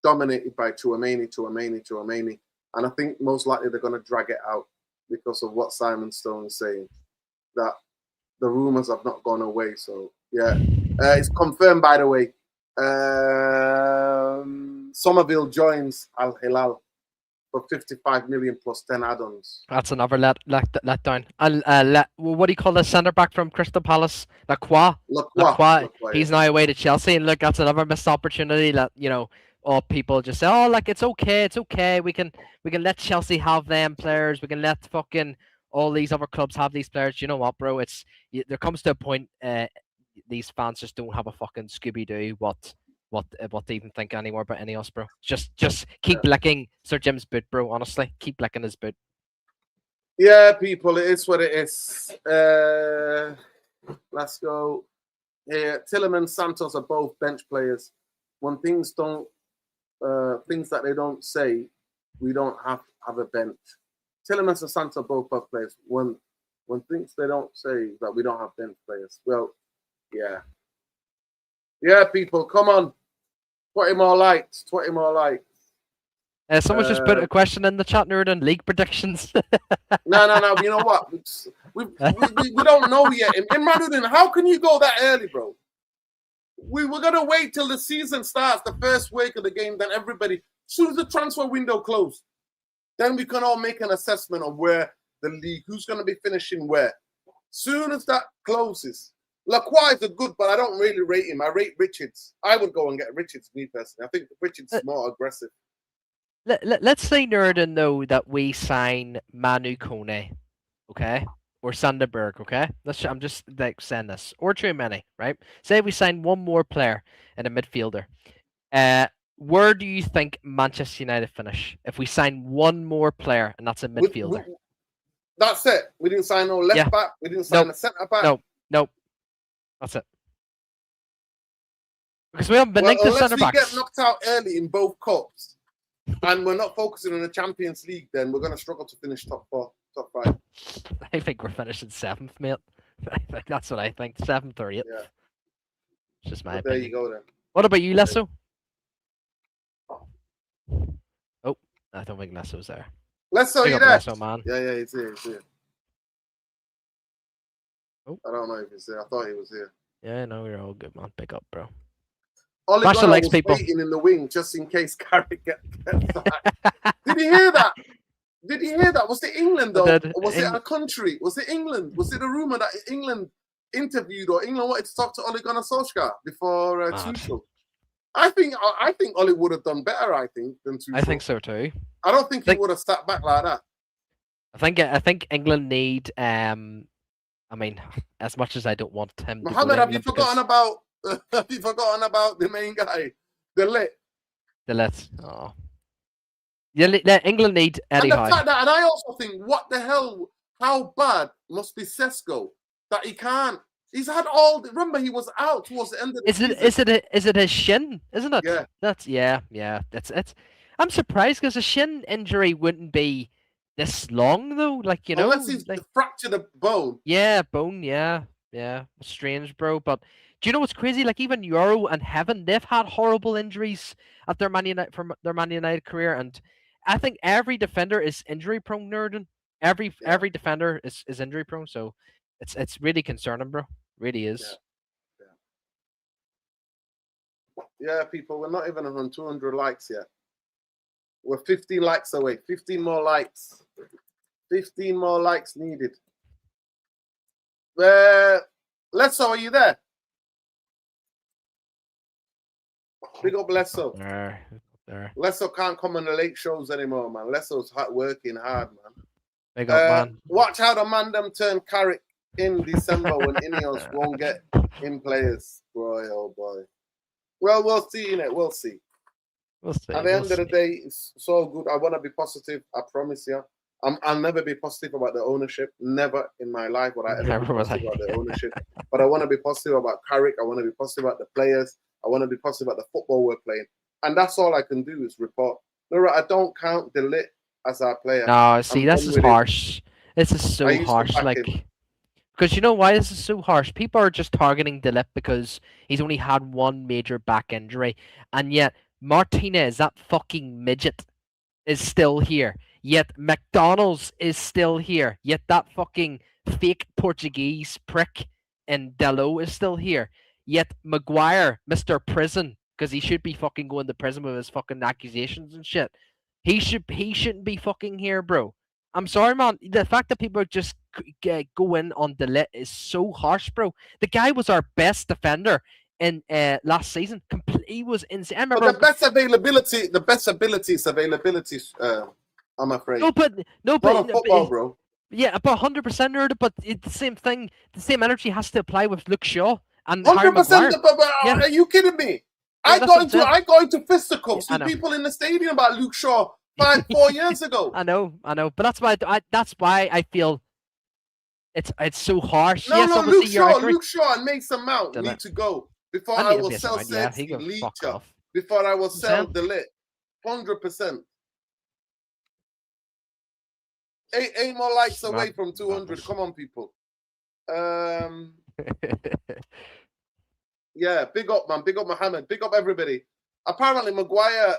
dominated by Chouameni. And I think most likely they're gonna drag it out because of what Simon Stone is saying. That the rumors have not gone away. So it's confirmed, by the way. Somerville joins Al Hilal for 55 million plus 10 add-ons. That's another let down. And what do you call the centre back from Crystal Palace? Lacroix. He's now away to Chelsea, and look, that's another missed opportunity. That all people just say, oh, like it's okay. We can let Chelsea have them players. We can let fucking all these other clubs have these players. You know what, bro? There comes to a point. These fans just don't have a fucking Scooby-Doo what they even think anymore about any else, bro. Just keep licking Sir Jim's boot, bro. Honestly, keep licking his boot. Yeah, people, it is what it is. Let's go. Tillman, Santos are both bench players. When things that they don't say, we don't have a bench. Tillemans and Santos both have players. When things they don't say that we don't have bench players. Well, yeah. Yeah, people, come on. 20 more likes. 20 more likes. Someone's just put a question in the chat, Nerd, on league predictions. No. You know what? We don't know yet. Imran, how can you go that early, bro? We're going to wait till the season starts, the first week of the game, then everybody, as soon as the transfer window closed, then we can all make an assessment of where the league, who's going to be finishing where. Soon as that closes, Lacroix is a good, but I don't really rate him. I rate Richards. I would go and get Richards, me personally. I think Richards is more aggressive. Let's say, Nerdin, though, that we sign Manu Kone, okay? Or Sanderberg, okay? I'm just like saying this. Or Many, right? Say we sign one more player and a midfielder. Where do you think Manchester United finish if we sign one more player and that's a midfielder? That's it. We didn't sign no left back. We didn't sign a centre back. Nope. That's it. Because we haven't been linked to centre backs. Unless we get knocked out early in both cups, and we're not focusing on the Champions League, then we're going to struggle to finish top 4, top 5. I think we're finishing 7th, mate. I think that's what I think. 7th or 8th. Yeah. It's just my opinion. There you go then. What about you, Lesso? Oh, I don't think Lesso's there. Lesso, you there? Lesso, man. Yeah, he's here. Oh. I don't know if he's there. I thought he was here. Yeah, no, you're all good, man. Pick up, bro. Oli Gunnar was waiting in the wing just in case Carrick gets back. Did you hear that? Was it England, though? Or was it a country? Was it England? Was it a rumour that England interviewed or England wanted to talk to Ole Gunnar Solskjaer before Tuchel? I think Ole would have done better, than Tuchel. I think so, too. I don't think he would have sat back like that. I think England need... I mean, as much as I don't want him to Mohammed, have you forgotten about the main guy, the lit? Oh, yeah. England need Eddie Howe. And I also think, what the hell? How bad must be Sesko that he can't? He's had all. Remember, he was out towards the end of the season. Is it his shin? Isn't it? Yeah. That's yeah. It's. I'm surprised because a shin injury wouldn't be this long though. Like unless he's fractured a bone. Yeah, bone. Yeah. Strange, bro. But do you know what's crazy? Like even Euro and Heaven, they've had horrible injuries at their Man United career, and I think every defender is injury prone. Nerdin. Every defender is injury prone. So it's really concerning, bro. Really is. Yeah, people, we're not even on 200 likes yet. We're 15 likes away. 15 more likes. 15 more likes needed. Lesso, are you there? Big up Lesso. There. Lesso can't come on the late shows anymore, man. Lesso's working hard, man. Big up, man. Watch how the man them turn Carrick in December when Ineos won't get in players. Boy, oh boy. Well, we'll see, innit? We'll see. At the end of the day, it's so good. I want to be positive. I promise you. I'll never be positive about the ownership. Never in my life would I ever be positive about the ownership. But I want to be positive about Carrick. I want to be positive about the players. I want to be positive about the football we're playing. And that's all I can do is report. No, I don't count De Ligt as our player. No, see, this is harsh. This is so harsh. Because you know why this is so harsh? People are just targeting De Ligt because he's only had one major back injury. And yet, Martinez, that fucking midget, is still here. Yet McDonald's is still here. Yet that fucking fake Portuguese prick in Delo is still here. Yet Maguire, Mr. Prison, because he should be fucking going to prison with his fucking accusations and shit. He shouldn't be fucking here, bro. I'm sorry, man. The fact that people just go in on De Ligt is so harsh, bro. The guy was our best defender in last season. He was insane. But the best abilities, I'm afraid. No, but football, bro. Yeah, but 100% nerd. But it's the same thing. The same energy has to apply with Luke Shaw and 100%. Are you kidding me? I got into fisticuffs with people in the stadium about Luke Shaw 4 years ago. I know. But that's why I feel it's so harsh. No, yes, Luke Shaw and Mason Mount need to go before I will sell Leach, before I will sell De Ligt. 100%. Eight more likes away Mad- from 200. madness. Come on, people. Yeah, big up, man. Big up, Mohammed. Big up, everybody. Apparently, Maguire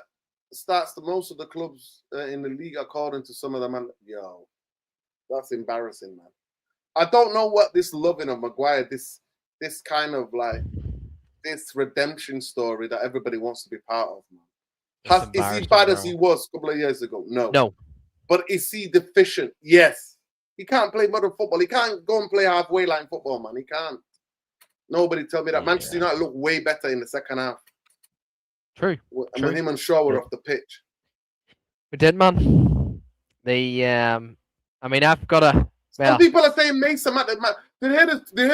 starts the most of the clubs in the league, according to some of them. And yo, that's embarrassing, man. I don't know what this loving of Maguire, this kind of like this redemption story that everybody wants to be part of, man. Is he bad as he was a couple of years ago? No. No. But is he deficient? Yes. He can't play modern football. He can't go and play halfway line football, man. He can't. Nobody tell me that. Yeah. Manchester United look way better in the second half. True. And when him and Shaw were off the pitch. We did, man. I mean, I've got a. Some people are saying Mason Mount. They hear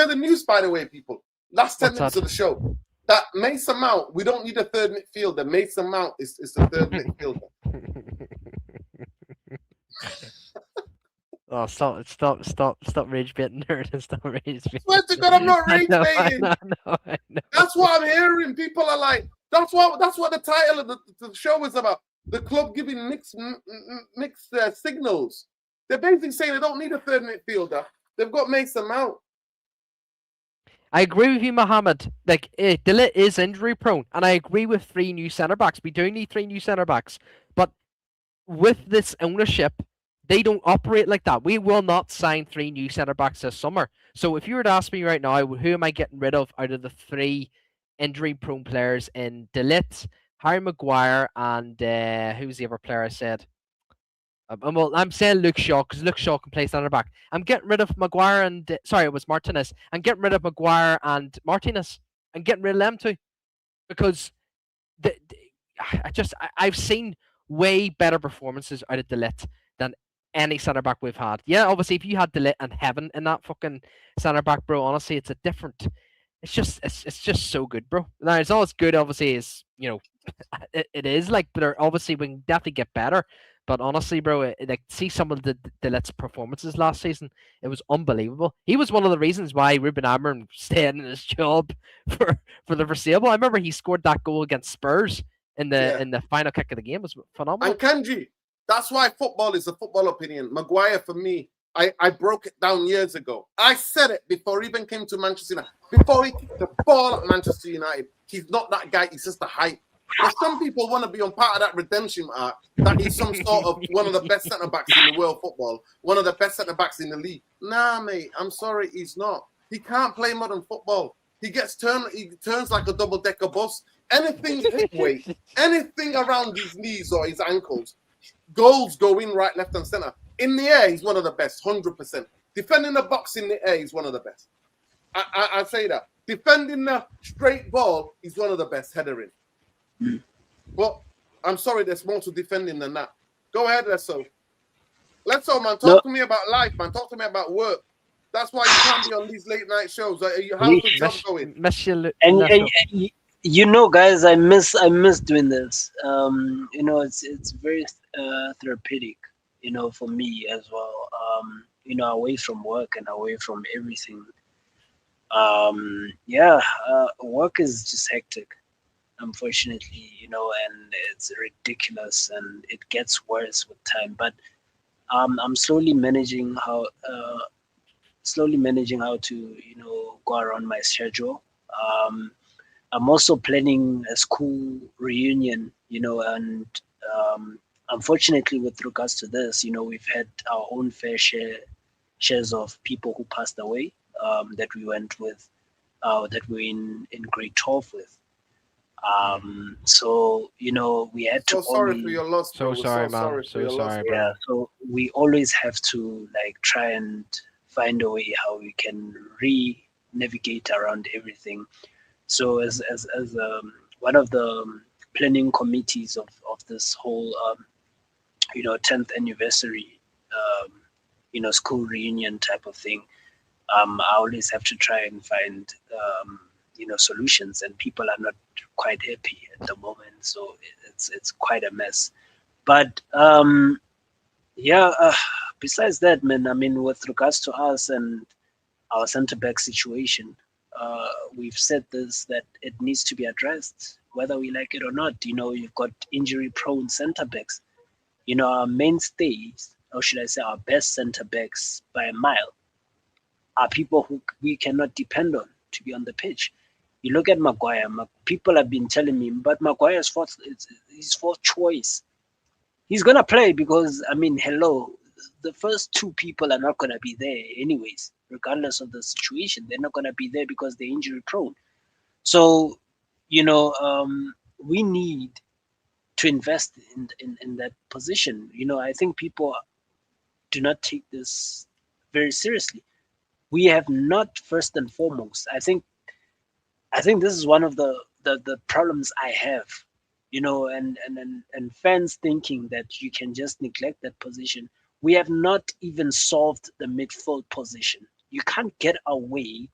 the news, by the way, people. Last 10 minutes of the show. That Mason Mount, we don't need a third midfielder. Mason Mount is the third midfielder. Oh, stop rage baiting, nerd. Stop rage baiting. Swear to God, I'm not rage baiting. I know. That's what I'm hearing. People are like, that's what the title of the show is about. The club giving mixed signals. They're basically saying they don't need a third midfielder. They've got Mason Mount. I agree with you, Mohammed. Like, De Ligt is injury prone, and I agree with 3 new centre backs. We do need 3 new centre backs, but with this ownership, they don't operate like that. We will not sign 3 new centre backs this summer. So if you were to ask me right now, who am I getting rid of out of the 3 injury prone players in De Ligt, Harry Maguire, and who's the other player I said? I'm saying Luke Shaw because Luke Shaw can play centre back. I'm getting rid of Maguire and it was Martinez. I'm getting rid of Maguire and Martinez. I'm getting rid of them too, because I've seen way better performances out of De Ligt than any centre back we've had. Yeah, obviously if you had De Ligt and Heaven in that fucking centre back, bro, honestly, it's a different. It's just so good, bro. Now it's not as good, obviously, as it is like, but obviously we can definitely get better. But honestly, bro, like, see some of the Litt's performances last season, it was unbelievable. He was one of the reasons why Ruben Amorim stayed in his job for the foreseeable. I remember he scored that goal against Spurs in the final kick of the game. It was phenomenal. And Kanji, that's why football is a football opinion. Maguire, for me, I broke it down years ago. I said it before he even came to Manchester United. Before he kicked the ball at Manchester United, he's not that guy. He's just a hype. But some people want to be on part of that redemption arc, that he's some sort of one of the best centre-backs in the world football, one of the best centre-backs in the league. Nah, mate, I'm sorry, he's not. He can't play modern football. He turns like a double-decker bus. Anything hip weight, anything around his knees or his ankles, goals go in right, left, and centre. In the air, he's one of the best, 100%. Defending the box in the air, he's one of the best. I say that. Defending the straight ball, he's one of the best headering. But I'm sorry, there's more to defending than that. Go ahead, Lesso, man. Talk to me about life, man. Talk to me about work. That's why you can't be on these late night shows. How's the job going? Guys, I miss doing this. It's very therapeutic, for me as well. Away from work and away from everything. Work is just hectic, unfortunately, and it's ridiculous, and it gets worse with time. But I'm slowly managing how to go around my schedule. I'm also planning a school reunion, and unfortunately, with regards to this, we've had our own fair shares of people who passed away, that we went with, that we're in grade 12 with. So we had to. Sorry for your loss. So sorry, man. So sorry, bro. Yeah, so we always have to try and find a way how we can navigate around everything. So as one of the planning committees of this whole 10th anniversary school reunion type of thing, I always have to try and find solutions, and people are not quite happy at the moment, so it's quite a mess. But besides that, man, I mean, with regards to us and our center back situation, we've said this, that it needs to be addressed, whether we like it or not. You've got injury prone center backs. Our mainstays or should I say, our best centre backs by a mile, are people who we cannot depend on to be on the pitch. You look at Maguire. People have been telling me, but Maguire's his fourth choice. He's gonna play because I mean, hello, the first two people are not gonna be there anyways, regardless of the situation. They're not gonna be there because they're injury prone. So, you know, we need to invest in that position. You know, I think people do not take this very seriously. We have not first and foremost. I think this is one of the problems I have, you know, and fans thinking that you can just neglect that position. We have not even solved the midfield position. You can't get away.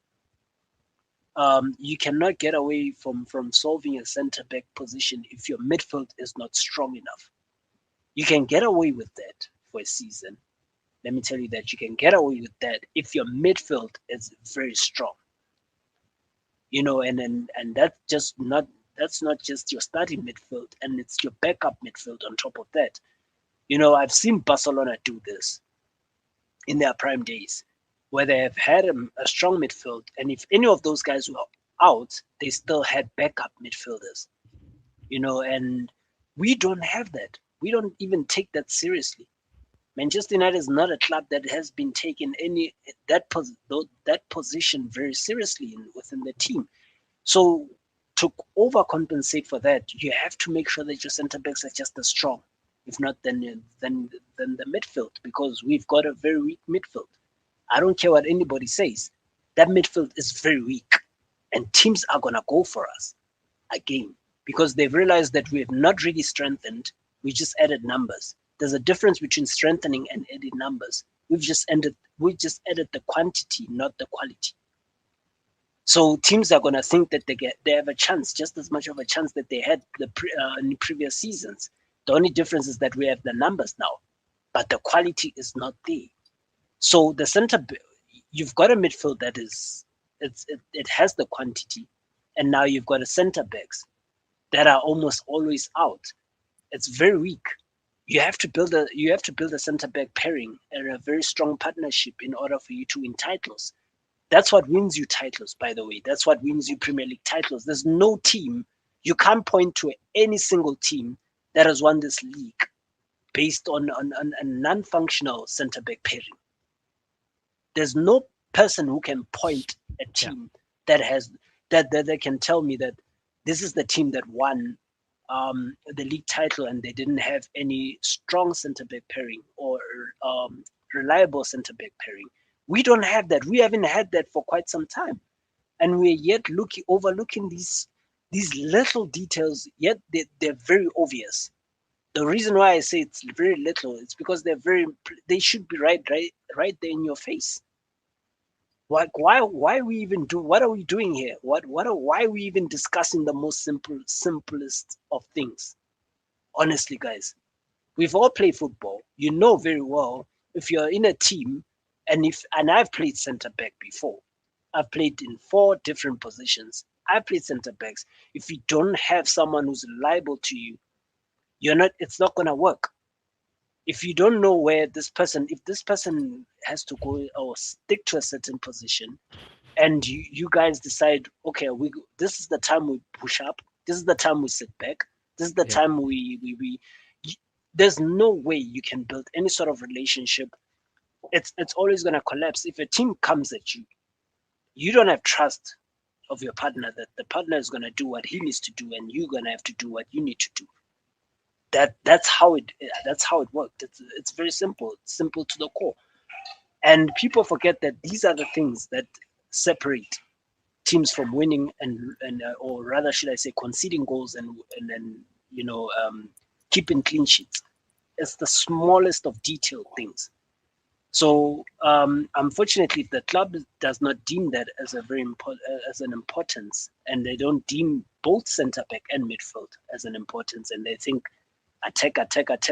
You cannot get away from solving a centre back position if your midfield is not strong enough. You can get away with that for a season. Let me tell you that you can get away with that if your midfield is very strong. You know, and that's not just your starting midfield, and it's your backup midfield on top of that. You know, I've seen Barcelona do this in their prime days, where they have had a strong midfield, and if any of those guys were out, they still had backup midfielders. You know, and we don't have that. We don't even take that seriously. Manchester United is not a club that has been taking that position very seriously within the team. So to overcompensate for that, you have to make sure that your centre backs are just as strong. If not, then the midfield, because we've got a very weak midfield. I don't care what anybody says. That midfield is very weak, and teams are gonna go for us again because they've realized that we have not really strengthened. We just added numbers. There's a difference between strengthening and adding numbers. We just added the quantity, not the quality. So teams are gonna think that they have a chance, just as much of a chance that they had in previous seasons. The only difference is that we have the numbers now, but the quality is not there. So you've got a midfield that it has the quantity, and now you've got a centre backs that are almost always out. It's very weak. You have to build a centre back pairing and a very strong partnership in order for you to win titles. That's what wins you titles, by the way. That's what wins you Premier League titles. There's no team, you can't point to any single team that has won this league based on a non-functional centre back pairing. There's no person who can point a team that can tell me that this is the team that won the league title and they didn't have any strong centre back pairing or reliable centre back pairing. We don't have that. We haven't had that for quite some time, and we're yet overlooking these little details. Yet they're very obvious. The reason why I say it's very little is because they should be right there in your face. Why we even do? What are we doing here? Why are we even discussing the most simplest of things? Honestly, guys, we've all played football. You know very well if you're in a team, and I've played centre back before. I've played in 4 different positions. I've played centre backs. If you don't have someone who's reliable to you, it's not gonna work. If you don't know if this person has to go or stick to a certain position, and you guys decide, okay, this is the time we push up, this is the time we sit back, this is the time there's no way you can build any sort of relationship. It's always gonna collapse. If a team comes at you, you don't have trust of your partner that the partner is gonna do what he needs to do, and you're gonna have to do what you need to do. That's how it worked. It's very simple. It's simple to the core. And people forget that these are the things that separate teams from winning or rather, should I say, conceding goals and then keeping clean sheets. It's the smallest of detailed things. So unfortunately, if the club does not deem that as an importance, and they don't deem both centre back and midfield as an importance, and they think attack,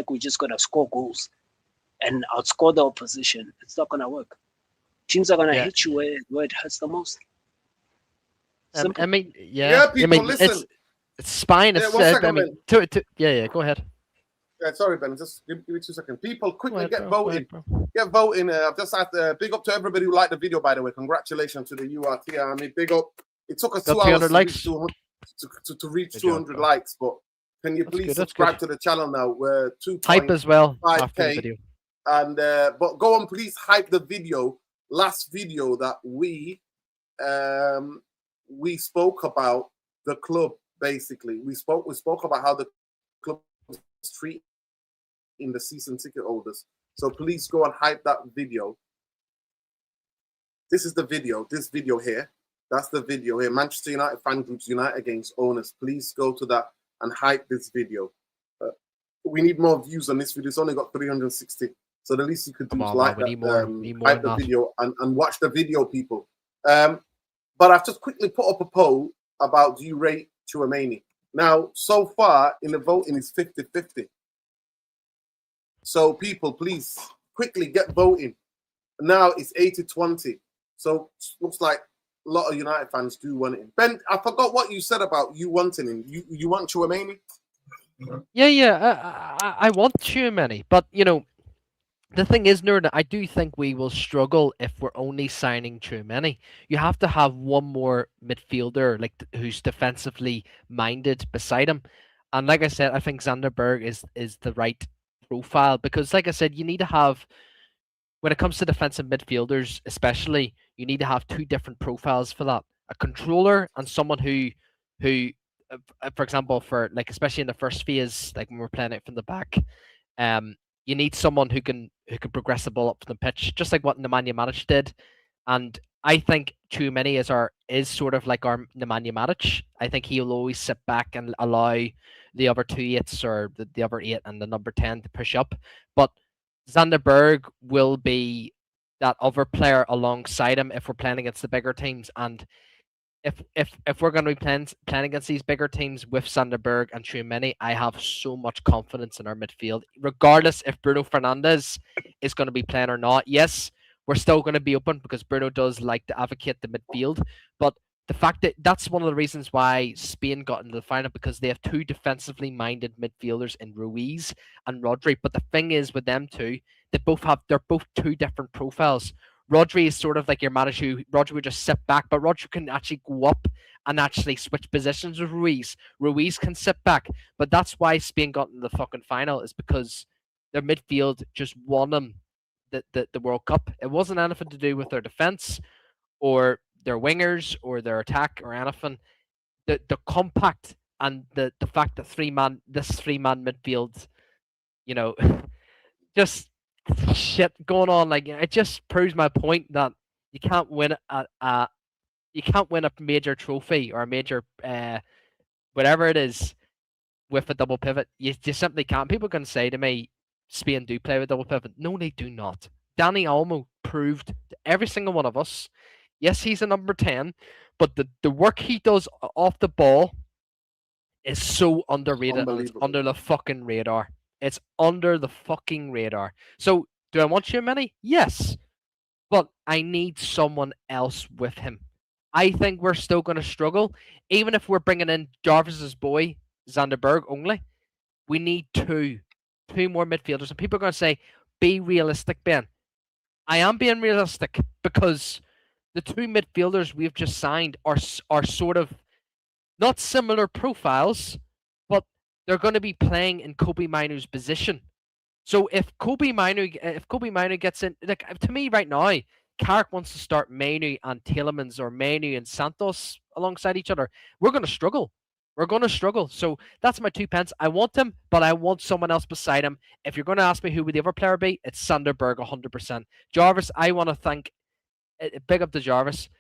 we're just gonna score goals and outscore the opposition, it's not gonna work. Teams are gonna hit you where it hurts the most. I mean, people, listen. It's spine. Go ahead. Sorry, Ben. Just give me 2 seconds. People, quickly ahead, get bro. Go voting. ahead, bro. Get voting. I've just had big up to everybody who liked the video, by the way. Congratulations to the URT Army. Big up. It took us Got 2 hours 300 to likes. reach 200, to reach Good 200 job, bro. likes, but can you That's please good, that's subscribe good. to the channel now? We're Hype as well after the 2.5K. video. And but go on, please hype the video. Last video that we spoke about the club. Basically, we spoke about how the club was treating the season ticket holders. So please go and hype that video. This is the video. This video here. That's the video here. Manchester United fan groups unite against owners. Please go to that and hype this video. We need more views on this video. It's only got 360. So the least you could do is like that, hype the video and watch the video, people. But I've just quickly put up a poll about do you rate Tchouaméni. Now, so far in the voting is 50-50. So people, please quickly get voting. Now it's 80-20. So looks like a lot of United fans do want him. Ben, I forgot what you said about you wanting him. You want Tchouaméni? Yeah. I want Tchouaméni, but you know, the thing is, Nerd, I do think we will struggle if we're only signing Tchouaméni. You have to have one more midfielder, like who's defensively minded beside him. And like I said, I think Sander Berg is the right profile because, like I said, you need to have when it comes to defensive midfielders, especially, you need to have two different profiles for that: a controller and someone who, for example, for like especially in the first phase, like when we're playing it from the back, you need someone who can progress the ball up from the pitch, just like what Nemanja Matic did. And I think Tchouaméni is sort of like our Nemanja Matic. I think he'll always sit back and allow the other 2 8s or the other 8 and the number 10 to push up. But Sander Berg will be that other player alongside him if we're playing against the bigger teams. And if we're going to be playing against these bigger teams with Sander Berg and Tchouaméni, I have so much confidence in our midfield, regardless if Bruno Fernandes is going to be playing or not. Yes, we're still going to be open because Bruno does like to advocate the midfield, but the fact that that's one of the reasons why Spain got into the final, because they have two defensively minded midfielders in Ruiz and Rodri. But the thing is with them two, they're both two different profiles. Rodri is sort of like your manager who Rodri would just sit back, but Rodri can actually go up and actually switch positions with Ruiz. Ruiz can sit back, but that's why Spain got in the fucking final, is because their midfield just won them the World Cup. It wasn't anything to do with their defense or their wingers or their attack or anything. The compact and the fact that this three man midfield, you know, just shit going on. Like, it just proves my point that you can't win a major trophy or a major whatever it is with a double pivot. You simply can't. People can say to me, Spain do play with double pivot. No, they do not. Dani Olmo proved to every single one of us. Yes, he's a number 10, but the work he does off the ball is so underrated and it's under the fucking radar. It's under the fucking radar. So, do I want Tchouaméni? Yes. But I need someone else with him. I think we're still going to struggle. Even if we're bringing in Jarvis's boy, Sander Berg only, we need two more midfielders. And people are going to say, be realistic, Ben. I am being realistic because the two midfielders we've just signed are sort of not similar profiles, but they're going to be playing in Kobe Mainoo's position. So if Kobe Mainoo gets in, like, to me right now, Carrick wants to start Mainoo and Tielemans or Mainoo and Santos alongside each other. We're going to struggle. So that's my 2 pence. I want him, but I want someone else beside him. If you're going to ask me who would the other player be, it's Sander Berg 100%. Jarvis, I want to thank, big up to Jarvis.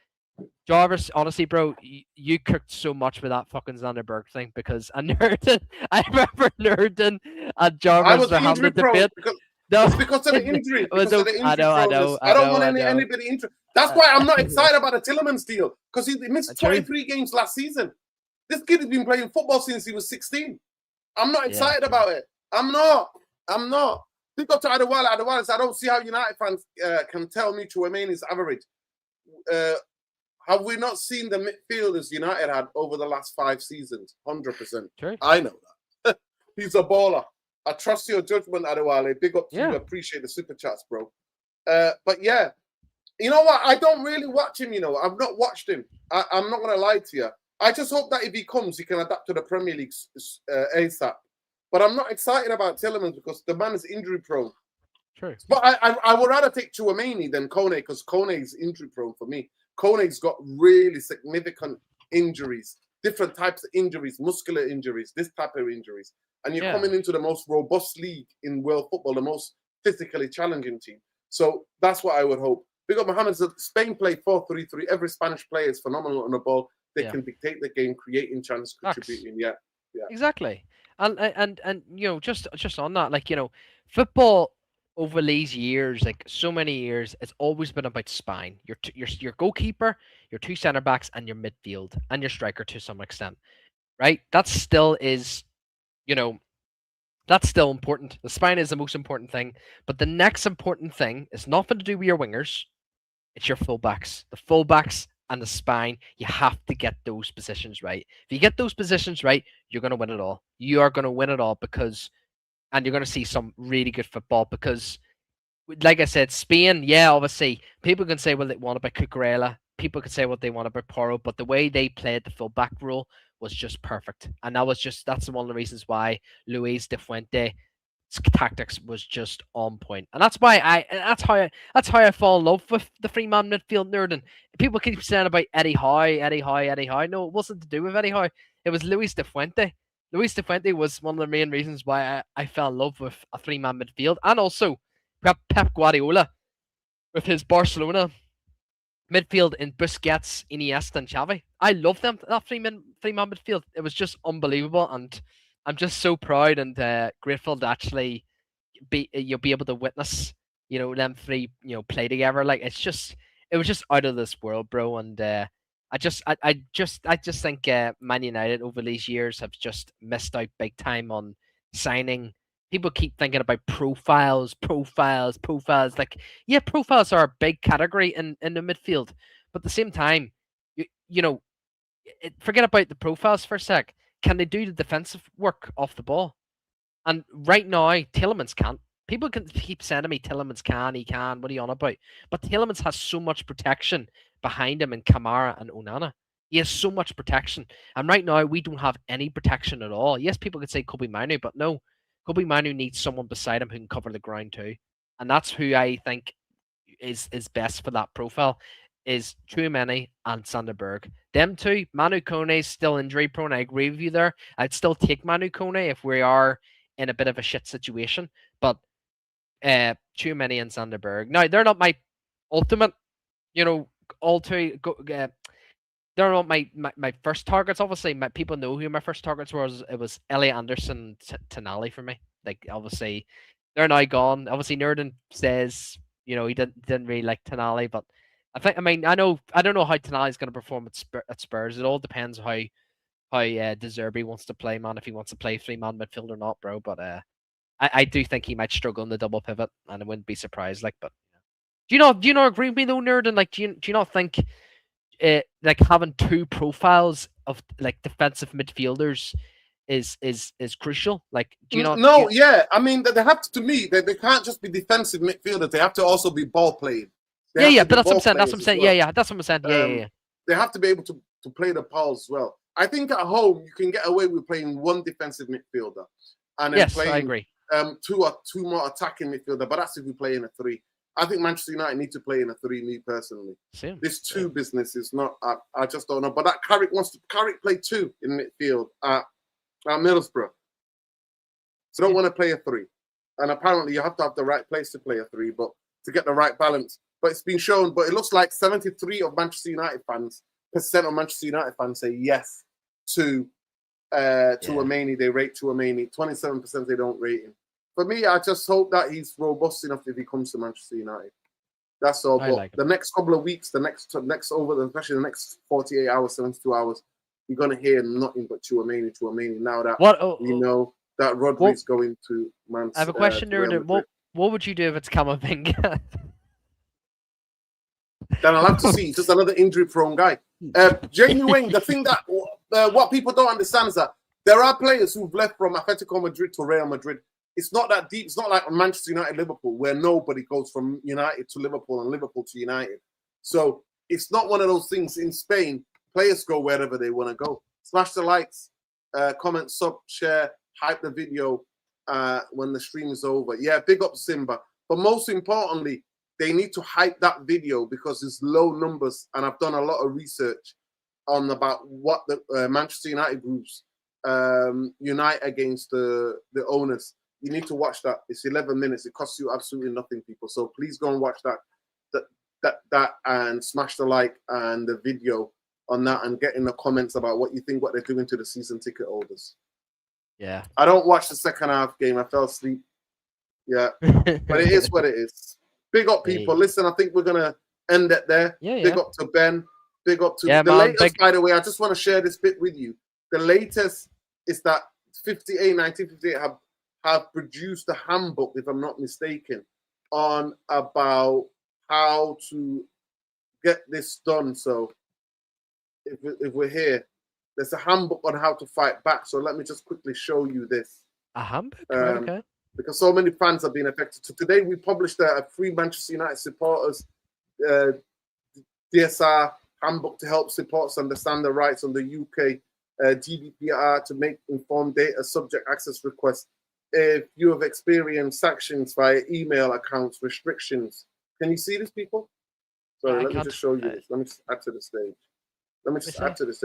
Jarvis, honestly, bro, you cooked so much with that fucking Sander Berg thing, because I remember Nerdin and Jarvis were having a debate. It's because of the injury. I know. I don't want anybody injured. That's why I'm not excited about the Tielemans deal, because he missed 23 games last season. This kid has been playing football since he was 16. I'm not excited about it. I'm not. Pick up to Adewale. I don't see how United fans can tell me Tchouaméni is average. Have we not seen the midfielders United had over the last 5 seasons? 100%. True. I know that. He's a baller. I trust your judgment, Adewale. Big up to you. Appreciate the super chats, bro. But yeah, you know what? I don't really watch him. I've not watched him. I'm not gonna lie to you. I just hope that if he comes, he can adapt to the Premier League ASAP. But I'm not excited about Tielemans because the man is injury prone. True. But I would rather take Chouameni than Kone because Kone is injury prone for me. Kone's got really significant injuries, different types of injuries, muscular injuries, this type of injuries. And you're coming into the most robust league in world football, the most physically challenging team. So that's what I would hope. Big up Mohammed said Spain play 4-3-3. Every Spanish player is phenomenal on the ball. They can dictate the game, creating chances, contributing. Yeah. Exactly. And just on that, like, football over these years, like so many years, it's always been about spine. Your goalkeeper, your two centre backs, and your midfield, and your striker to some extent, right? That still is, that's still important. The spine is the most important thing, but the next important thing is nothing to do with your wingers. It's your fullbacks. The fullbacks and the spine, you have to get those positions right. If you get those positions right, you're going to win it all. You are going to win it all and you're going to see some really good football because, like I said, Spain, obviously, people can say what they want about Cucurella. People can say what they want about Porro, but the way they played the fullback role was just perfect. And that's one of the reasons why Luis de Fuente tactics was just on point, and that's how I fall in love with the three-man midfield nerd. And people keep saying about Eddie Howe. No, it wasn't to do with Eddie Howe. It was Luis de Fuente. Luis de Fuente was one of the main reasons why I fell in love with a three-man midfield, and also Pep Guardiola with his Barcelona midfield in Busquets, Iniesta, and Xavi. I love them. That three-man midfield. It was just unbelievable, and I'm just so proud and grateful to actually you'll be able to witness, them three, play together. Like it was just out of this world, bro. And I just think Man United over these years have just missed out big time on signing. People keep thinking about profiles. Like, yeah, profiles are a big category in the midfield, but at the same time, forget about the profiles for a sec. Can they do the defensive work off the ball? And right now, Tielemans can't. People can keep saying to me, Tielemans he can. What are you on about? But Tielemans has so much protection behind him in Kamara and Onana. He has so much protection. And right now, we don't have any protection at all. Yes, people could say Kobe Manu, but no. Kobe Manu needs someone beside him who can cover the ground too. And that's who I think is best for that profile. Is Tchouaméni and Sander Berg. Them two, Manu Kone is still injury prone. I agree with you there. I'd still take Manu Kone if we are in a bit of a shit situation. But Tchouaméni and Sander Berg. Now, they're not my ultimate, all two. They're not my first targets. Obviously, people know who my first targets were. It was Elliot Anderson, Tonali for me. Like, obviously, they're now gone. Obviously, Nerdin says, he didn't really like Tonali, but I don't know how Tonali is going to perform at Spurs. It all depends how De Zerbi wants to play, man. If he wants to play three-man midfield or not, bro. But I do think he might struggle in the double pivot, and I wouldn't be surprised. Like, but do you not agree with me though, Nerd? And like, do you not think like having two profiles of like defensive midfielders is crucial? Like, do you not? No, yeah. I mean, they have to me. They can't just be defensive midfielders. They have to also be ball playing. But that's what I'm saying. That's what I'm saying. Well. Yeah, that's what I'm saying. Yeah. They have to be able to play the balls as well. I think at home you can get away with playing one defensive midfielder, and then playing I agree. Two more attacking midfielder. But that's if we play in a three. I think Manchester United need to play in a three. Me personally, this two business is not. I just don't know. But that Carrick play two in midfield at Middlesbrough. So don't want to play a three, and apparently you have to have the right place to play a three, but to get the right balance. But it's been shown. But it looks like 73% of Manchester United fans say yes to Tchouaméni. They rate Tchouaméni. 27% they don't rate him. For me, I just hope that he's robust enough if he comes to Manchester United. That's all. But the next couple of weeks, especially the next 48 hours, 72 hours, you're gonna hear nothing but Tchouaméni. Now that we know that Rodri's going to Manchester. I have a question there. What would you do if it's Camavinga? Then I'll have to see. He's just another injury-prone guy. Genuine. The thing that what people don't understand is that there are players who've left from Atletico Madrid to Real Madrid it's not that deep. It's not like Manchester United, Liverpool, where nobody goes from United to Liverpool and Liverpool to United. So it's not one of those things. In Spain, players go wherever they want to go. Smash the likes, comment, sub, share, hype the video when the stream is over. Yeah, big up Simba. But most importantly, they need to hype that video because it's low numbers. And I've done a lot of research on about what the Manchester United groups unite against the owners. You need to watch that. It's 11 minutes. It costs you absolutely nothing, people. So please go and watch that and smash the like and the video on that and get in the comments about what you think, what they're doing to the season ticket holders. Yeah. I don't watch the second half game. I fell asleep. Yeah. But it is what it is. Big up, people. Hey. Listen, I think we're going to end it there. Yeah, Big up to Ben. Big up to Yeah, the man, latest, by the way. I just want to share this bit with you. The latest is that 1958 have produced a handbook, if I'm not mistaken, on about how to get this done. So if we're here, there's a handbook on how to fight back. So let me just quickly show you this. A handbook? Right, okay. Because so many fans have been affected. So today we published a free Manchester United supporters DSR handbook to help supporters understand the rights on the UK GDPR to make informed data subject access requests. If you have experienced sanctions via email accounts, restrictions. Can you see this, people? Sorry, let me just show you this. Let me just add to the stage.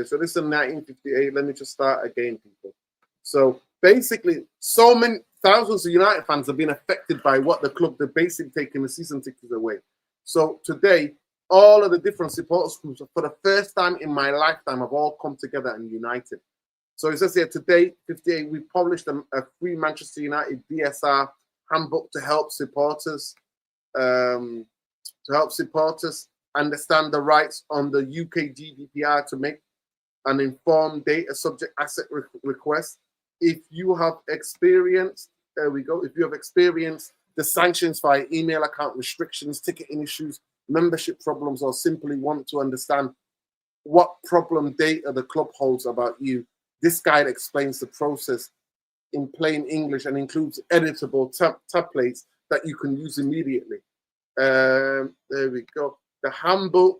So this is 1958. Let me just start again, people. So basically, so many thousands of United fans have been affected by what the club, they're basically taking the season tickets away. So today, all of the different supporters groups, for the first time in my lifetime, have all come together and united. So it says here, today, 58, we published a free Manchester United DSR handbook to help supporters understand the rights on the UK GDPR to make an informed data subject asset request. If you have experienced, if you have experienced the sanctions via email account restrictions, ticketing issues, membership problems, or simply want to understand what problem data the club holds about you, this guide explains the process in plain English and includes editable templates that you can use immediately. There we go. The handbook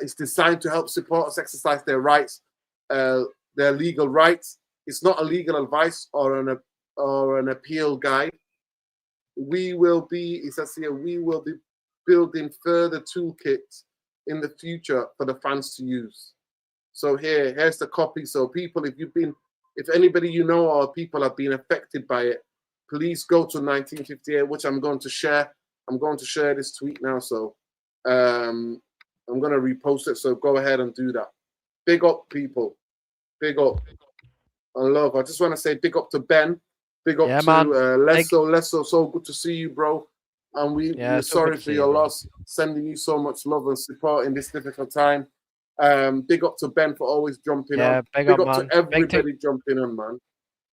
is designed to help supporters exercise their rights, their legal rights. It's not a legal advice or an appeal guide. It says here, we will be building further toolkits in the future for the fans to use. So here's the copy. So people, if anybody you know or people have been affected by it, please go to 1958, which I'm going to share. I'm going to share this tweet now. So I'm going to repost it. So go ahead and do that. Big up, people. Big up. And love. I just want to say big up to Ben. Big up to Lesso. So good to see you, bro. And we're sorry for your loss. Sending you so much love and support in this difficult time. Big up to Ben for always jumping on. Big up to everybody jumping on, man.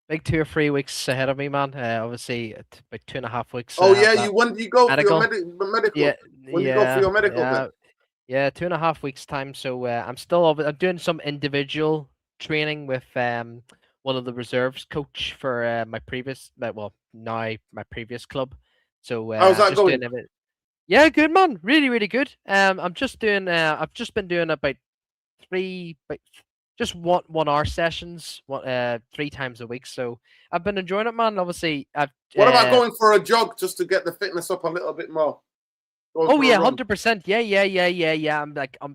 Big 2 or 3 weeks ahead of me, man. Obviously, about 2.5 weeks. Oh yeah, when do you go medical? For your medical? Yeah, when you go for your medical? Yeah, 2.5 weeks time. So I'm doing some individual training with one of the reserves coach for my previous club. So how's that going? Yeah, good, man. Really, really good. I'm just doing. I've just been doing about just 1 hour sessions, 3 times a week. So I've been enjoying it, man. Obviously, what about going for a jog just to get the fitness up a little bit more? Oh yeah, 100%. Yeah. I'm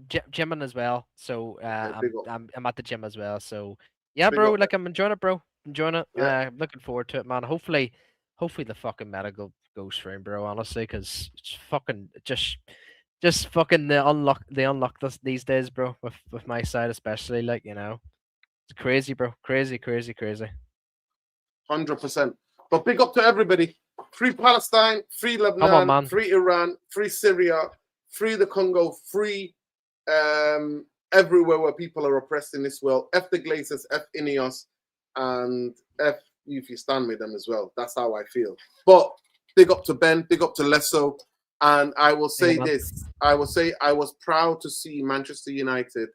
gymming as well. So I'm at the gym as well. So yeah, bro. Like I'm enjoying it, bro. Enjoying it. Yeah. Looking forward to it, man. Hopefully the fucking medical goes through, bro. Honestly, because it's fucking just fucking they unlock this these days, bro. With my side especially, like it's crazy, bro. Crazy. 100%. But big up to everybody. Free Palestine, free Lebanon, free Iran, free Syria, free the Congo, free everywhere where people are oppressed in this world. F the Glazers, F Ineos, and F you if you stand with them as well. That's how I feel. But big up to Ben, big up to Lesso. And I will say this. I will say I was proud to see Manchester United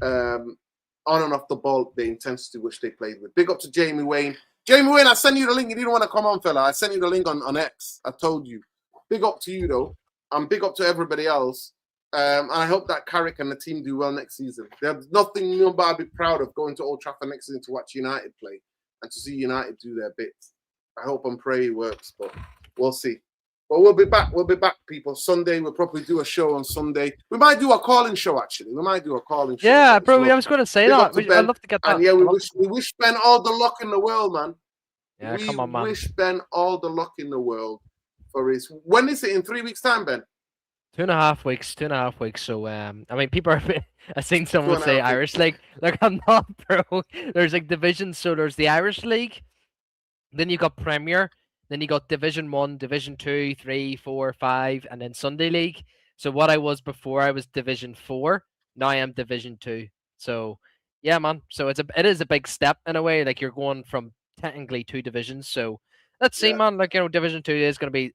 on and off the ball, the intensity which they played with. Big up to Jamie Wayne. Jamie Wayne, I sent you the link. You didn't want to come on, fella. I sent you the link on X. I told you. Big up to you, though. And big up to everybody else. And I hope that Carrick and the team do well next season. There's nothing nobody be proud of going to Old Trafford next season to watch United play and to see United do their bits. I hope and pray it works, but we'll see. But we'll be back. We'll be back, people. Sunday, we'll probably do a show on Sunday. We might do a calling show, actually. We might do a calling show. Yeah, bro. I was going to say that. I'd love to get that. And yeah, we wish Ben all the luck in the world, man. Yeah, come on, man. We wish Ben all the luck in the world for his. When is it? In 3 weeks' time, Ben? 2.5 weeks. 2.5 weeks. So, I mean, people are. I've seen someone say Irish League. Like, I'm not, bro. There's like divisions. So there's the Irish League. Then you got Premier. Then you got Division 1, Division 2, 3, 4, 5, and then Sunday League. So what I was before, I was Division 4. Now I am Division 2. So yeah, man. So it is a big step in a way. Like you're going from technically 2 divisions. So let's see, man. Like Division 2 is gonna be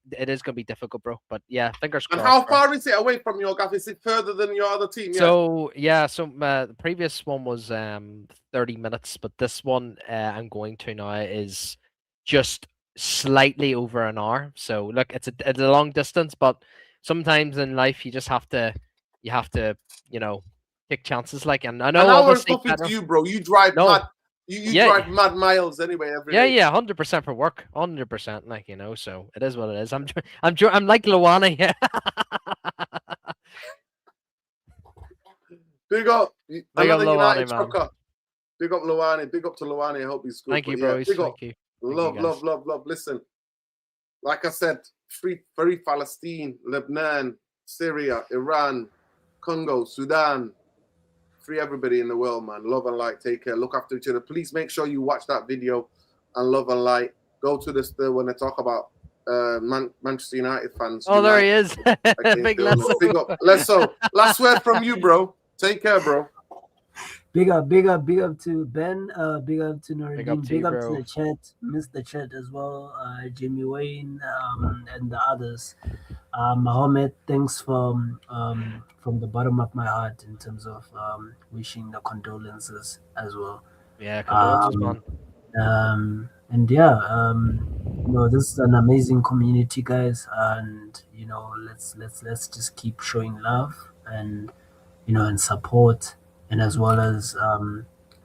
difficult, bro. But yeah, fingers crossed. And how far is it away from your gaff? Is it further than your other team? So the previous one was 30 minutes, but this one I'm going to now is just slightly over an hour. So look, it's a long distance, but sometimes in life you just have to take chances. Like, and I know obviously to you, bro. You drive mad. You drive mad miles anyway every day. Yeah, 100% for work, 100%. Like so it is what it is. I'm like Luana. Yeah. Big up, Luani, man. Big up Luani. Big up to Luani. I hope he's good. Thank you, bro. Thank you. Love. Listen, like I said, free Palestine, Lebanon, Syria, Iran, Congo, Sudan. Free everybody in the world, man. Love and light. Take care. Look after each other. Please make sure you watch that video and love and light. Go to this when they talk about Manchester United fans. Oh, there he is. Big Lesso. Big up. Lesso. Last word from you, bro. Take care, bro. Big up to Ben. Big up to Nuruddin. Big up to the chat. Missed the chat as well. Jimmy Wayne and the others. Mohammed, thanks from the bottom of my heart in terms of wishing the condolences as well. Yeah, condolences, man. And yeah, this is an amazing community, guys, and let's just keep showing love and and support, and as well as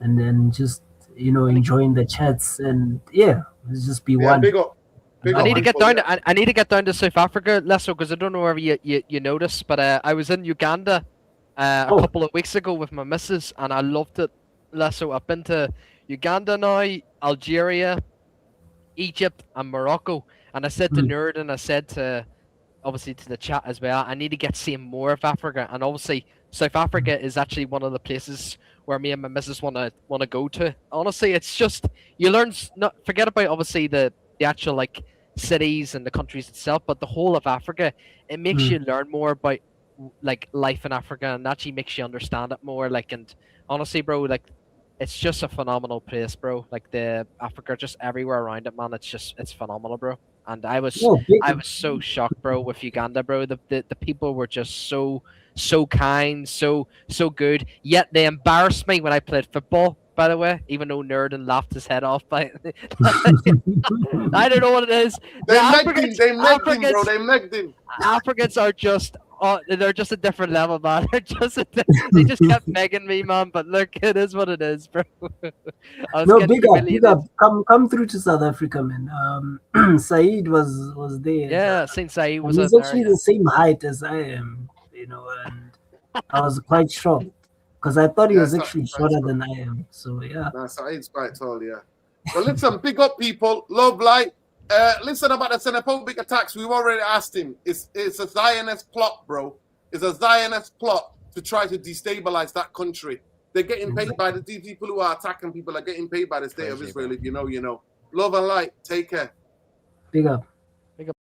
and then just enjoying the chats, and let's just be one. Big up. I need to get down. I need to get down to South Africa, Lesso, because I don't know whether you noticed, but I was in Uganda a couple of weeks ago with my missus, and I loved it, Lesso. I've been to Uganda now, Algeria, Egypt, and Morocco, and I said to Nerd, and I said to obviously to the chat as well, I need to get seeing more of Africa, and obviously South Africa is actually one of the places where me and my missus want to go to. Honestly, it's just you learn. Forget about obviously the actual like cities and the countries itself, but the whole of Africa, it makes you learn more about like life in Africa, and actually makes you understand it more. Like, and honestly, bro, like it's just a phenomenal place, bro. Like the Africa, just everywhere around it, man. It's phenomenal, bro. And I was so shocked, bro, with Uganda, bro. The people were just so kind, so good. Yet they embarrassed me when I played football. By the way, even though Nerd laughed his head off by I don't know what it is. They megged him, bro. They megged him. Africans are just they're just a different level, man. They just kept megging me, man. But look, it is what it is, bro. Big up. Come through to South Africa, man. Saeed was there. Yeah, Saint Saeed was. He's actually the same height as I am, and I was quite shocked. Because I thought he was actually shorter than I am. So, yeah. No, Saeed's quite tall, yeah. Well, listen, big up, people. Love, light. Listen about the xenophobic attacks. We've already asked him. It's a Zionist plot, bro. It's a Zionist plot to try to destabilize that country. They're getting paid by the people who are attacking people are getting paid by the state of Israel. If you know, you know. Love and light. Take care. Big up. Big up.